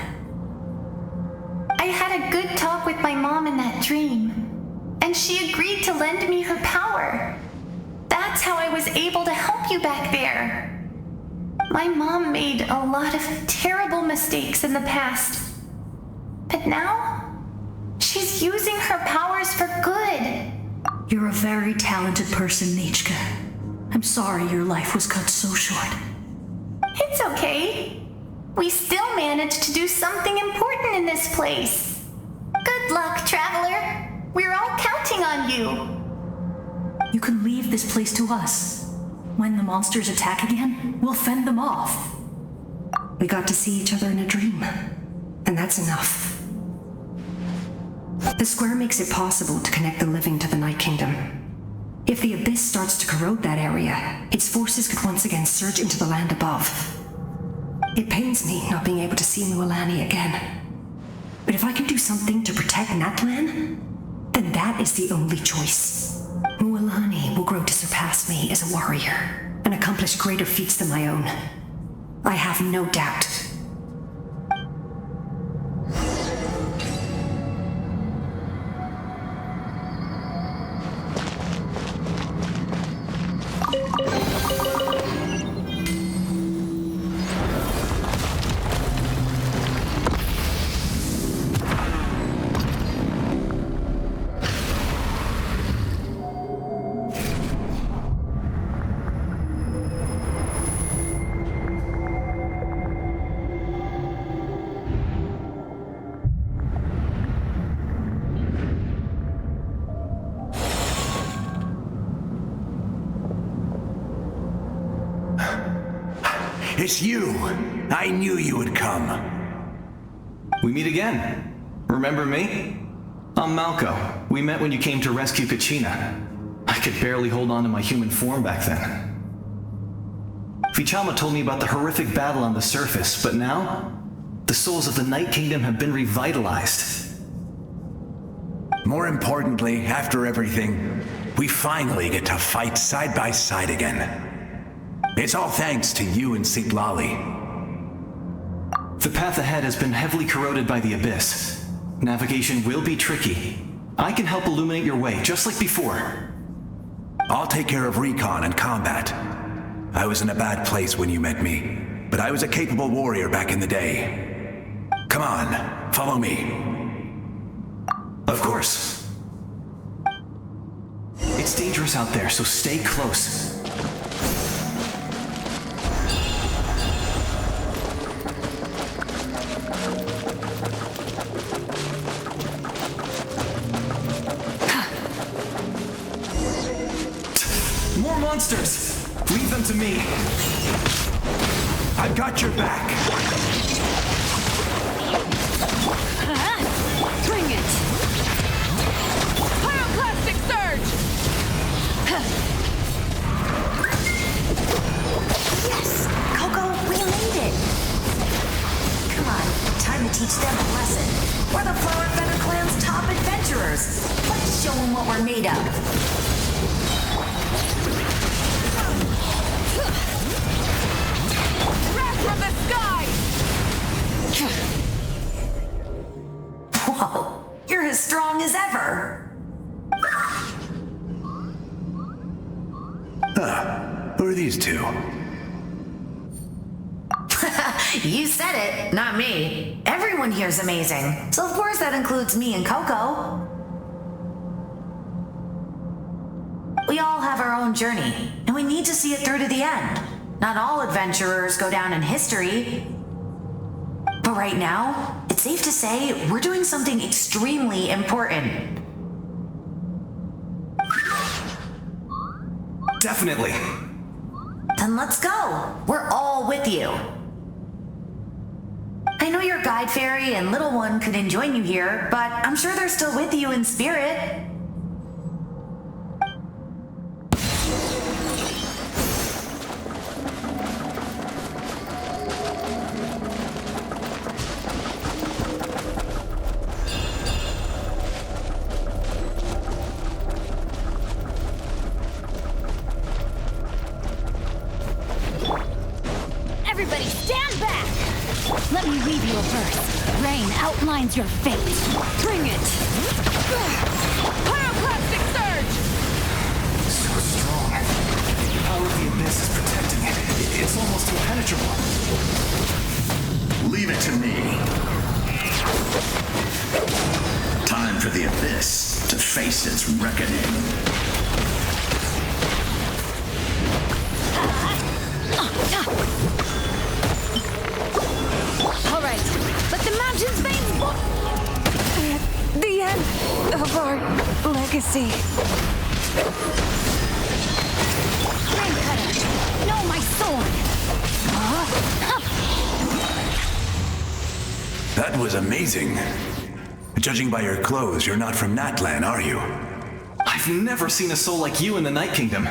I had a good talk with my mom in that dream, and she agreed to lend me her power. That's how I was able to help you back there. My mom made a lot of terrible mistakes in the past, but now she's using her powers for good. You're a very talented person, Nachka. I'm sorry your life was cut so short. It's okay. We still managed to do something important in this place. Good luck, Traveler. We're all counting on you. You can leave this place to us. When the monsters attack again, we'll fend them off. We got to see each other in a dream, and that's enough. The square makes it possible to connect the living to the Night Kingdom. If the abyss starts to corrode that area, its forces could once again surge into the land above. It pains me not being able to see Mualani again. But if I can do something to protect Natlan, then that is the only choice. Mualani will grow to surpass me as a warrior and accomplish greater feats than my own. I have no doubt. It's you! I knew you would come. We meet again. Remember me? I'm Malco. We met when you came to rescue Kachina. I could barely hold on to my human form back then. Vichama told me about the horrific battle on the surface, but now, the souls of the Night Kingdom have been revitalized. More importantly, after everything, we finally get to fight side by side again. It's all thanks to you and St. Lolly. The path ahead has been heavily corroded by the abyss. Navigation will be tricky. I can help illuminate your way, just like before. I'll take care of recon and combat. I was in a bad place when you met me, but I was a capable warrior back in the day. Come on, follow me. Of course. It's dangerous out there, so stay close. More monsters! Leave them to me. I've got your back. Bring it! Pyroclastic surge! Yes! Coco, we made it! Come on, time to teach them a lesson. We're the Flower Feather Clan's top adventurers. Let's show them what we're made of. Wrath from the sky! Whoa, you're as strong as ever. Who are these two? You said it, not me. Everyone here's amazing. So of course that includes me and Coco. We all have our own journey, and we need to see it through to the end. Not all adventurers go down in history. But right now, it's safe to say we're doing something extremely important. Definitely. Then let's go. We're all with you. I know your guide fairy and little one couldn't join you here, but I'm sure they're still with you in spirit. Everybody stand back! Let me leave you a verse. Rain outlines your fate. Bring it! Pyroclastic surge! So strong. The power of the abyss is protecting it. It's almost impenetrable. Leave it to me. Time for the abyss to face its reckoning. All right, let the mountain's veins The end of our legacy. Raincutter, no, my sword! That was amazing. Judging by your clothes, you're not from Natlan, are you? I've never seen a soul like you in the Night Kingdom.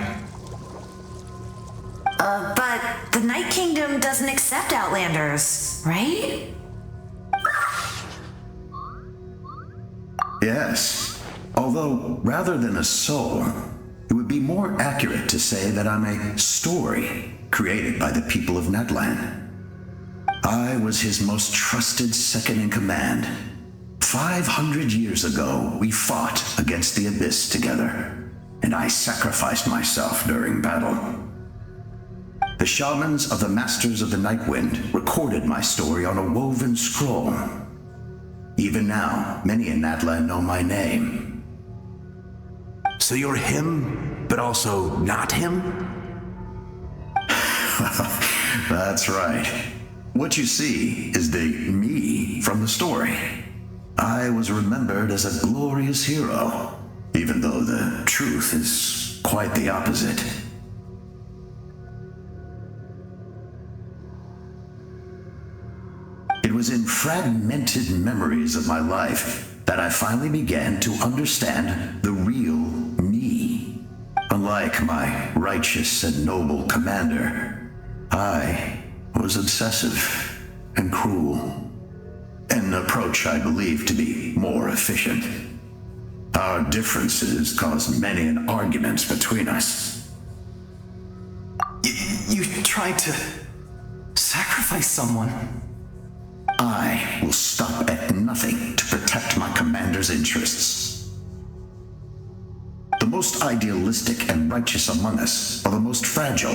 But the Night Kingdom doesn't accept Outlanders, right? Yes. Although, rather than a soul, it would be more accurate to say that I'm a story created by the people of Natlan. I was his most trusted second-in-command. 500 years ago, we fought against the Abyss together, and I sacrificed myself during battle. The shamans of the Masters of the Nightwind recorded my story on a woven scroll. Even now, many in Natlan know my name. So you're him, but also not him? That's right. What you see is the me from the story. I was remembered as a glorious hero, even though the truth is quite the opposite. It was in fragmented memories of my life that I finally began to understand the real me. Unlike my righteous and noble commander, I was obsessive and cruel, an approach I believe to be more efficient. Our differences caused many an arguments between us. You tried to sacrifice someone. I will stop at nothing to protect my commander's interests. The most idealistic and righteous among us are the most fragile,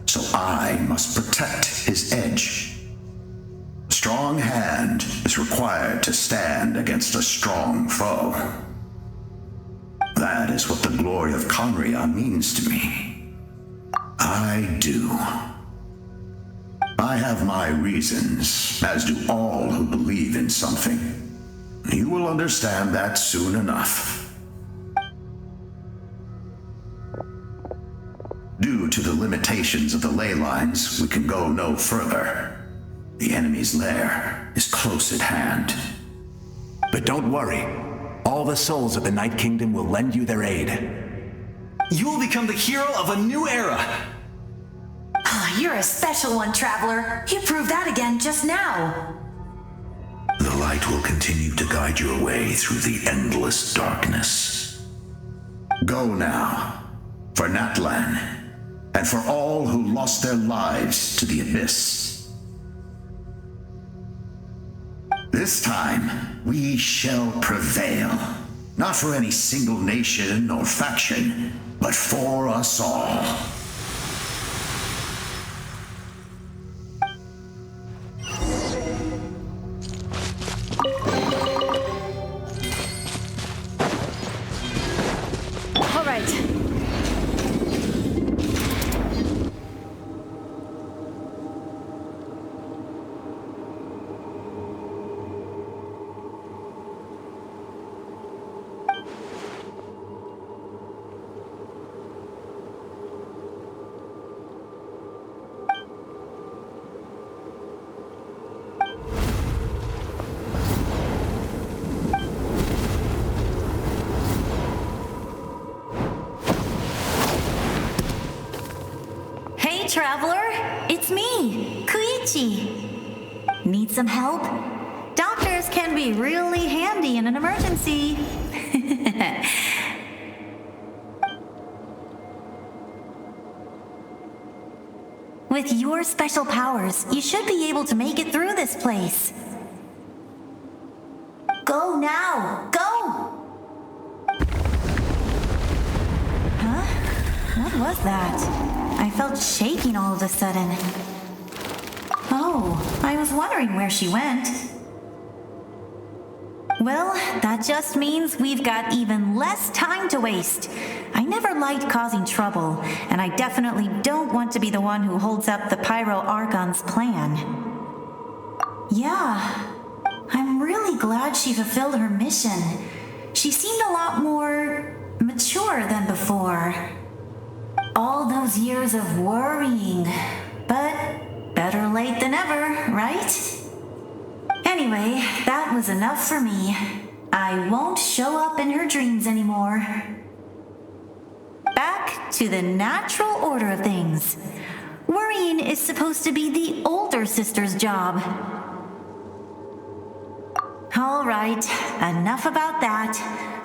so I must protect his edge. A strong hand is required to stand against a strong foe. That is what the glory of Conria means to me. I do. I have my reasons, as do all who believe in something. You will understand that soon enough. Due to the limitations of the ley lines, we can go no further. The enemy's lair is close at hand. But don't worry. All the souls of the Night Kingdom will lend you their aid. You will become the hero of a new era. Oh, you're a special one, Traveler. You proved that again just now. The light will continue to guide your way through the endless darkness. Go now, for Natlan, and for all who lost their lives to the Abyss. This time, we shall prevail. Not for any single nation or faction, but for us all. All right. Traveler, it's me, Koichi. Need some help? Doctors can be really handy in an emergency. With your special powers, you should be able to make it through this place. Go now! Go! Huh? What was that? I felt shaking all of a sudden. Oh, I was wondering where she went. Well, that just means we've got even less time to waste. I never liked causing trouble, and I definitely don't want to be the one who holds up the Pyro Archon's plan. Yeah, I'm really glad she fulfilled her mission. She seemed a lot more mature than before. All those years of worrying, but better late than ever, right? Anyway, that was enough for me. I won't show up in her dreams anymore. Back to the natural order of things. Worrying is supposed to be the older sister's job. All right, enough about that.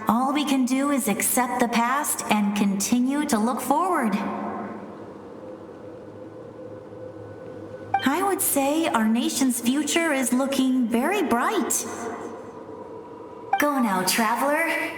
All we can do is accept the past and continue to look forward. I would say our nation's future is looking very bright. Go now, Traveler.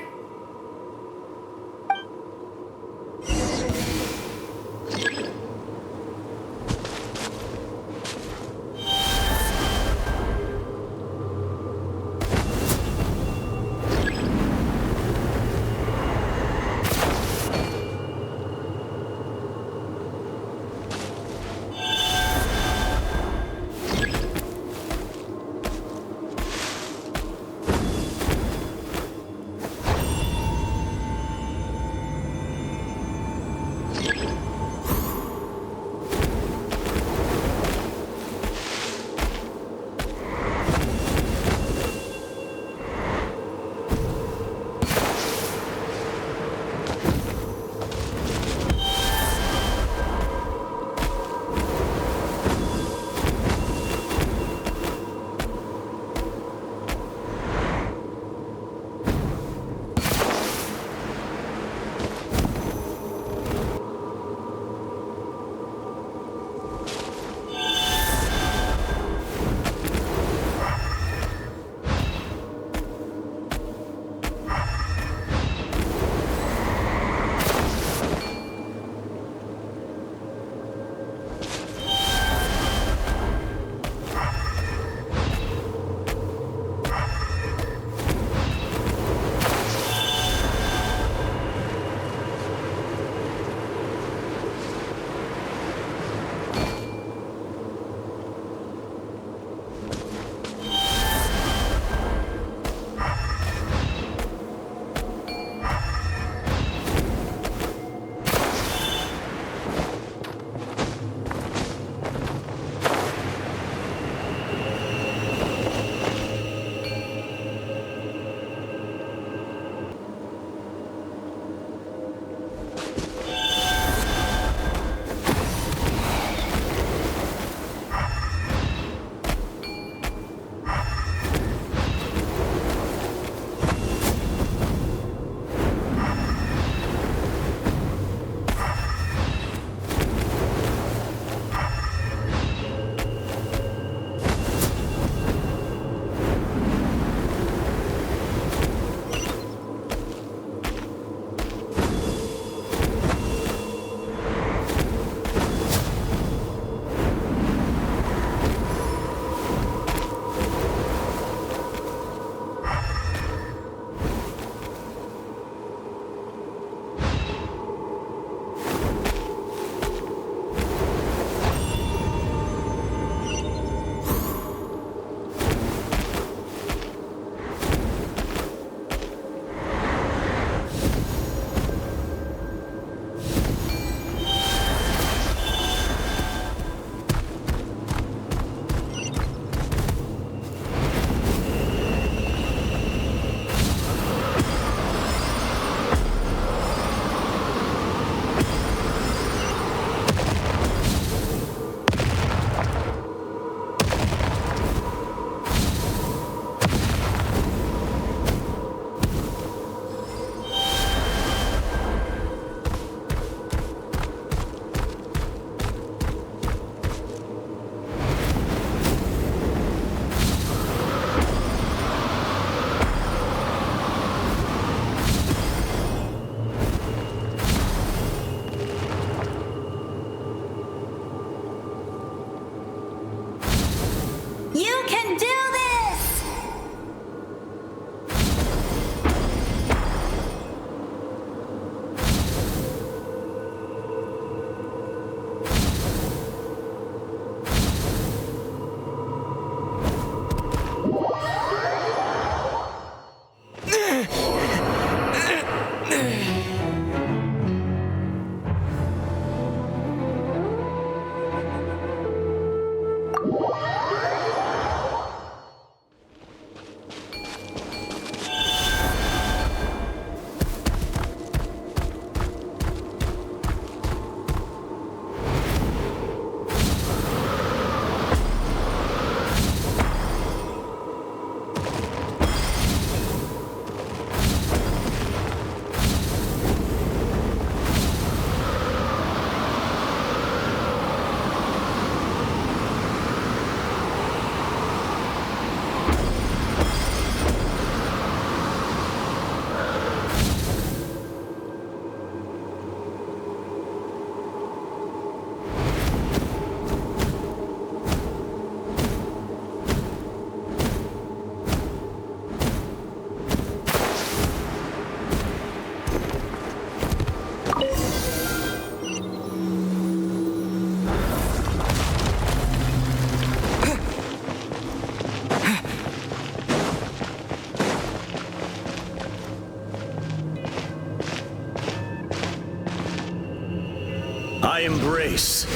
grace.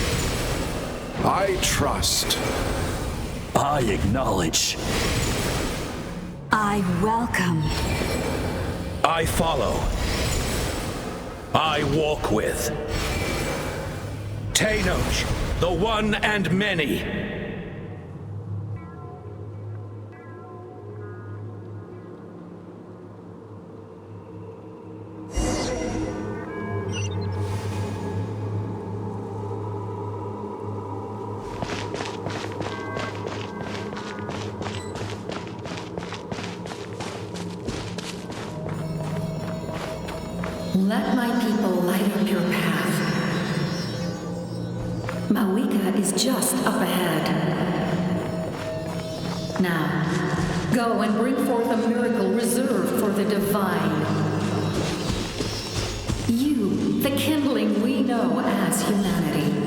I trust. I acknowledge. I welcome. I follow. I walk with. Tenoch, the one and many. Let my people light up your path. Mavuika is just up ahead. Now, go and bring forth a miracle reserved for the divine. You, the kindling we know as humanity.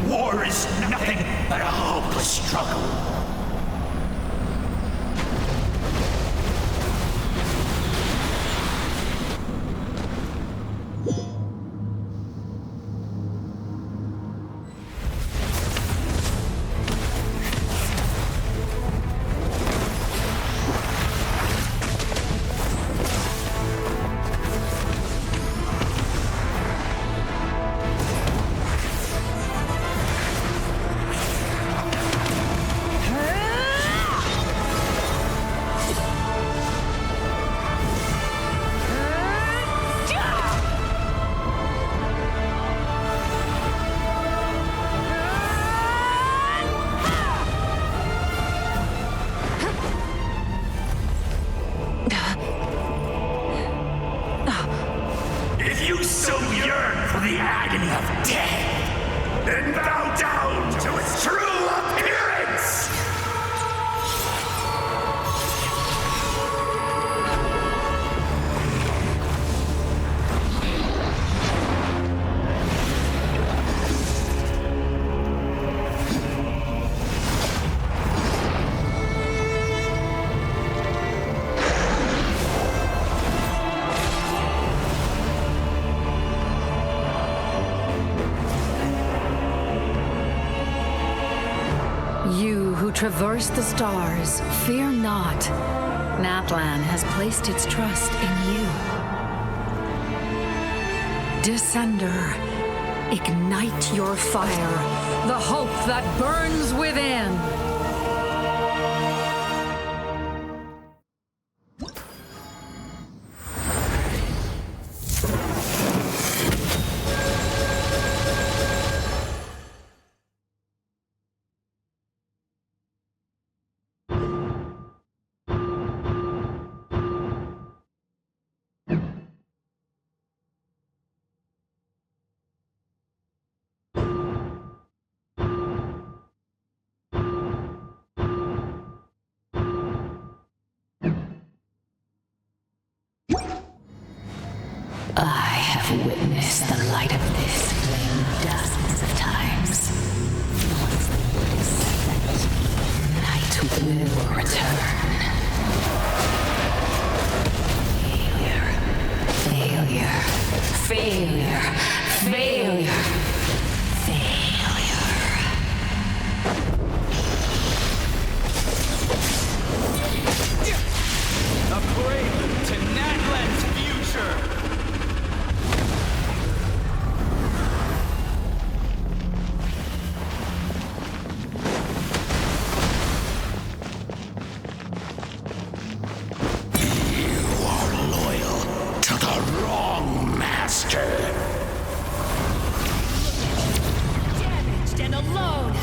War is nothing but a hopeless struggle. If you so yearn for the agony of death, then bow down to its true appearance! You who traverse the stars, fear not. Natlan has placed its trust in you. Descender, ignite your fire, the hope that burns within. I have witnessed the light of this flame dozens of times. Once the night will return. Failure. Failure. Failure. Failure. A prelude to Natlan's future! Damaged and alone.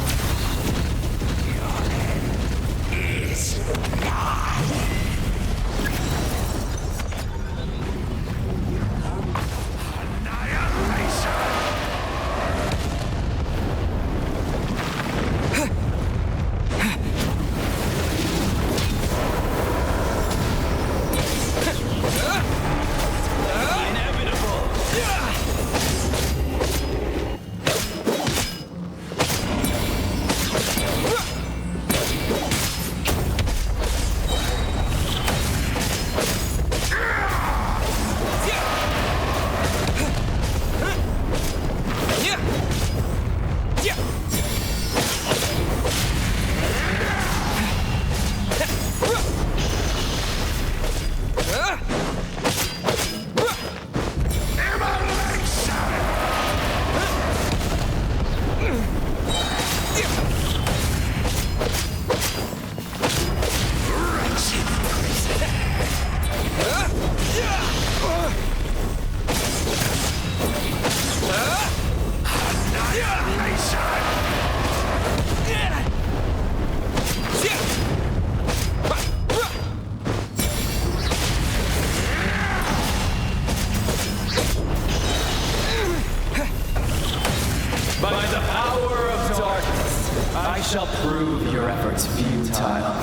By the power of darkness, I shall prove your efforts futile.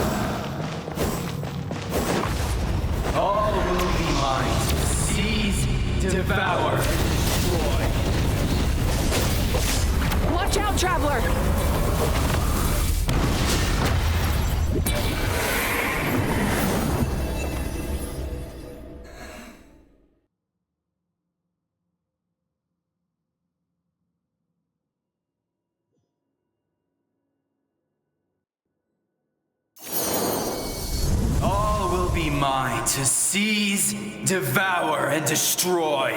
All will be mine to seize, devour, destroy. Watch out, traveler! All will be mine to seize, devour, and destroy.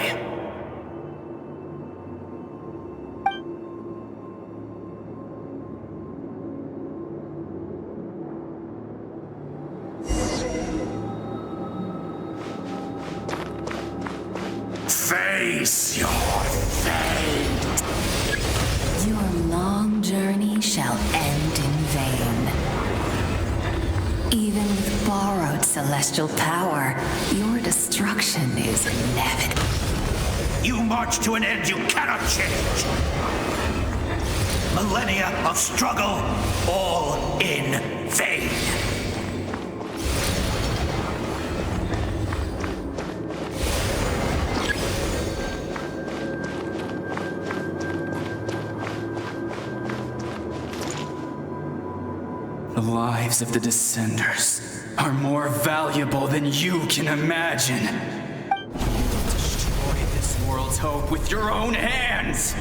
Face your fate. Your long journey shall end in vain. Even with borrowed celestial power, your destruction is inevitable. you march to an end you cannot change. Millennia of struggle, all in vain. The lives of the Descenders are more valuable than you can imagine. You destroyed this world's hope with your own hands!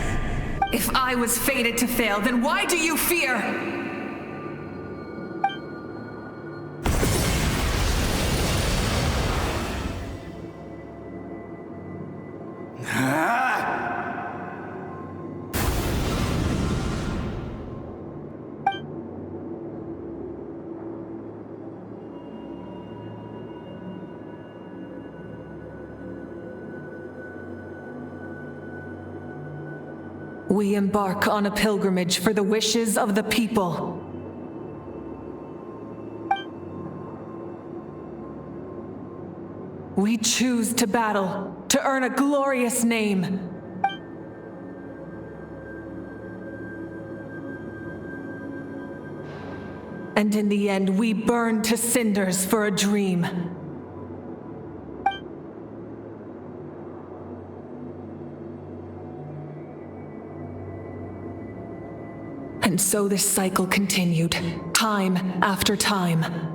If I was fated to fail, then why do you fear? We embark on a pilgrimage for the wishes of the people. We choose to battle, to earn a glorious name. And in the end, we burn to cinders for a dream. And so this cycle continued, time after time.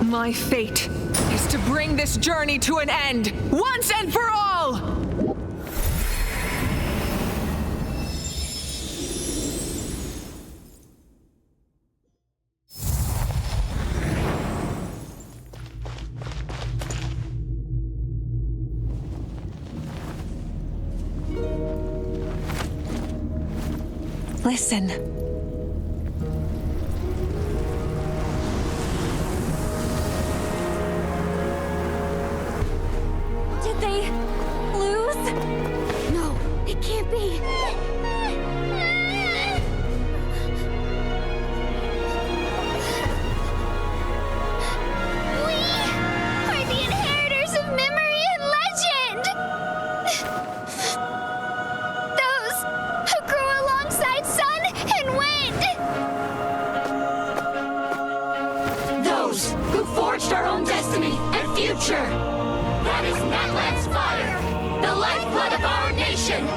My fate is to bring this journey to an end, once and for all! Listen. That is Natlan's fire, the lifeblood of our nation!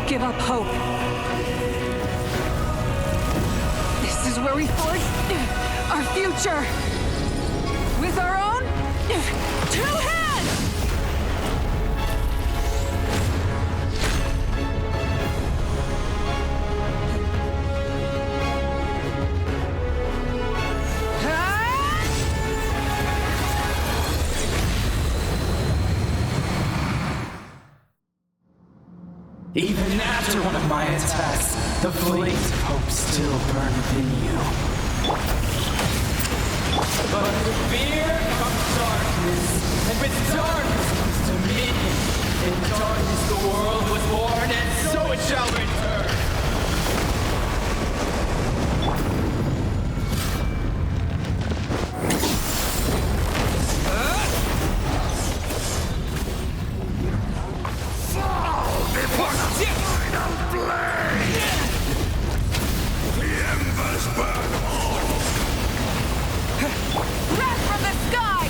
Give up hope. This is where we forge our future with our own 2 hands! Even after one of my attacks, the flames of hope still burn within you. But with fear comes darkness, and with darkness comes dominion. In darkness the world was born, and so it shall return. Wrath from the sky!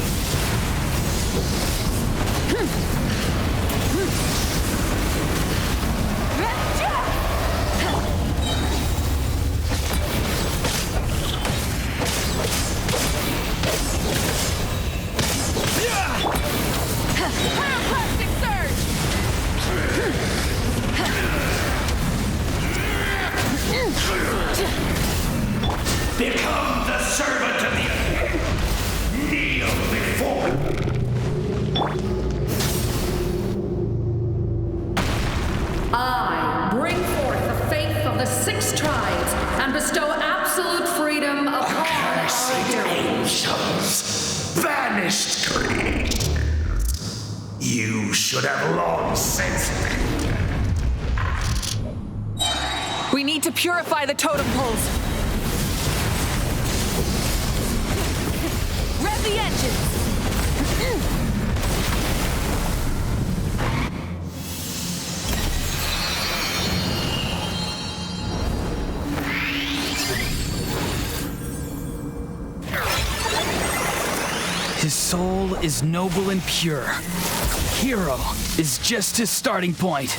Pyroclastic surge! Become the servant of the earth. Kneel before. I bring forth the faith of the 6 tribes and bestow absolute freedom upon Accursed angels, banished greed. You should have long since been. We need to purify the totem poles. Rev the engines! His soul is noble and pure. Hero is just his starting point.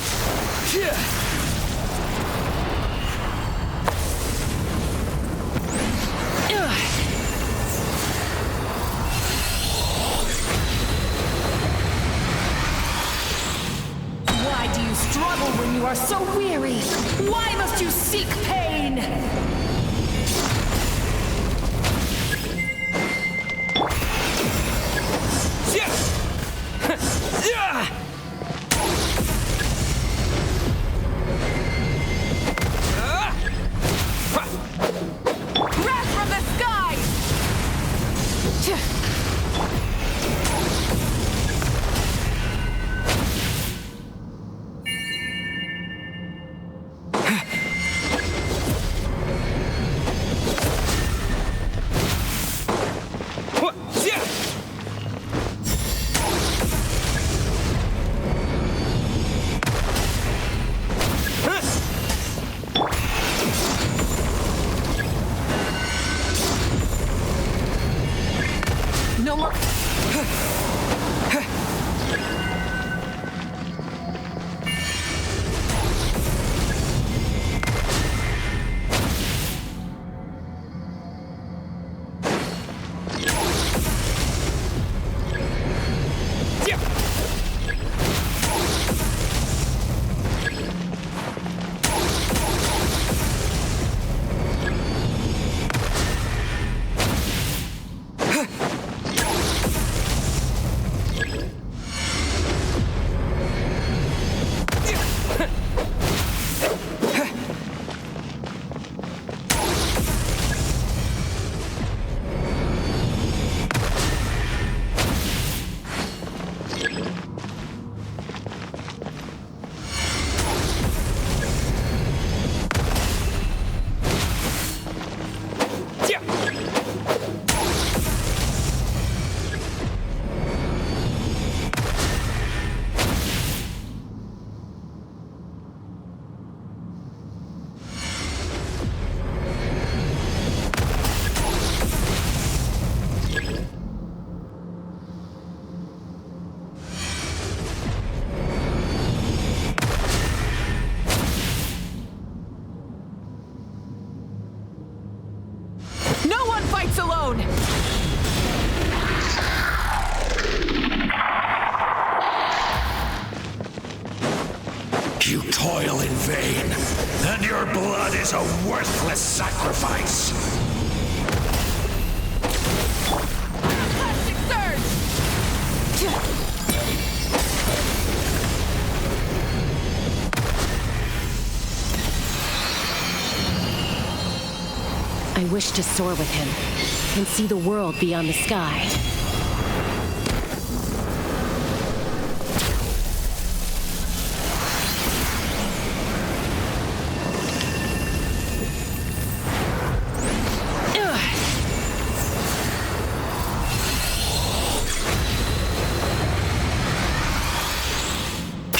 Why do you struggle when you are so weary? Why must you seek pain? Wrath from the sky! No more. fights alone! You toil in vain, and your blood is a worthless sacrifice. Plastic surge! I wish to soar with him and see the world beyond the sky.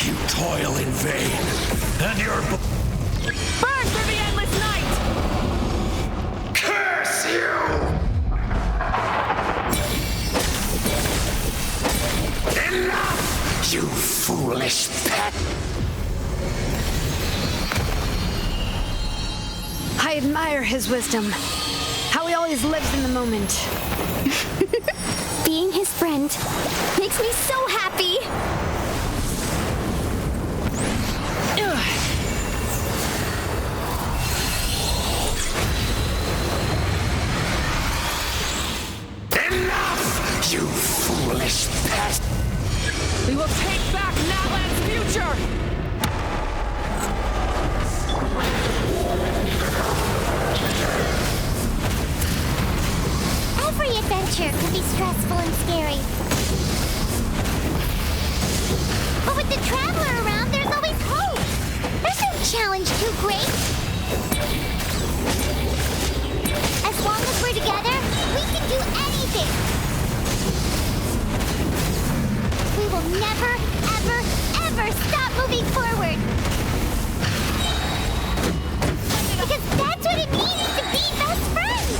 You toil in vain, and your burn through the endless night! I admire his wisdom. How he always lives in the moment. Being his friend makes me so happy. Enough, you foolish pest! We will take back Natlan's future! Every adventure can be stressful and scary. But with the Traveler around, there's always hope. There's no challenge too great. As long as we're together, we can do anything. We will never, ever, ever stop moving forward. Because that's what it means to be best friends.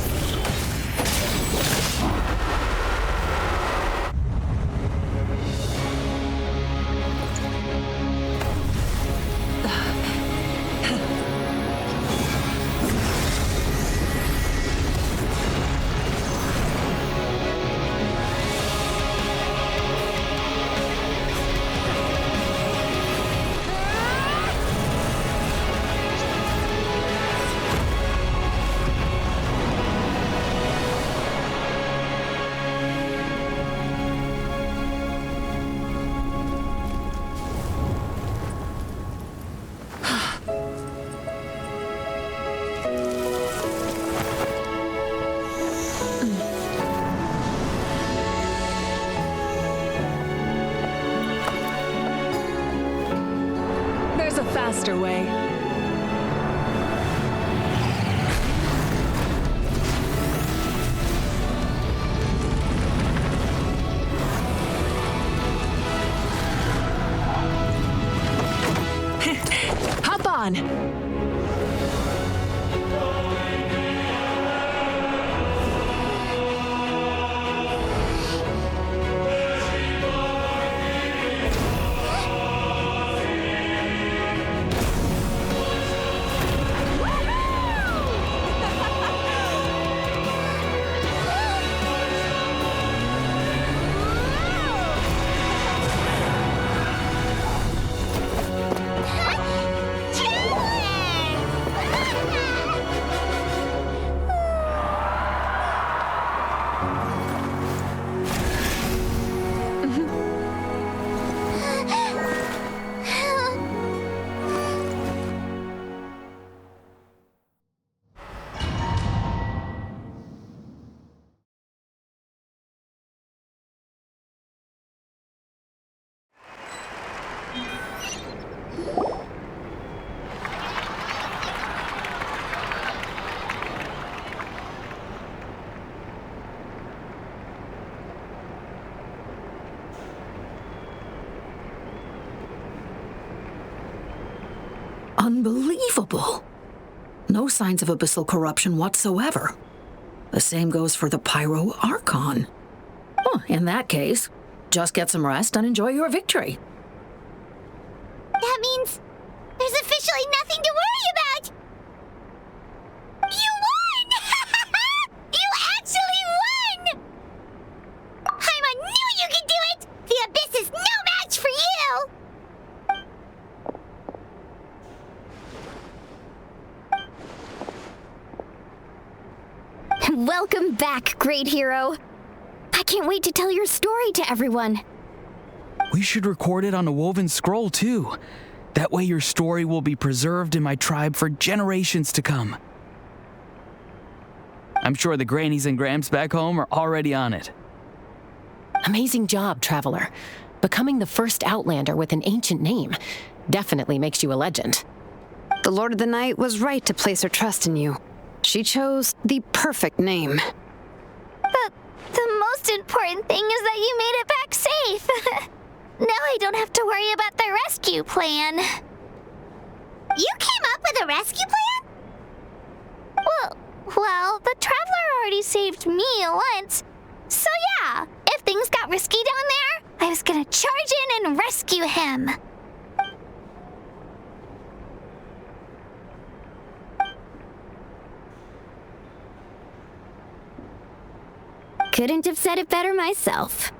There's a faster way. Hop on! Unbelievable. No signs of abyssal corruption whatsoever. The same goes for the PYRO Archon. Oh, in that case, just get some rest and enjoy your victory. That means there's officially nothing to worry about! You won! You actually won! Paimon knew you could do it! The Abyss is no match for you! Welcome back, great hero. I can't wait to tell your story to everyone. We should record it on a woven scroll, too. That way your story will be preserved in my tribe for generations to come. I'm sure the grannies and gramps back home are already on it. Amazing job, Traveler. Becoming the first Outlander with an ancient name definitely makes you a legend. The Lord of the Night was right to place her trust in you. She chose the perfect name. But the most important thing is that you made it back safe. Now I don't have to worry about the rescue plan. You came up with a rescue plan? Well, the Traveler already saved me once. So yeah, if things got risky down there, I was gonna charge in and rescue him. Couldn't have said it better myself.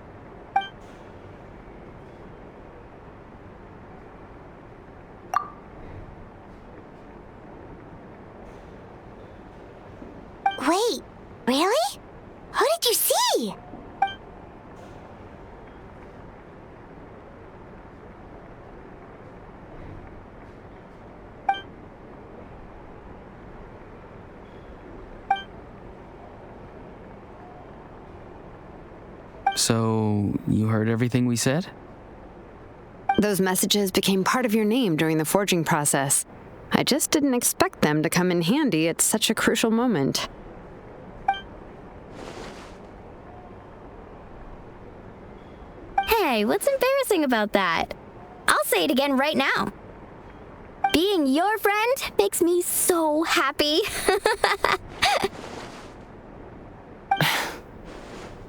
Wait, really? Who did you see? So, you heard everything we said? Those messages became part of your name during the forging process. I just didn't expect them to come in handy at such a crucial moment. Hey, what's embarrassing about that? I'll say it again right now. Being your friend makes me so happy.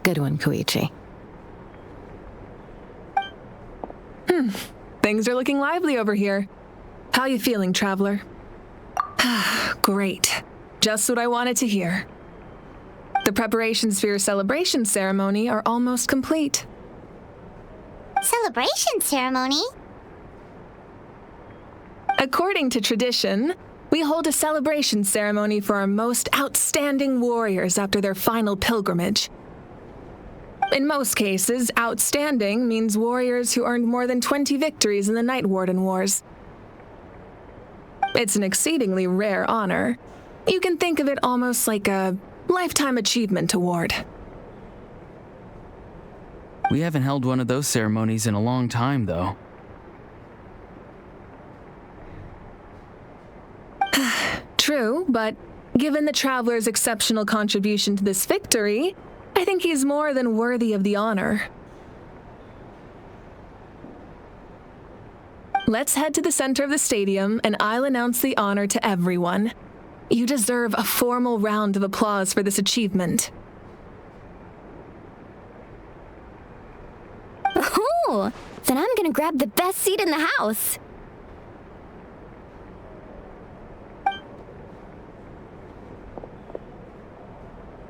Good one, Koichi. Things are looking lively over here. How you feeling, traveler? Great. Just what I wanted to hear. The preparations for your celebration ceremony are almost complete. Celebration ceremony? According to tradition, we hold a celebration ceremony for our most outstanding warriors after their final pilgrimage. In most cases, outstanding means warriors who earned more than 20 victories in the Night Warden Wars. It's an exceedingly rare honor. You can think of it almost like a lifetime achievement award. We haven't held one of those ceremonies in a long time, though. True, but given the traveler's exceptional contribution to this victory, I think he's more than worthy of the honor. Let's head to the center of the stadium, and I'll announce the honor to everyone. You deserve a formal round of applause for this achievement. Oh, then I'm gonna grab the best seat in the house.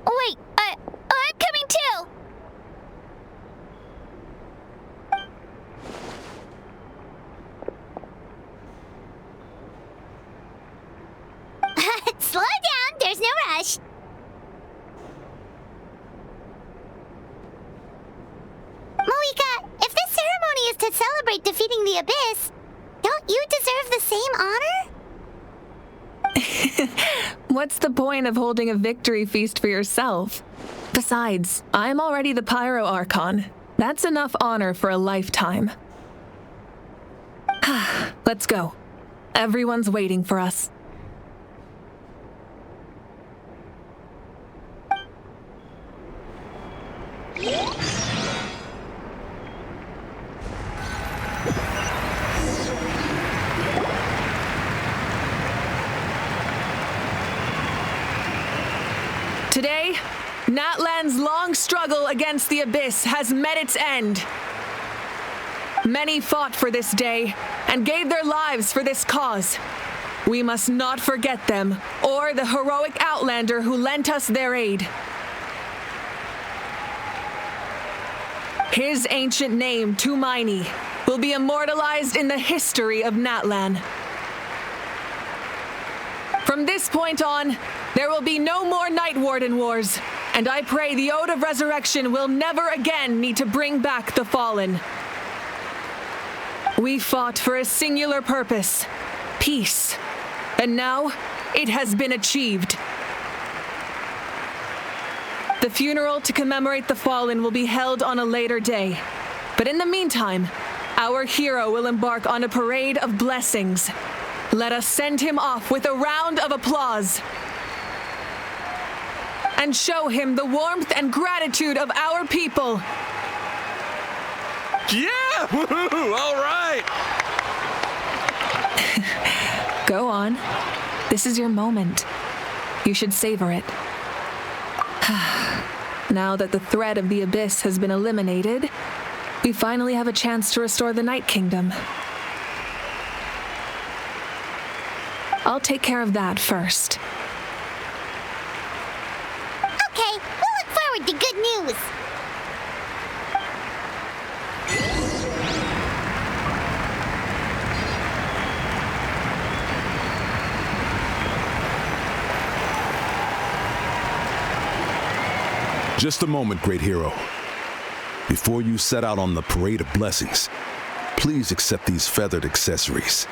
Wait, I'm coming too! Slow down, there's no rush. Mavuika, if this ceremony is to celebrate defeating the Abyss, don't you deserve the same honor? What's the point of holding a victory feast for yourself? Besides, I'm already the PYRO Archon. That's enough honor for a lifetime. Let's go. Everyone's waiting for us. Today, Natlan's long struggle against the Abyss has met its end. Many fought for this day and gave their lives for this cause. We must not forget them or the heroic Outlander who lent us their aid. His ancient name, Tumaini, will be immortalized in the history of Natlan. From this point on, there will be no more Night Warden Wars, and I pray the Ode of Resurrection will never again need to bring back the fallen. We fought for a singular purpose, peace, and now it has been achieved. The funeral to commemorate the fallen will be held on a later day, but in the meantime, our hero will embark on a parade of blessings. Let us send him off with a round of applause and show him the warmth and gratitude of our people. Yeah! Woohoo! All right! Go on. This is your moment. You should savor it. Now that the threat of the Abyss has been eliminated, we finally have a chance to restore the Night Kingdom. I'll take care of that first. Okay, we'll look forward forward to good news. Just a moment, great hero. Before you set out on the parade of blessings, please accept these feathered accessories.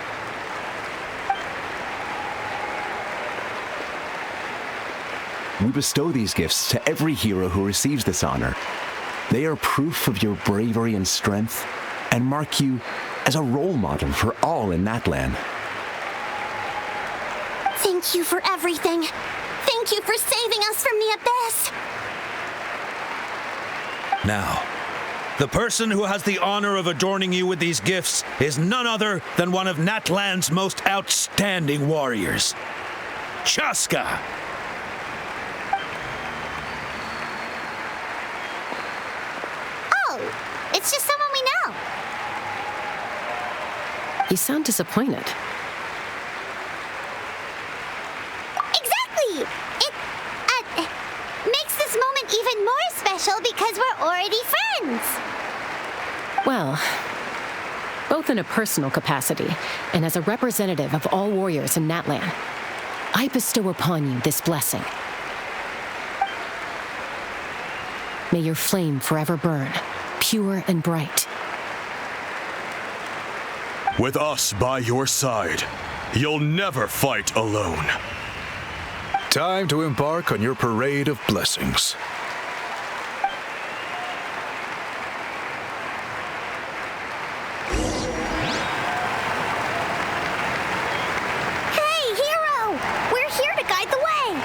We bestow these gifts to every hero who receives this honor. They are proof of your bravery and strength, and mark you as a role model for all in Natlan. Thank you for everything. Thank you for saving us from the abyss. Now, the person who has the honor of adorning you with these gifts is none other than one of Natlan's most outstanding warriors, Chaska. Oh, it's just someone we know. You sound disappointed. Exactly! It makes this moment even more special because we're already friends. Well, both in a personal capacity and as a representative of all warriors in Natlan, I bestow upon you this blessing. May your flame forever burn, pure and bright. With us by your side, you'll never fight alone. Time to embark on your parade of blessings. Hey, hero! We're here to guide the way.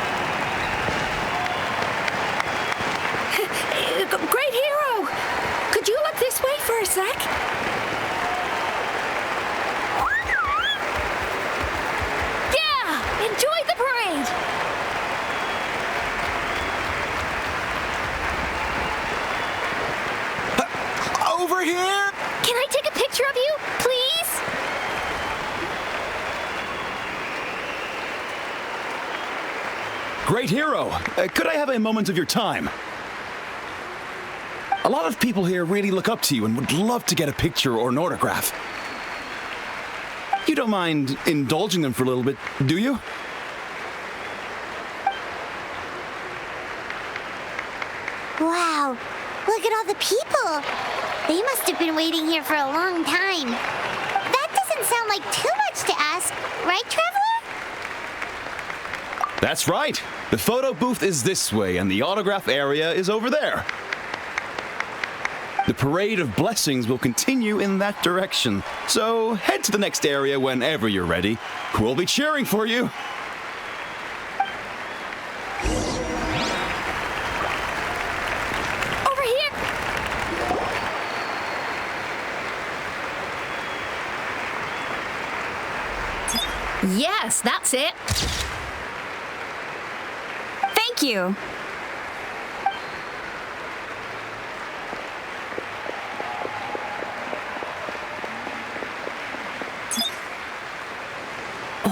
Great hero! Could you look this way for a sec? Yeah! Enjoy the parade! Over here! Can I take a picture of you, please? Great hero! Could I have a moment of your time? A lot of people here really look up to you and would love to get a picture or an autograph. You don't mind indulging them for a little bit, do you? Wow, look at all the people. They must have been waiting here for a long time. That doesn't sound like too much to ask, right, Traveler? That's right. The photo booth is this way and the autograph area is over there. The parade of blessings will continue in that direction, so head to the next area whenever you're ready. We'll be cheering for you. Over here! Yes, that's it. Thank you.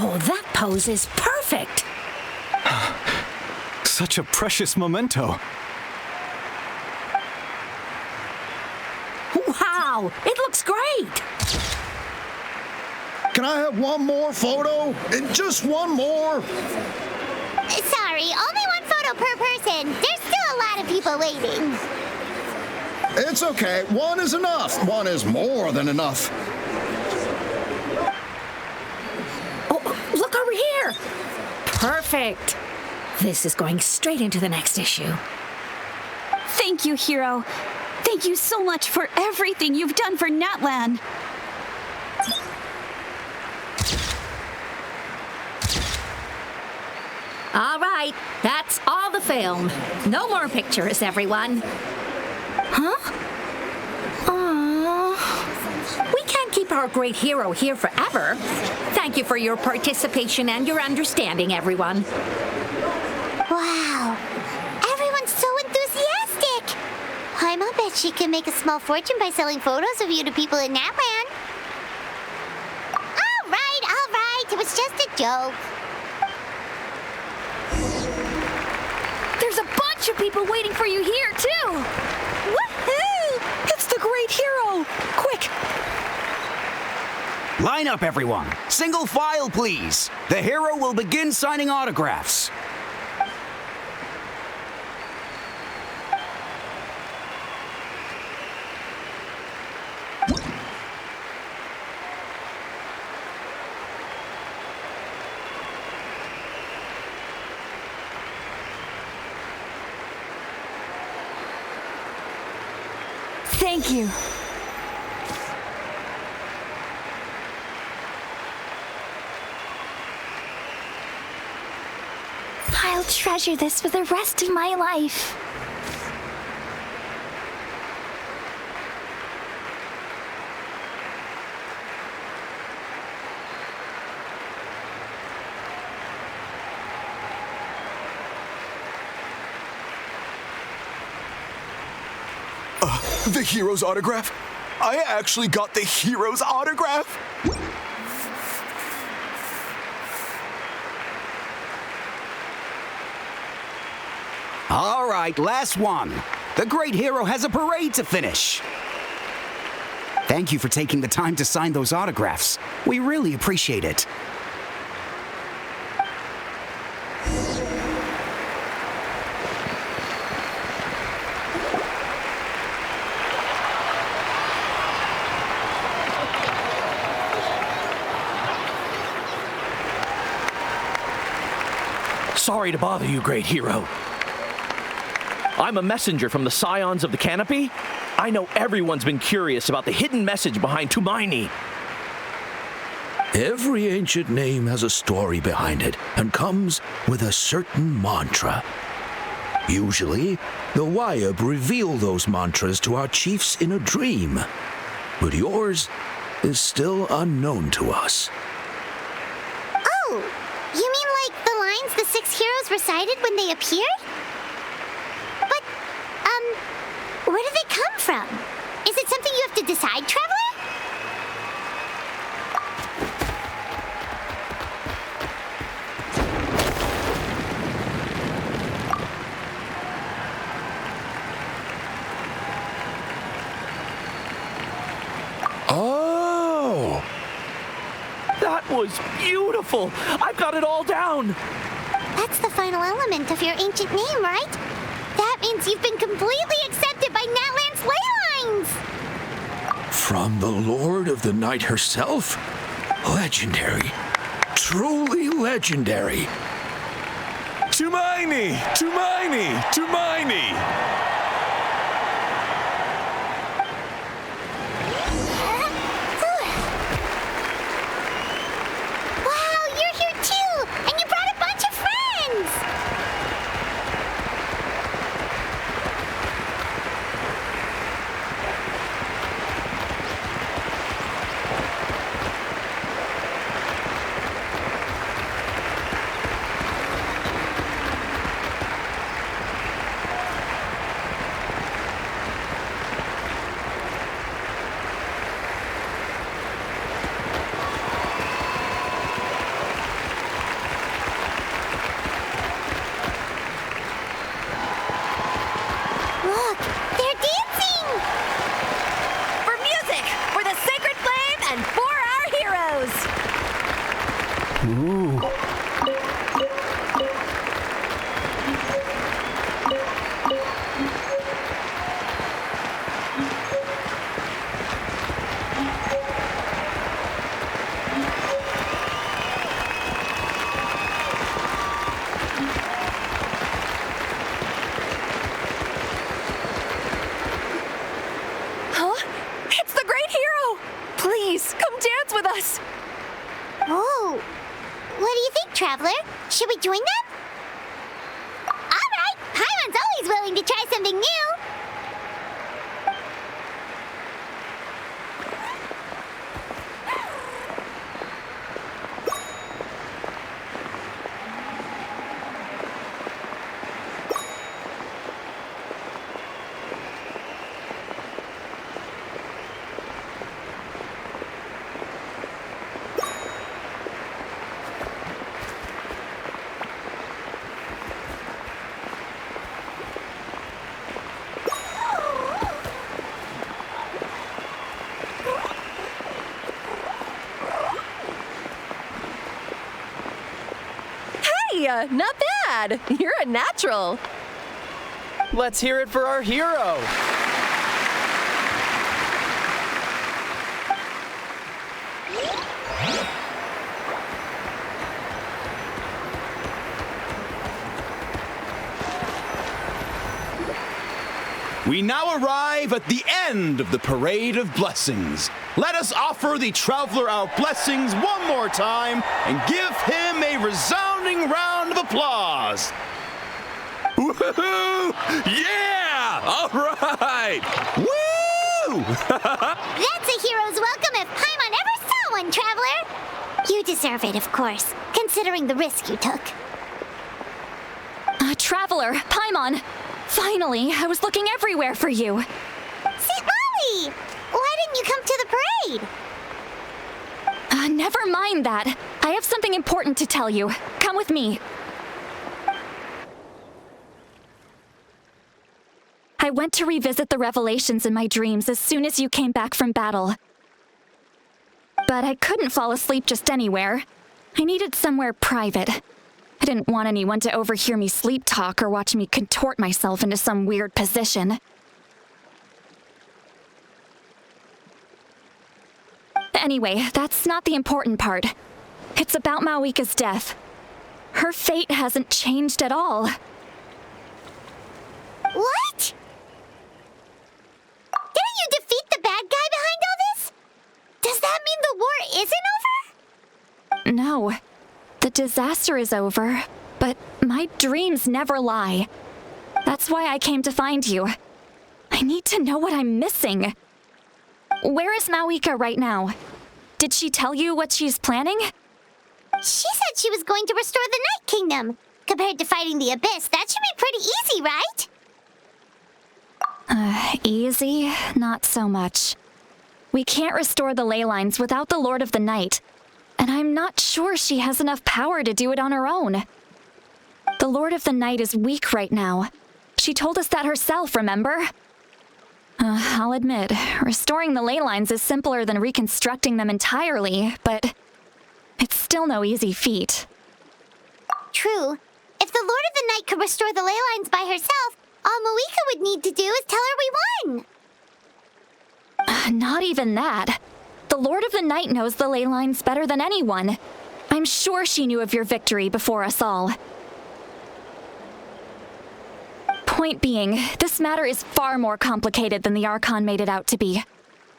Oh, that pose is perfect! Such a precious memento. Wow, it looks great! Can I have one more photo? And just one more? Sorry, only one photo per person. There's still a lot of people waiting. It's okay. One is enough. One is more than enough. Look over here! Perfect! This is going straight into the next issue. Thank you, hero. Thank you so much for everything you've done for Natlan. All right, that's all the film. No more pictures, everyone. Huh? Aww. We can't keep our great hero here forever. Thank you for your participation and your understanding, everyone. Wow, everyone's so enthusiastic. I'll bet she can make a small fortune by selling photos of you to people in Natlan. All right, it was just a joke. There's a bunch bunch of people waiting for you here, too! Woohoo! It's the great hero! Quick! Line up, everyone. Single file, please. The hero will begin signing autographs. Thank you. I'll treasure this for the rest of my life. The hero's autograph? I actually got the hero's autograph? All right, last one. The great hero has a parade to finish. Thank you for taking the time to sign those autographs. We really appreciate it. Sorry to bother you, great hero. I'm a messenger from the Scions of the Canopy. I know everyone's been curious about the hidden message behind Tumaini. Every ancient name has a story behind it and comes with a certain mantra. Usually, the Wayab reveal those mantras to our chiefs in a dream, but yours is still unknown to us. Oh, you mean like the lines the 6 heroes recited when they appeared? But, where do they come from? Is it something you have to decide, Traveler? Oh! That was beautiful! I've got it all down! That's the final element of your ancient name, right? That means you've been completely accepted by Natlan's ley lines! From the Lord of the Night herself? Legendary. Truly legendary. Tumaini! Tumaini! Tumaini! Traveler. Should we join them? All right, Paimon's always willing to try something new. not bad. You're a natural. Let's hear it for our hero. We now arrive at the end of the Parade of Blessings. Let us offer the traveler our blessings one more time and give him a resounding round of applause. Woohoo! Yeah! All right! Woo! That's a hero's welcome if Paimon ever saw one, traveler. You deserve it, of course, considering the risk you took. Traveler, Paimon! Finally, I was looking everywhere for you. St. Molly! Why didn't you come to the parade? Never mind that. I have something important to tell you. Come with me. I went to revisit the revelations in my dreams as soon as you came back from battle. But I couldn't fall asleep just anywhere. I needed somewhere private. I didn't want anyone to overhear me sleep talk or watch me contort myself into some weird position. Anyway, that's not the important part. It's about Mawika's death. Her fate hasn't changed at all. What? Didn't you defeat the bad guy behind all this? Does that mean the war isn't over? No. The disaster is over, but my dreams never lie. That's why I came to find you. I need to know what I'm missing. Where is Mawika right now? Did she tell you what she's planning? She said she was going to restore the Night Kingdom. Compared to fighting the Abyss, that should be pretty easy, right? Easy? Not so much. We can't restore the ley lines without the Lord of the Night. And I'm not sure she has enough power to do it on her own. The Lord of the Night is weak right now. She told us that herself, remember? I'll admit, restoring the ley lines is simpler than reconstructing them entirely, but it's still no easy feat. True. If the Lord of the Night could restore the ley lines by herself, all Mawika would need to do is tell her we won. Not even that. The Lord of the Night knows the ley lines better than anyone. I'm sure she knew of your victory before us all. Point being, this matter is far more complicated than the Archon made it out to be.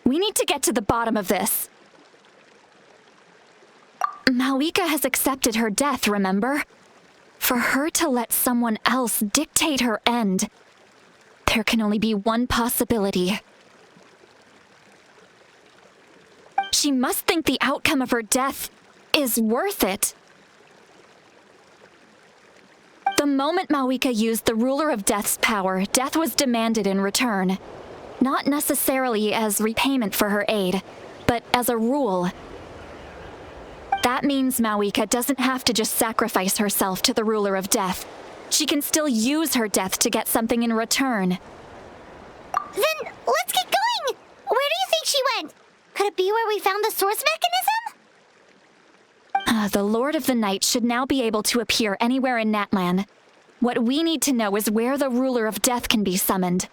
We need to get to the bottom of this. Mawika has accepted her death, remember? For her to let someone else dictate her end, there can only be one possibility. She must think the outcome of her death is worth it. The moment Mawika used the Ruler of Death's power, death was demanded in return. Not necessarily as repayment for her aid, but as a rule. That means Mawika doesn't have to just sacrifice herself to the Ruler of Death. She can still use her death to get something in return. Then let's get going! Where do you think she went? Could it be where we found the source mechanism? The Lord of the Night should now be able to appear anywhere in Natlan. What we need to know is where the Ruler of Death can be summoned.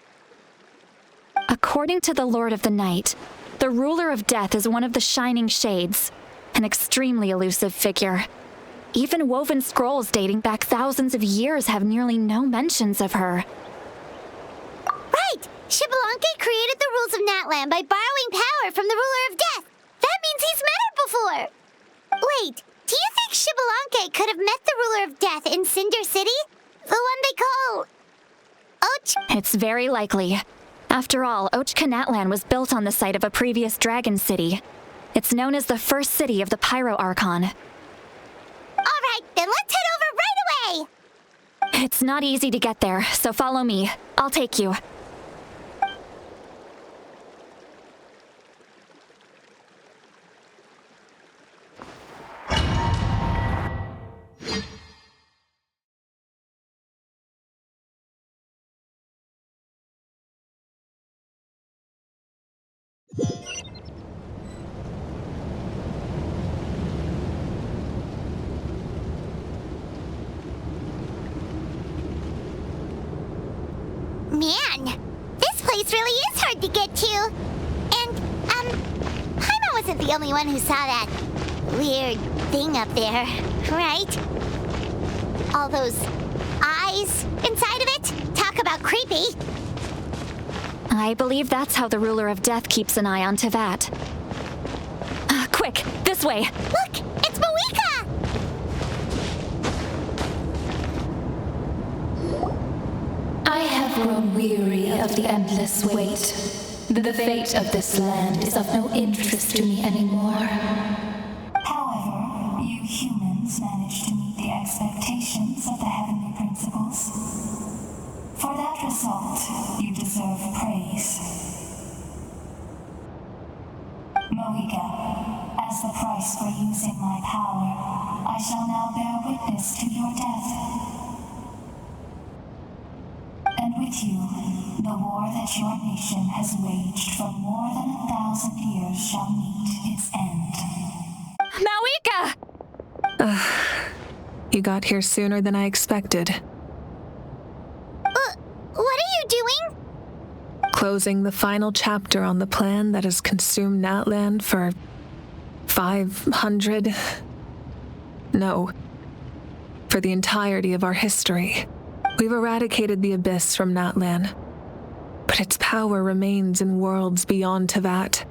According to the Lord of the Night, the Ruler of Death is one of the Shining Shades, an extremely elusive figure. Even woven scrolls dating back thousands of years have nearly no mentions of her. Right! Xbalanque created the rules of Natlan by borrowing power from the Ruler of Death. That means he's met her before. Wait, do you think Xbalanque could have met the Ruler of Death in Cinder City? The one they call... Ochka? It's very likely. After all, Ochka Natlan was built on the site of a previous dragon city. It's known as the first city of the PYRO Archon. Alright, then let's head over right away! It's not easy to get there, so follow me. I'll take you. on! This place really is hard to get to. And, Paimon wasn't the only one who saw that weird thing up there, right? All those eyes inside of it? Talk about creepy. I believe that's how the ruler of death keeps an eye on Teyvat. Quick, this way! Look, it's Mavuika! I have grown weary of the endless wait. The fate of this land is of no interest to me anymore. However, you humans managed to meet the expectations of the heavenly principles. For that result, you deserve praise. Mavuika, as the price for using my power, I shall now bear witness to your death. And with you, the war that your nation has waged for more than 1,000 years shall meet its end. Mavuika! You got here sooner than I expected. What are you doing? Closing the final chapter on the plan that has consumed Natlan for 500... No. For the entirety of our history. We've eradicated the Abyss from Natlan, but its power remains in worlds beyond Teyvat,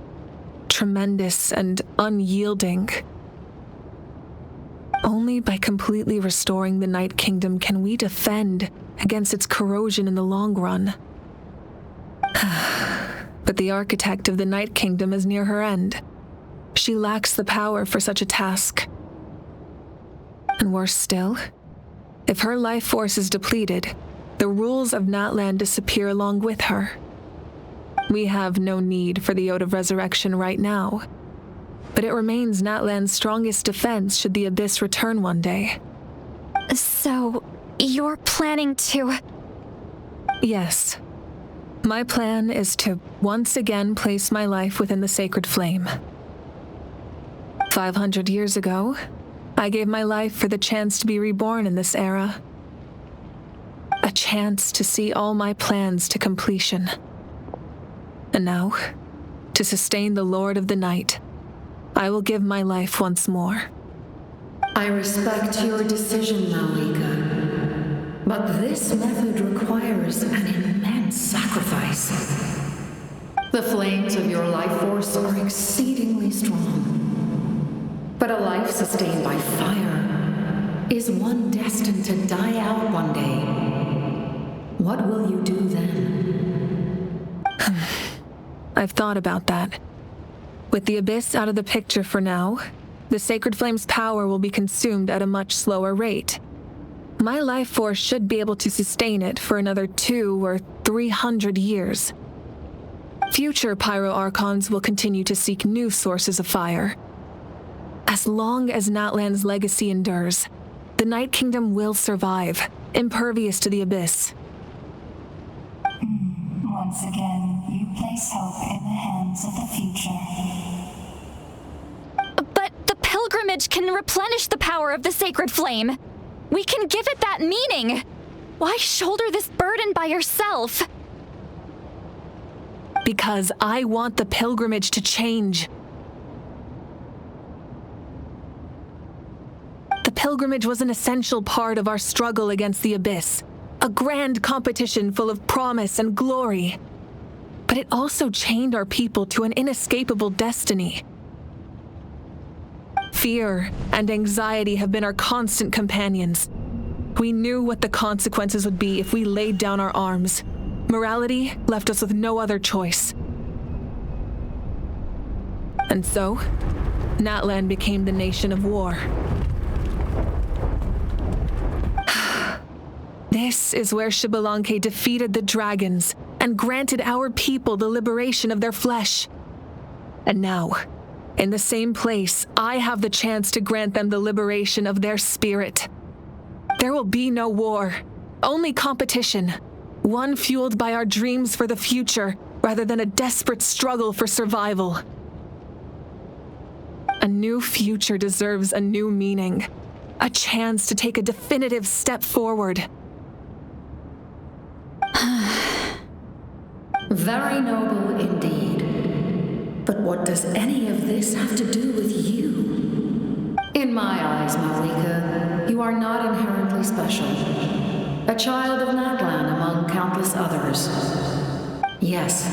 tremendous and unyielding. Only by completely restoring the Night Kingdom can we defend against its corrosion in the long run. But the architect of the Night Kingdom is near her end. She lacks the power for such a task. And worse still, if her life force is depleted, the rules of Natlan disappear along with her. We have no need for the Ode of Resurrection right now, but it remains Natlan's strongest defense should the Abyss return one day. So, you're planning to... Yes. My plan is to once again place my life within the sacred flame. 500 years ago, I gave my life for the chance to be reborn in this era. A chance to see all my plans to completion. And now, to sustain the Lord of the Night, I will give my life once more. I respect your decision, Mavuika, but this method requires an immense sacrifice. The flames of your life force are exceedingly strong. But a life sustained by fire is one destined to die out one day. What will you do then? I've thought about that. With the Abyss out of the picture for now, the Sacred Flame's power will be consumed at a much slower rate. My life force should be able to sustain it for another 200 or 300 years. Future Pyro Archons will continue to seek new sources of fire. As long as Natlan's legacy endures, the Night Kingdom will survive, impervious to the Abyss. Once again, you place hope in the hands of the future. But the pilgrimage can replenish the power of the sacred flame. We can give it that meaning. Why shoulder this burden by yourself? Because I want the pilgrimage to change. The pilgrimage was an essential part of our struggle against the Abyss, a grand competition full of promise and glory. But it also chained our people to an inescapable destiny. Fear and anxiety have been our constant companions. We knew what the consequences would be if we laid down our arms. Morality left us with no other choice. And so, Natlan became the nation of war. This is where Xbalanque defeated the dragons and granted our people the liberation of their flesh. And now, in the same place, I have the chance to grant them the liberation of their spirit. There will be no war, only competition, one fueled by our dreams for the future rather than a desperate struggle for survival. A new future deserves a new meaning, a chance to take a definitive step forward. Very noble indeed. But what does any of this have to do with you? In my eyes, Mavuika, you are not inherently special. A child of Natlan among countless others. Yes,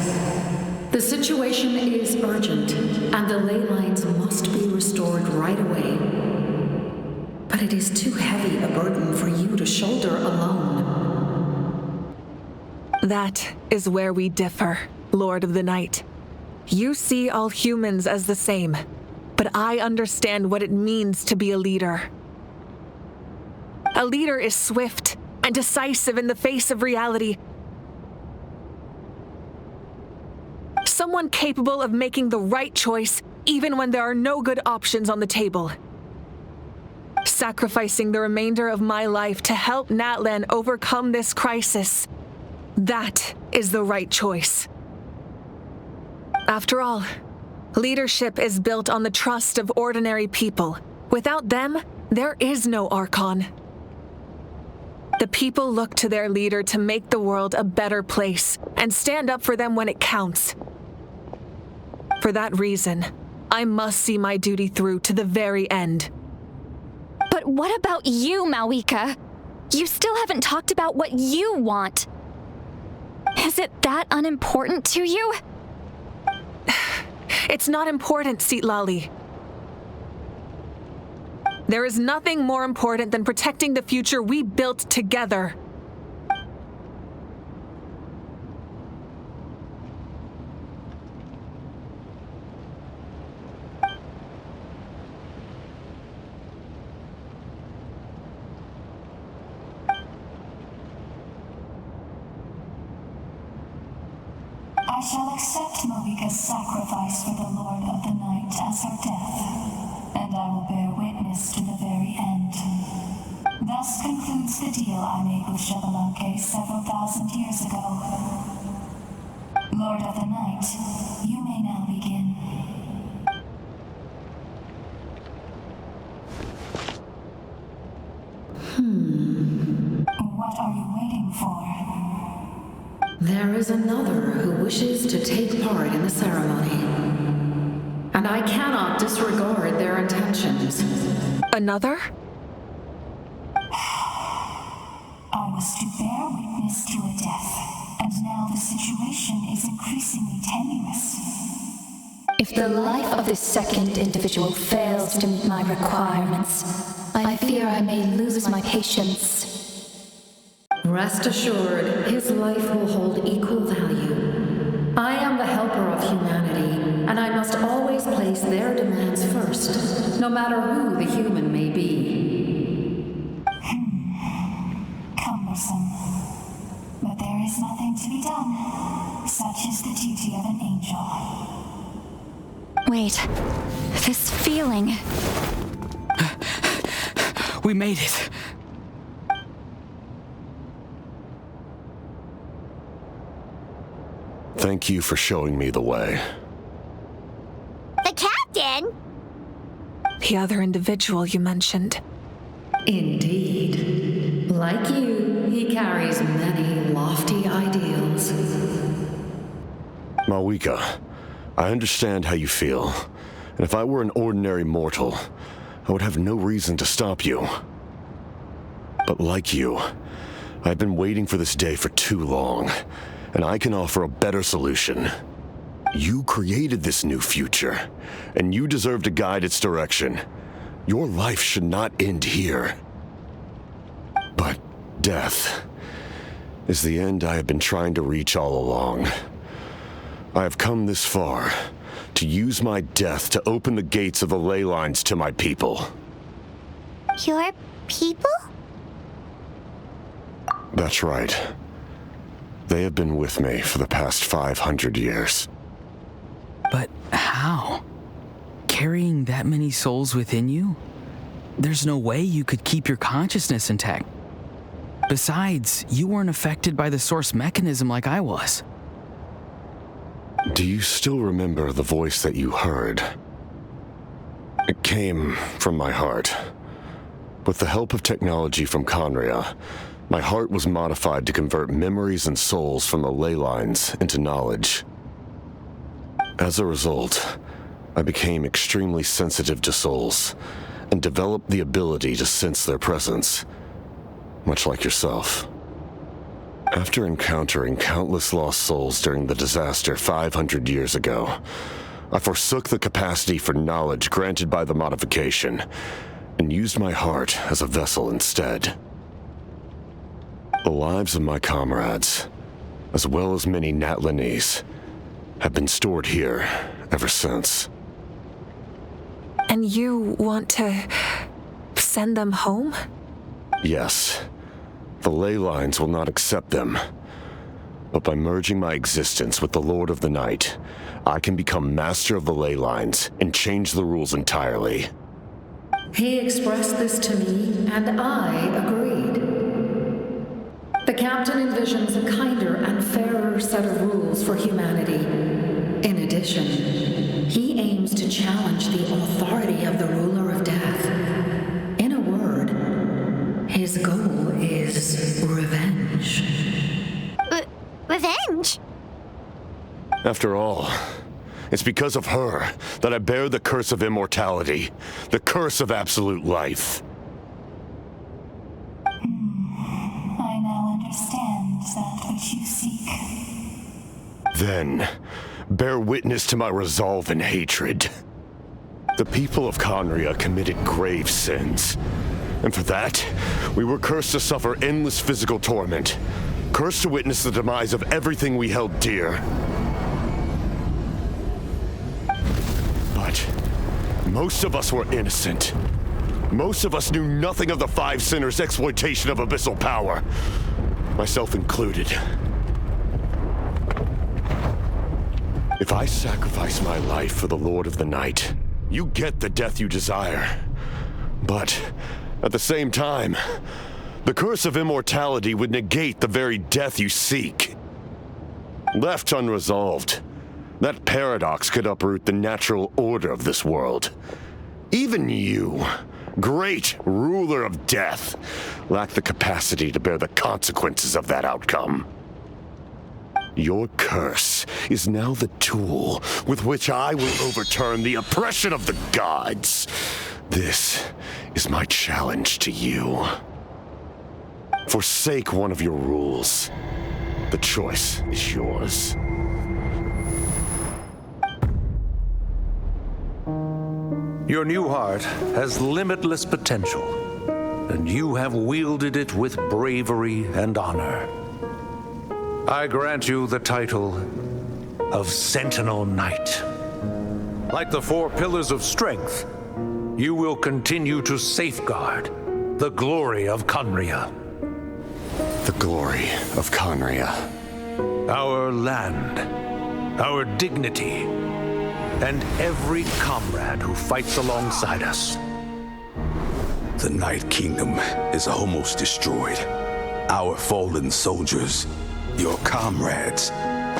the situation is urgent, and the ley lines must be restored right away. But it is too heavy a burden for you to shoulder alone. That is where we differ, Lord of the Night. You see all humans as the same, but I understand what it means to be a leader. A leader is swift and decisive in the face of reality. Someone capable of making the right choice even when there are no good options on the table. Sacrificing the remainder of my life to help Natlan overcome this crisis. That is the right choice. After all, leadership is built on the trust of ordinary people. Without them, there is no Archon. The people look to their leader to make the world a better place and stand up for them when it counts. For that reason, I must see my duty through to the very end. But what about you, Mavuika? You still haven't talked about what you want. Is it that unimportant to you? It's not important, Citlali. There is nothing more important than protecting the future we built together. I shall accept Mavuika's sacrifice for the Lord of the Night as her death, and I will bear witness to the very end. Thus concludes the deal I made with Xbalanque several thousand years ago. Lord of the Night, you may now begin. What are you waiting for? There is another who wishes to take part in the ceremony, and I cannot disregard their intentions. Another? I was to bear witness to a death, and now the situation is increasingly tenuous. If the life of this second individual fails to meet my requirements, I fear I may lose my patience. Rest assured, his life will hold equal value. I am the helper of humanity, and I must always place their demands first, no matter who the human may be. Cumbersome. But there is nothing to be done. Such is the duty of an angel. Wait, this feeling. We made it. Thank you for showing me the way. The captain? The other individual you mentioned. Indeed. Like you, he carries many lofty ideals. Mavuika, I understand how you feel, and if I were an ordinary mortal, I would have no reason to stop you. But like you, I've been waiting for this day for too long, and I can offer a better solution. You created this new future, and you deserve to guide its direction. Your life should not end here. But death is the end I have been trying to reach all along. I have come this far to use my death to open the gates of the ley lines to my people. Your people? That's right. They have been with me for the past 500 years. But how? Carrying that many souls within you? There's no way you could keep your consciousness intact. Besides, you weren't affected by the source mechanism like I was. Do you still remember the voice that you heard? It came from my heart. With the help of technology from Conria, My heart was modified to convert memories and souls from the ley lines into knowledge. As a result, I became extremely sensitive to souls and developed the ability to sense their presence, much like yourself. After encountering countless lost souls during the disaster 500 years ago, I forsook the capacity for knowledge granted by the modification and used my heart as a vessel instead. The lives of my comrades, as well as many Natlanese, have been stored here ever since. And you want to send them home? Yes. The ley lines will not accept them. But by merging my existence with the Lord of the Night, I can become master of the ley lines and change the rules entirely. He expressed this to me, and I agreed. The captain envisions a kinder and fairer set of rules for humanity. In addition, he aims to challenge the authority of the ruler of death. In a word, his goal is revenge. Revenge? After all, it's because of her that I bear the curse of immortality, the curse of absolute life. I now understand that which you seek. Then, bear witness to my resolve and hatred. The people of Conria committed grave sins, and for that, we were cursed to suffer endless physical torment, cursed to witness the demise of everything we held dear. But most of us were innocent. Most of us knew nothing of the Five Sinners' exploitation of abyssal power, myself included. If I sacrifice my life for the Lord of the Night, you get the death you desire. But at the same time, the curse of immortality would negate the very death you seek. Left unresolved, that paradox could uproot the natural order of this world. Even you, great ruler of death, lack the capacity to bear the consequences of that outcome. Your curse is now the tool with which I will overturn the oppression of the gods. This is my challenge to you. Forsake one of your rules. The choice is yours. Your new heart has limitless potential, and you have wielded it with bravery and honor. I grant you the title of Sentinel Knight. Like the four pillars of strength, you will continue to safeguard the glory of Conria. The glory of Conria. Our land, our dignity, and every comrade who fights alongside us. The Night Kingdom is almost destroyed. Our fallen soldiers, your comrades,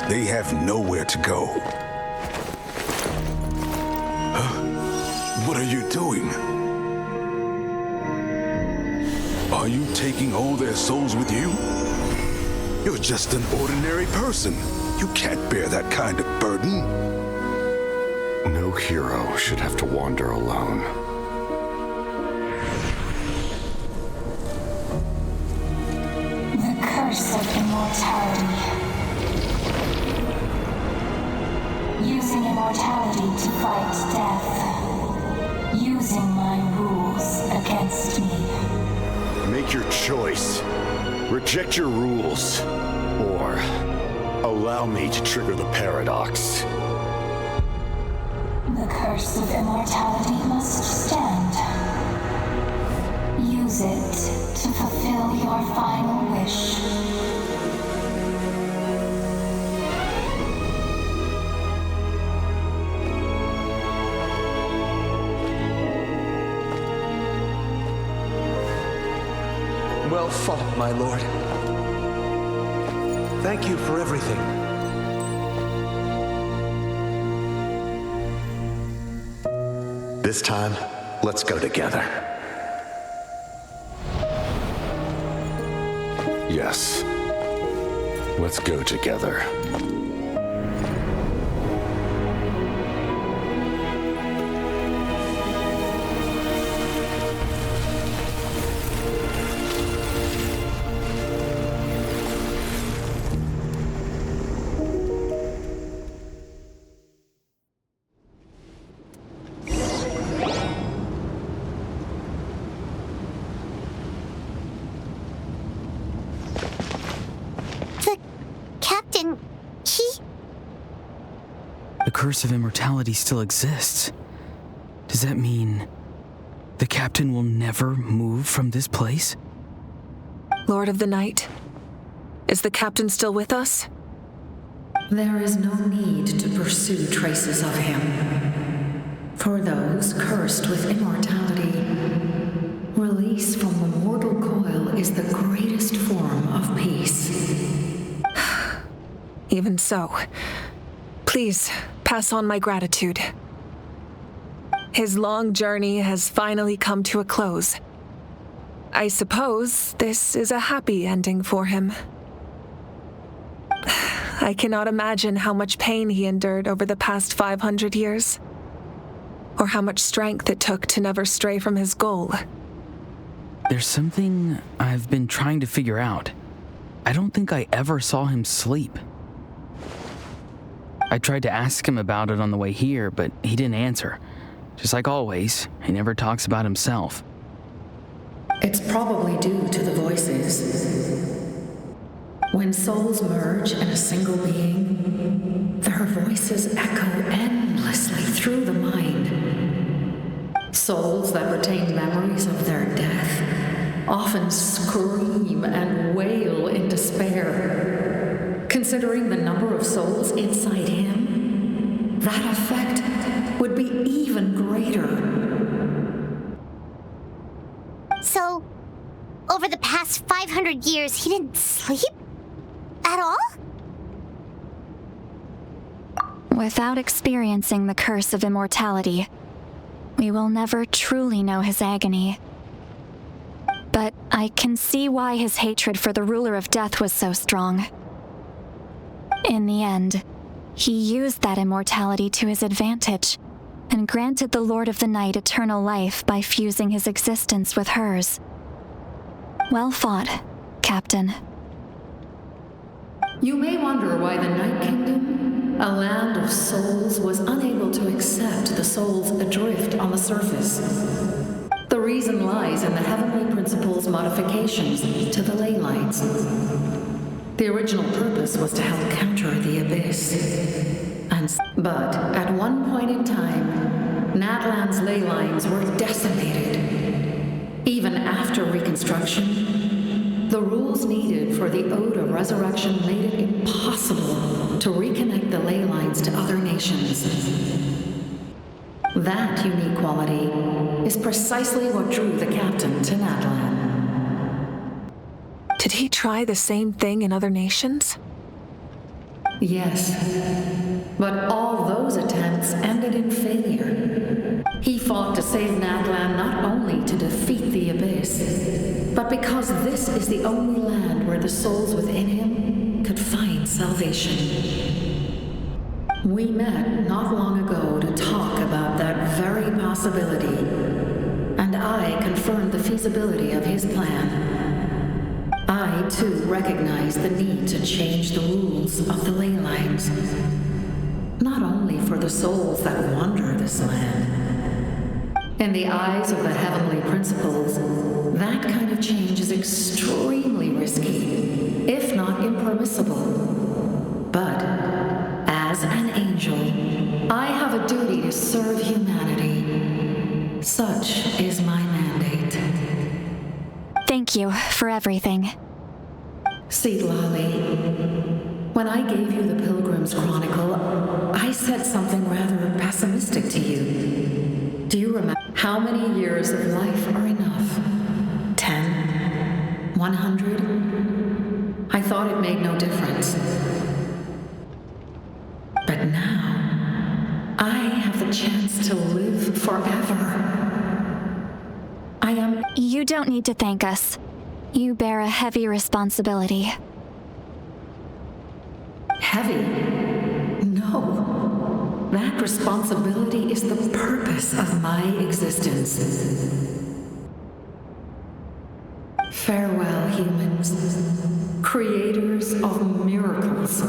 they have nowhere to go. What are you doing? Are you taking all their souls with you? You're just an ordinary person. You can't bear that kind of burden. No hero should have to wander alone. The curse of immortality. Using immortality to fight death. Using my rules against me. Make your choice. Reject your rules. Or allow me to trigger the paradox. The curse of immortality must stand. Use it to fulfill your final wish. Well fought, my lord. Thank you for everything. This time, let's go together. Yes. Let's go together. The curse of immortality still exists. Does that mean the captain will never move from this place? Lord of the Night, is the captain still with us? There is no need to pursue traces of him. For those cursed with immortality, release from the mortal coil is the greatest form of peace. Even so, please pass on my gratitude. His long journey has finally come to a close. I suppose this is a happy ending for him. I cannot imagine how much pain he endured over the past 500 years, or how much strength it took to never stray from his goal. There's something I've been trying to figure out. I don't think I ever saw him sleep. I tried to ask him about it on the way here, but he didn't answer. Just like always, he never talks about himself. It's probably due to the voices. When souls merge in a single being, their voices echo endlessly through the mind. Souls that retain memories of their death often scream and wail in despair. Considering the number of souls inside him, that effect would be even greater. So, over the past 500 years, he didn't sleep? At all? Without experiencing the curse of immortality, we will never truly know his agony. But I can see why his hatred for the ruler of death was so strong. In the end, he used that immortality to his advantage, and granted the Lord of the Night eternal life by fusing his existence with hers. Well fought, Captain. You may wonder why the Night Kingdom, a land of souls, was unable to accept the souls adrift on the surface. The reason lies in the heavenly principle's modifications to the ley lines. The original purpose was to help counter the abyss. But at one point in time, Natlan's ley lines were decimated. Even after reconstruction, the rules needed for the Ode of Resurrection made it impossible to reconnect the ley lines to other nations. That unique quality is precisely what drew the captain to Natlan. Did he try the same thing in other nations? Yes, but all those attempts ended in failure. He fought to save Natlan not only to defeat the abyss, but because this is the only land where the souls within him could find salvation. We met not long ago to talk about that very possibility, and I confirmed the feasibility of his plan. I, too, recognize the need to change the rules of the ley lines, not only for the souls that wander this land. In the eyes of the heavenly principles, that kind of change is extremely risky, if not impermissible. But, as an angel, I have a duty to serve humanity. Such is my mandate. Thank you for everything. Lali, when I gave you the Pilgrim's Chronicle, I said something rather pessimistic to you. Do you remember how many years of life are enough? 10? 100? I thought it made no difference. But now, I have the chance to live forever. You don't need to thank us. You bear a heavy responsibility. Heavy? No. That responsibility is the purpose of my existence. Farewell, humans. Creators of miracles.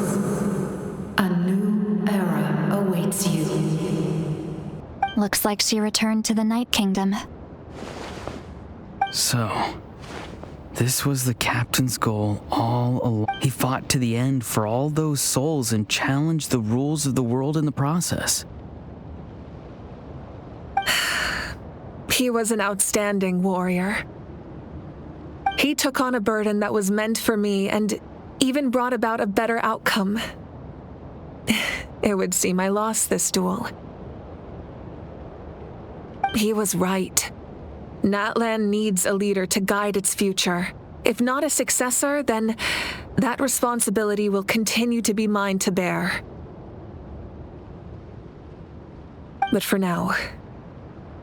A new era awaits you. Looks like she returned to the Night Kingdom. So, this was the captain's goal all along. He fought to the end for all those souls and challenged the rules of the world in the process. He was an outstanding warrior. He took on a burden that was meant for me and even brought about a better outcome. It would seem I lost this duel. He was right. Natlan needs a leader to guide its future. If not a successor, then that responsibility will continue to be mine to bear. But for now,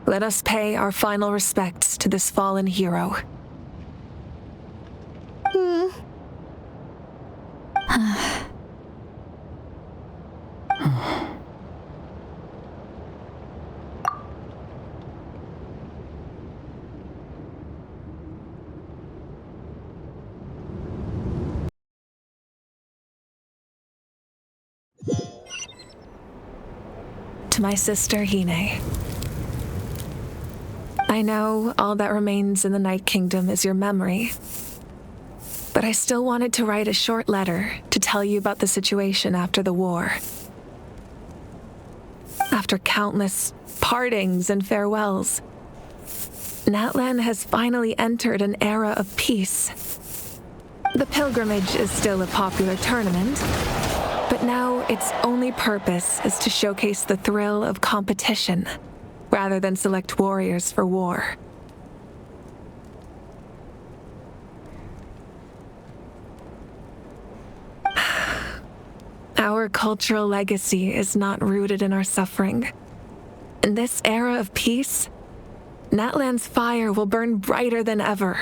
let us pay our final respects to this fallen hero. To my sister, Hine. I know all that remains in the Night Kingdom is your memory, but I still wanted to write a short letter to tell you about the situation after the war. After countless partings and farewells, Natlan has finally entered an era of peace. The pilgrimage is still a popular tournament, but now its only purpose is to showcase the thrill of competition, rather than select warriors for war. Our cultural legacy is not rooted in our suffering. In this era of peace, Natlan's fire will burn brighter than ever.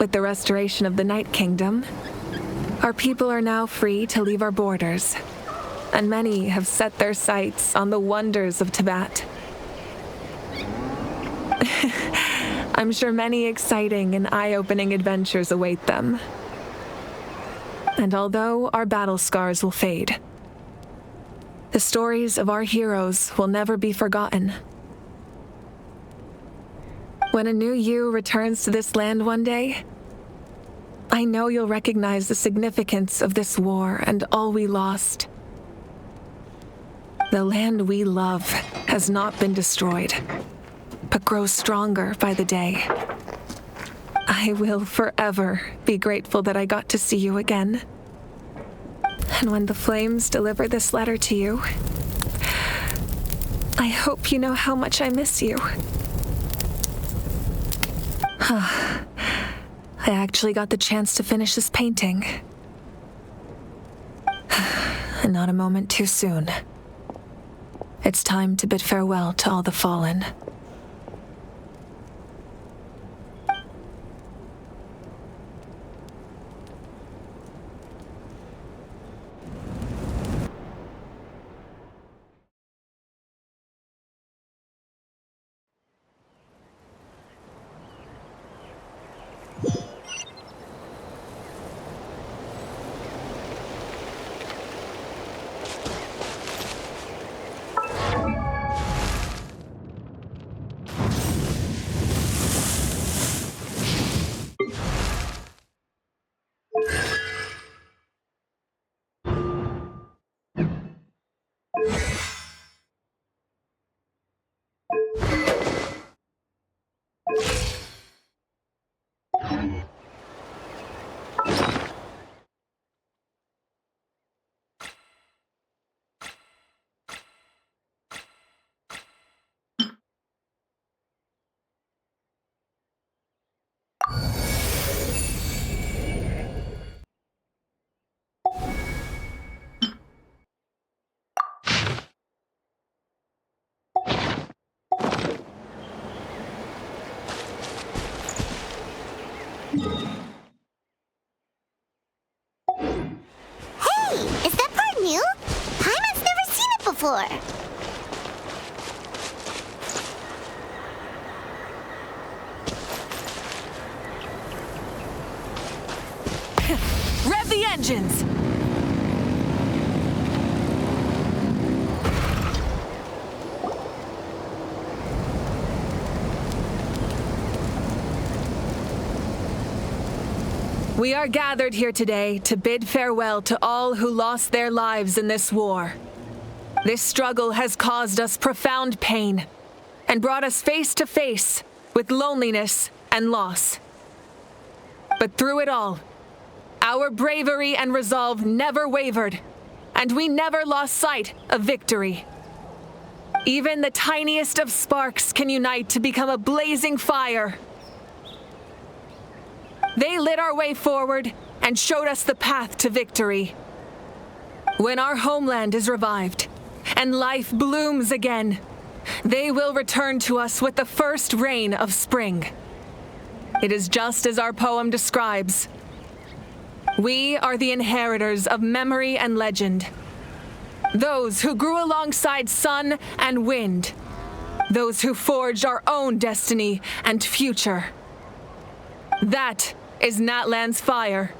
With the restoration of the Night Kingdom, our people are now free to leave our borders, and many have set their sights on the wonders of Tibet. I'm sure many exciting and eye-opening adventures await them. And although our battle scars will fade, the stories of our heroes will never be forgotten. When a new you returns to this land one day, I know you'll recognize the significance of this war and all we lost. The land we love has not been destroyed, but grows stronger by the day. I will forever be grateful that I got to see you again. And when the flames deliver this letter to you, I hope you know how much I miss you. I actually got the chance to finish this painting. And not a moment too soon. It's time to bid farewell to all the fallen. new. Paimon's never seen it before. Rev the engines! We are gathered here today to bid farewell to all who lost their lives in this war. This struggle has caused us profound pain and brought us face to face with loneliness and loss. But through it all, our bravery and resolve never wavered, and we never lost sight of victory. Even the tiniest of sparks can unite to become a blazing fire. They lit our way forward and showed us the path to victory. When our homeland is revived and life blooms again, they will return to us with the first rain of spring. It is just as our poem describes. We are the inheritors of memory and legend. Those who grew alongside sun and wind. Those who forged our own destiny and future. That is Natlan's fire,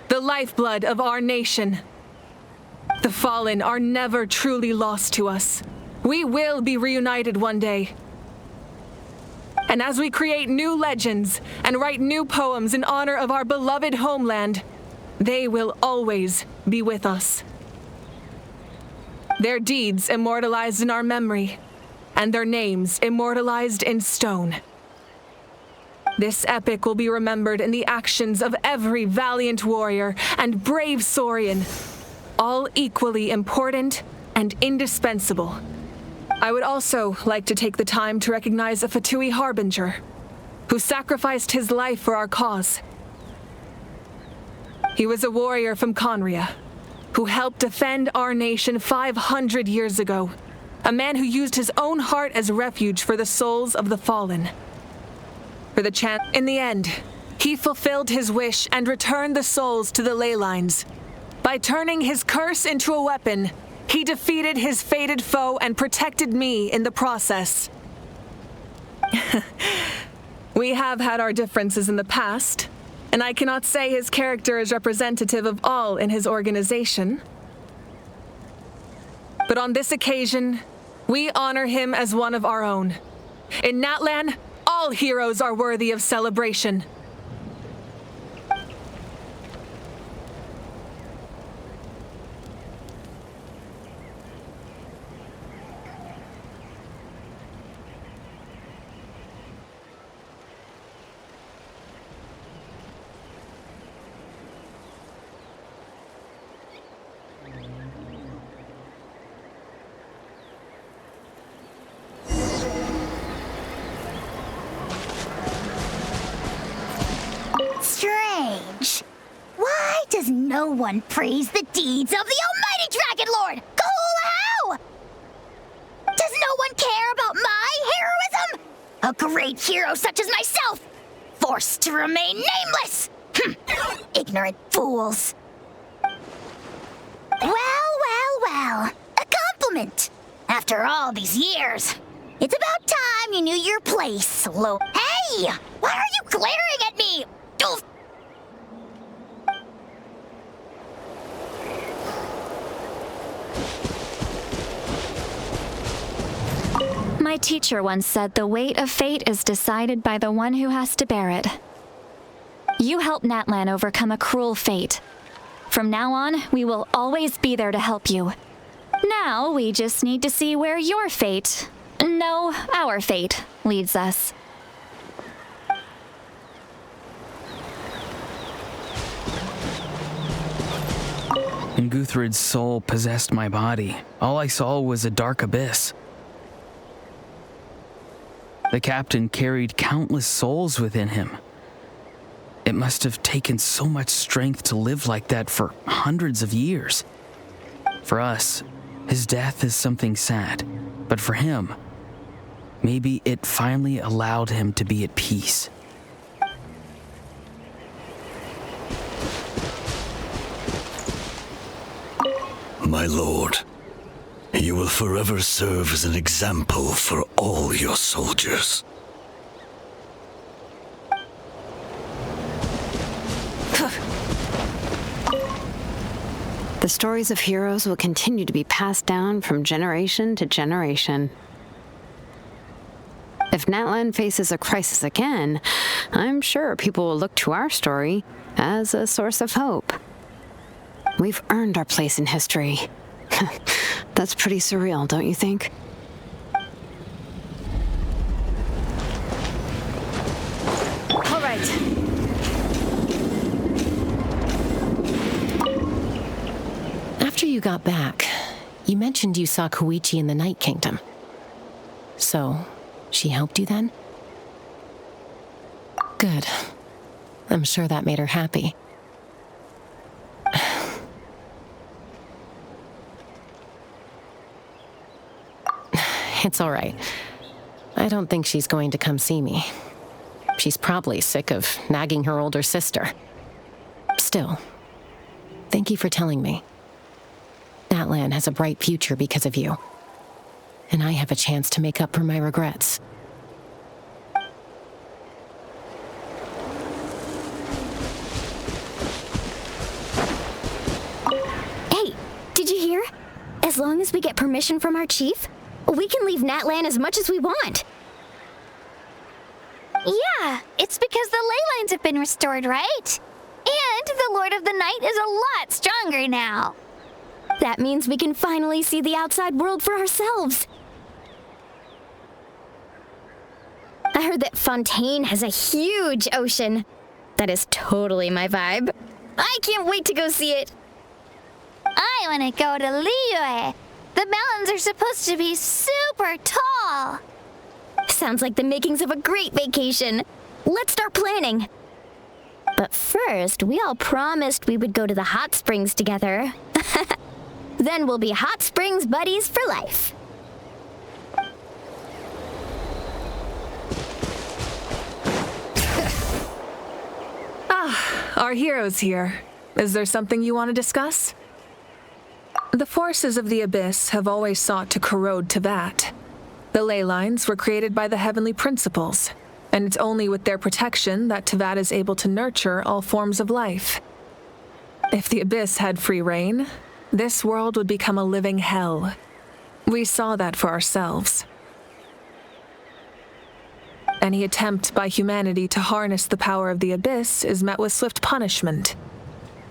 the lifeblood of our nation. The fallen are never truly lost to us. We will be reunited one day. And as we create new legends and write new poems in honor of our beloved homeland, they will always be with us. Their deeds immortalized in our memory, and their names immortalized in stone. This epic will be remembered in the actions of every valiant warrior and brave Saurian, all equally important and indispensable. I would also like to take the time to recognize a Fatui Harbinger, who sacrificed his life for our cause. He was a warrior from Conria, who helped defend our nation 500 years ago, a man who used his own heart as refuge for the souls of the fallen. In the end, he fulfilled his wish and returned the souls to the ley lines. By turning his curse into a weapon, he defeated his fated foe and protected me in the process. We have had our differences in the past, and I cannot say his character is representative of all in his organization. But on this occasion, we honor him as one of our own. In Natlan, all heroes are worthy of celebration. Strange. Why does no one praise the deeds of the Almighty Dragon Lord? How? Does no one care about my heroism? A great hero such as myself, forced to remain nameless. Ignorant fools. Well. A compliment. After all these years, it's about time you knew your place, Hey! Why are you glaring at me? Oof. My teacher once said the weight of fate is decided by the one who has to bear it. You helped Natlan overcome a cruel fate. From now on, we will always be there to help you. Now, we just need to see where your fate, no, our fate, leads us. When Guthred's soul possessed my body, all I saw was a dark abyss. The captain carried countless souls within him. It must have taken so much strength to live like that for hundreds of years. For us, his death is something sad, but for him, maybe it finally allowed him to be at peace. my lord. You will forever serve as an example for all your soldiers. The stories of heroes will continue to be passed down from generation to generation. If Natlan faces a crisis again, I'm sure people will look to our story as a source of hope. We've earned our place in history. That's pretty surreal, don't you think? All right. After you got back, you mentioned you saw Koichi in the Night Kingdom. So, she helped you then? Good. I'm sure that made her happy. It's all right. I don't think she's going to come see me. She's probably sick of nagging her older sister. Still, thank you for telling me. Natlan has a bright future because of you. And I have a chance to make up for my regrets. Hey, did you hear? As long as we get permission from our chief, we can leave Natlan as much as we want. Yeah, it's because the ley lines have been restored, right? And the Lord of the Night is a lot stronger now. That means we can finally see the outside world for ourselves. I heard that Fontaine has a huge ocean. That is totally my vibe. I can't wait to go see it. I want to go to Liyue. The mountains are supposed to be super tall. Sounds like the makings of a great vacation. Let's start planning. But first, we all promised we would go to the hot springs together. Then we'll be hot springs buddies for life. Our hero's here. Is there something you want to discuss? The forces of the Abyss have always sought to corrode Teyvat. The ley lines were created by the heavenly principles, and it's only with their protection that Teyvat is able to nurture all forms of life. If the Abyss had free reign, this world would become a living hell. We saw that for ourselves. Any attempt by humanity to harness the power of the Abyss is met with swift punishment.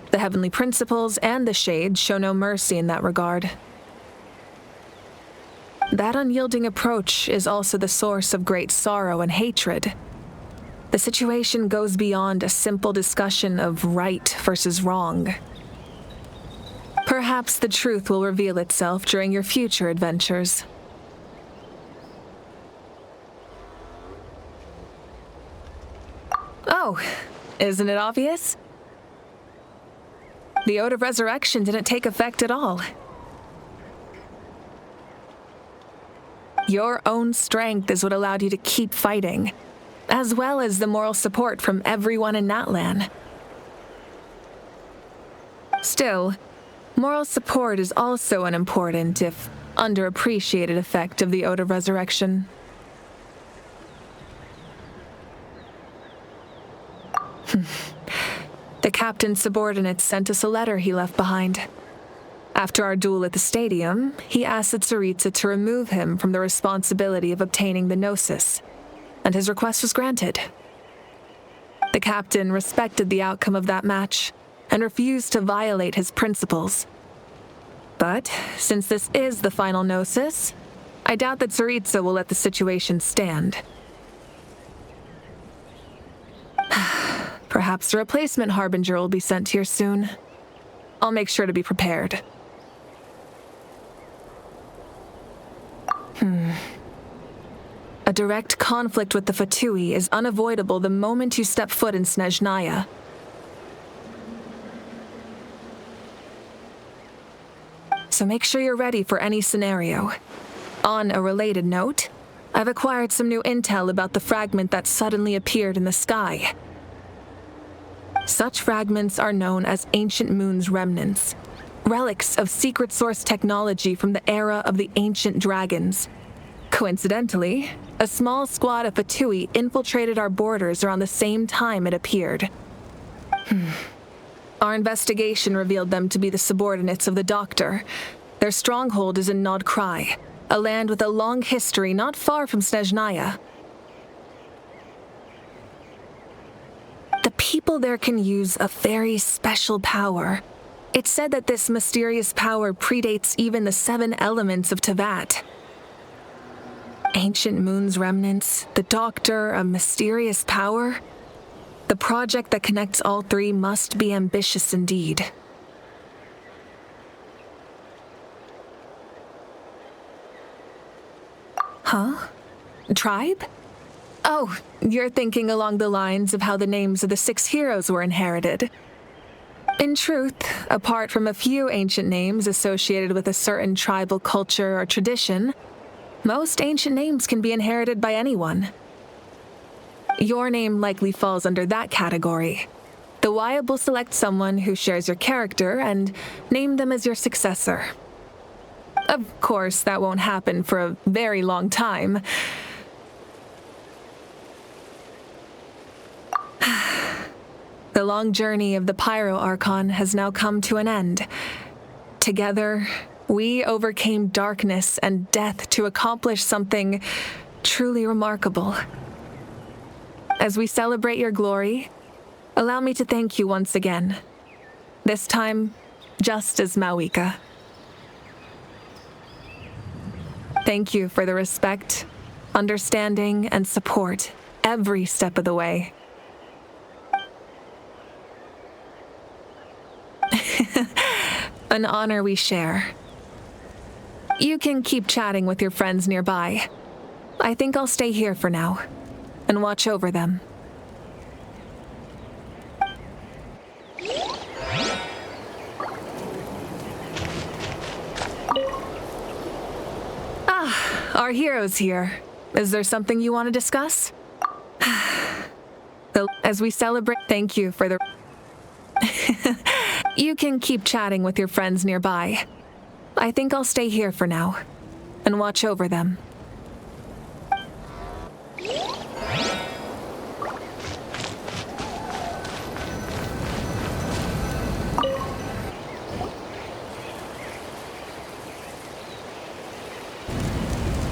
The heavenly principles and the Shades show no mercy in that regard. That unyielding approach is also the source of great sorrow and hatred. The situation goes beyond a simple discussion of right versus wrong. Perhaps the truth will reveal itself during your future adventures. Oh, isn't it obvious? The Ode of Resurrection didn't take effect at all. Your own strength is what allowed you to keep fighting, as well as the moral support from everyone in Natlan. Still, moral support is also an important, if underappreciated, effect of the Ode of Resurrection. The captain's subordinates sent us a letter he left behind. After our duel at the stadium, he asked the Tsaritsa to remove him from the responsibility of obtaining the Gnosis, and his request was granted. The captain respected the outcome of that match and refused to violate his principles. But since this is the final Gnosis, I doubt that Tsaritsa will let the situation stand. Perhaps a replacement Harbinger will be sent here soon. I'll make sure to be prepared. A direct conflict with the Fatui is unavoidable the moment you step foot in Snezhnaya. So make sure you're ready for any scenario. On a related note, I've acquired some new intel about the fragment that suddenly appeared in the sky. Such fragments are known as Ancient Moon's remnants, relics of secret source technology from the era of the ancient dragons. Coincidentally, a small squad of Fatui infiltrated our borders around the same time it appeared. Our investigation revealed them to be the subordinates of the Doctor. Their stronghold is in Nod Krai, a land with a long history not far from Snezhnaya. The people there can use a very special power. It's said that this mysterious power predates even the 7 elements of Tevat. Ancient Moon's remnants, the Doctor, a mysterious power. The project that connects all 3 must be ambitious indeed. Huh? Tribe? Oh, you're thinking along the lines of how the names of the 6 heroes were inherited. In truth, apart from a few ancient names associated with a certain tribal culture or tradition, most ancient names can be inherited by anyone. Your name likely falls under that category. The Wyab will select someone who shares your character and name them as your successor. Of course, that won't happen for a very long time. The long journey of the PYRO Archon has now come to an end. Together, we overcame darkness and death to accomplish something truly remarkable. As we celebrate your glory, allow me to thank you once again. This time, just as Mavuika. Thank you for the respect, understanding, and support every step of the way. An honor we share. You can keep chatting with your friends nearby. I think I'll stay here for now and watch over them. Ah, our hero's here. Is there something you want to discuss? As we celebrate, thank you for the... You can keep chatting with your friends nearby. I think I'll stay here for now and watch over them.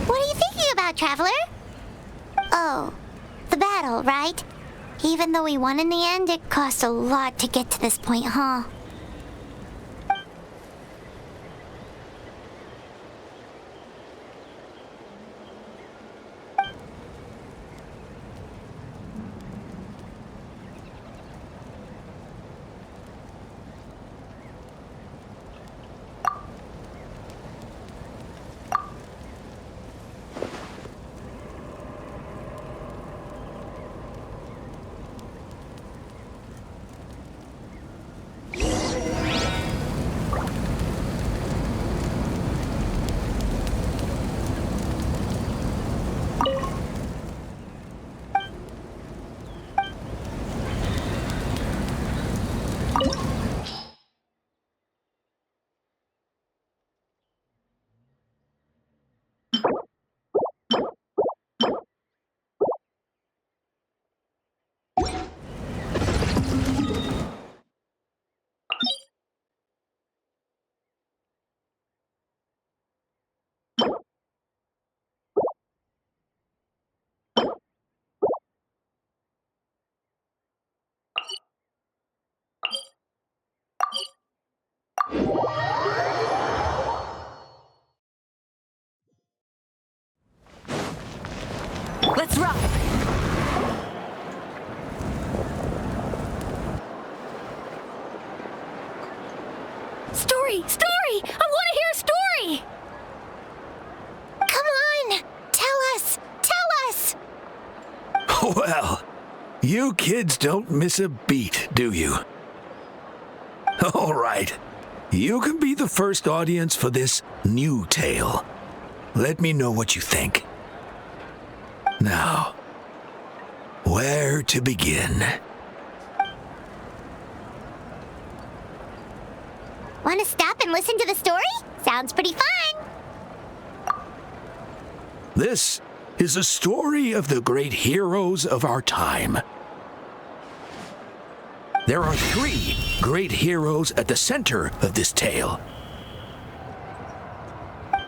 What are you thinking about, Traveler? Oh, the battle, right? Even though we won in the end, it cost a lot to get to this point, huh? Let's rock! Story! Story! I want to hear a story! Come on! Tell us! Tell us! Well, you kids don't miss a beat, do you? All right. You can be the first audience for this new tale. Let me know what you think. Now, where to begin? Want to stop and listen to the story? Sounds pretty fun. This is a story of the great heroes of our time. There are 3 great heroes at the center of this tale.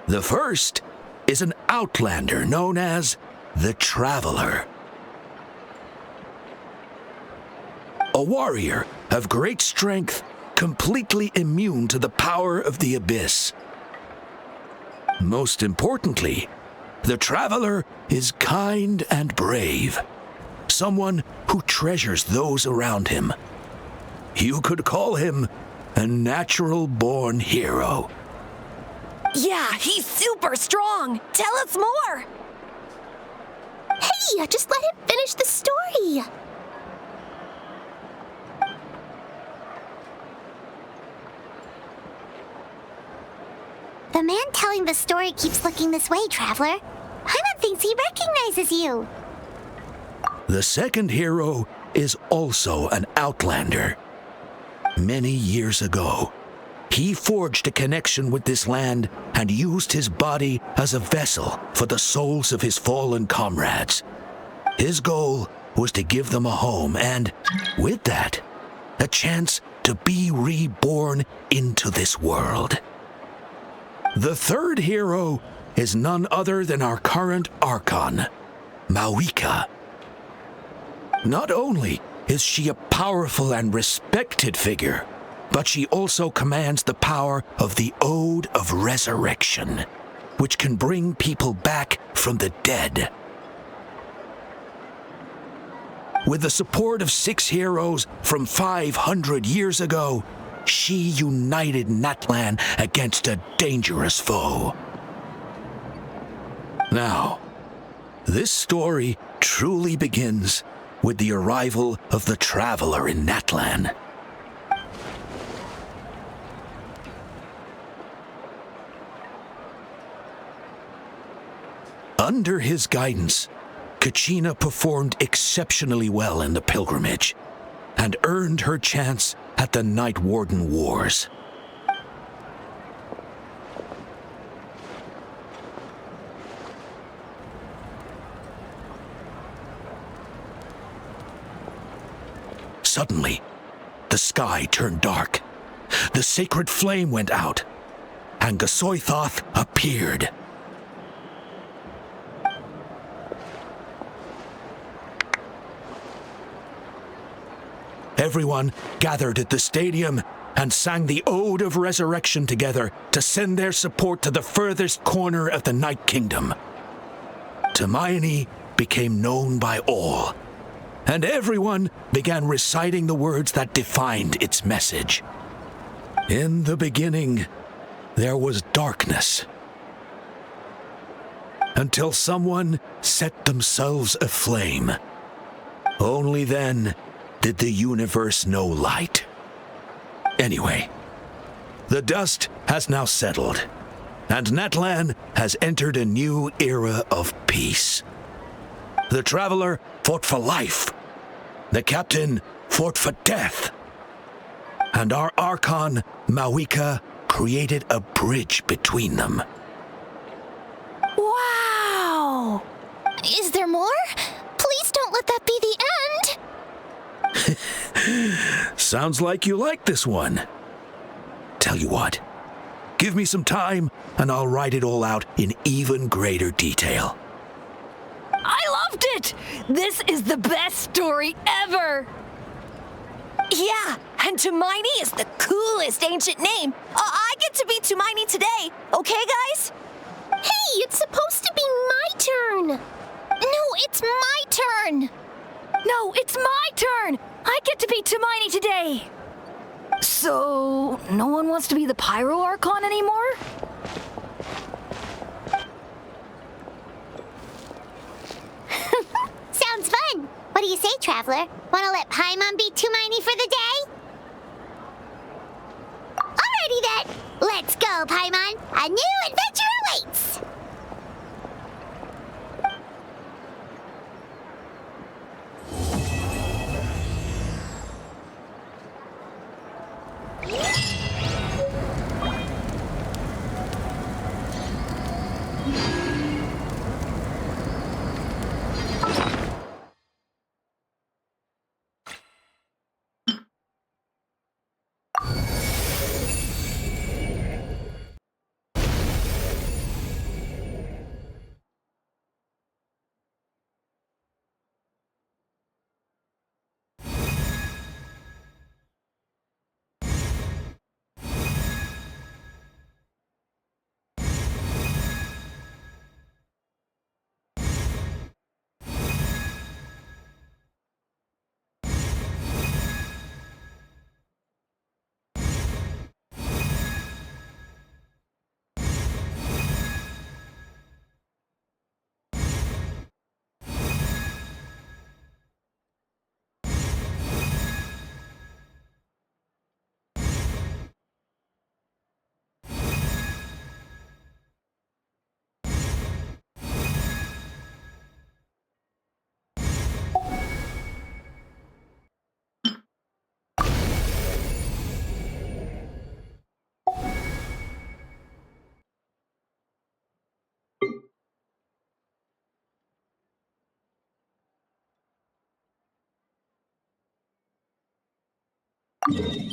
The first is an outlander known as the Traveler. A warrior of great strength, completely immune to the power of the abyss. Most importantly, the Traveler is kind and brave, someone who treasures those around him. You could call him a natural-born hero. Yeah, he's super strong. Tell us more. Hey, just let him finish the story. The man telling the story keeps looking this way, Traveler. Paimon thinks he recognizes you. The second hero is also an outlander. Many years ago, he forged a connection with this land and used his body as a vessel for the souls of his fallen comrades. His goal was to give them a home and, with that, a chance to be reborn into this world. The third hero is none other than our current Archon, Mavuika. Not only is she a powerful and respected figure, but she also commands the power of the Ode of Resurrection, which can bring people back from the dead. With the support of 6 heroes from 500 years ago, she united Natlan against a dangerous foe. Now, this story truly begins with the arrival of the Traveler in Natlan. Under his guidance, Kachina performed exceptionally well in the pilgrimage and earned her chance at the Night Warden Wars. Suddenly, the sky turned dark. The sacred flame went out, and Gasoithoth appeared. Everyone gathered at the stadium and sang the Ode of Resurrection together to send their support to the furthest corner of the Night Kingdom. Hermione became known by all, and everyone began reciting the words that defined its message. In the beginning, there was darkness, until someone set themselves aflame. Only then did the universe know light. Anyway, the dust has now settled, and Natlan has entered a new era of peace. The Traveler fought for life. The Captain fought for death. And our Archon, Mavuika, created a bridge between them. Wow! Is there more? Please don't let that be the end. Sounds like you like this one. Tell you what, give me some time and I'll write it all out in even greater detail. I loved it! This is the best story ever! Yeah, and Hermione is the coolest ancient name. I get to be Hermione today, okay, guys? Hey, it's supposed to be my turn! No, it's my turn! No, it's my turn! I get to be Hermione today! So, no one wants to be the PYRO Archon anymore? Sounds fun! What do you say, Traveler? Wanna let Paimon be Hermione for the day? Alrighty then! Let's go, Paimon! A new adventure awaits! you.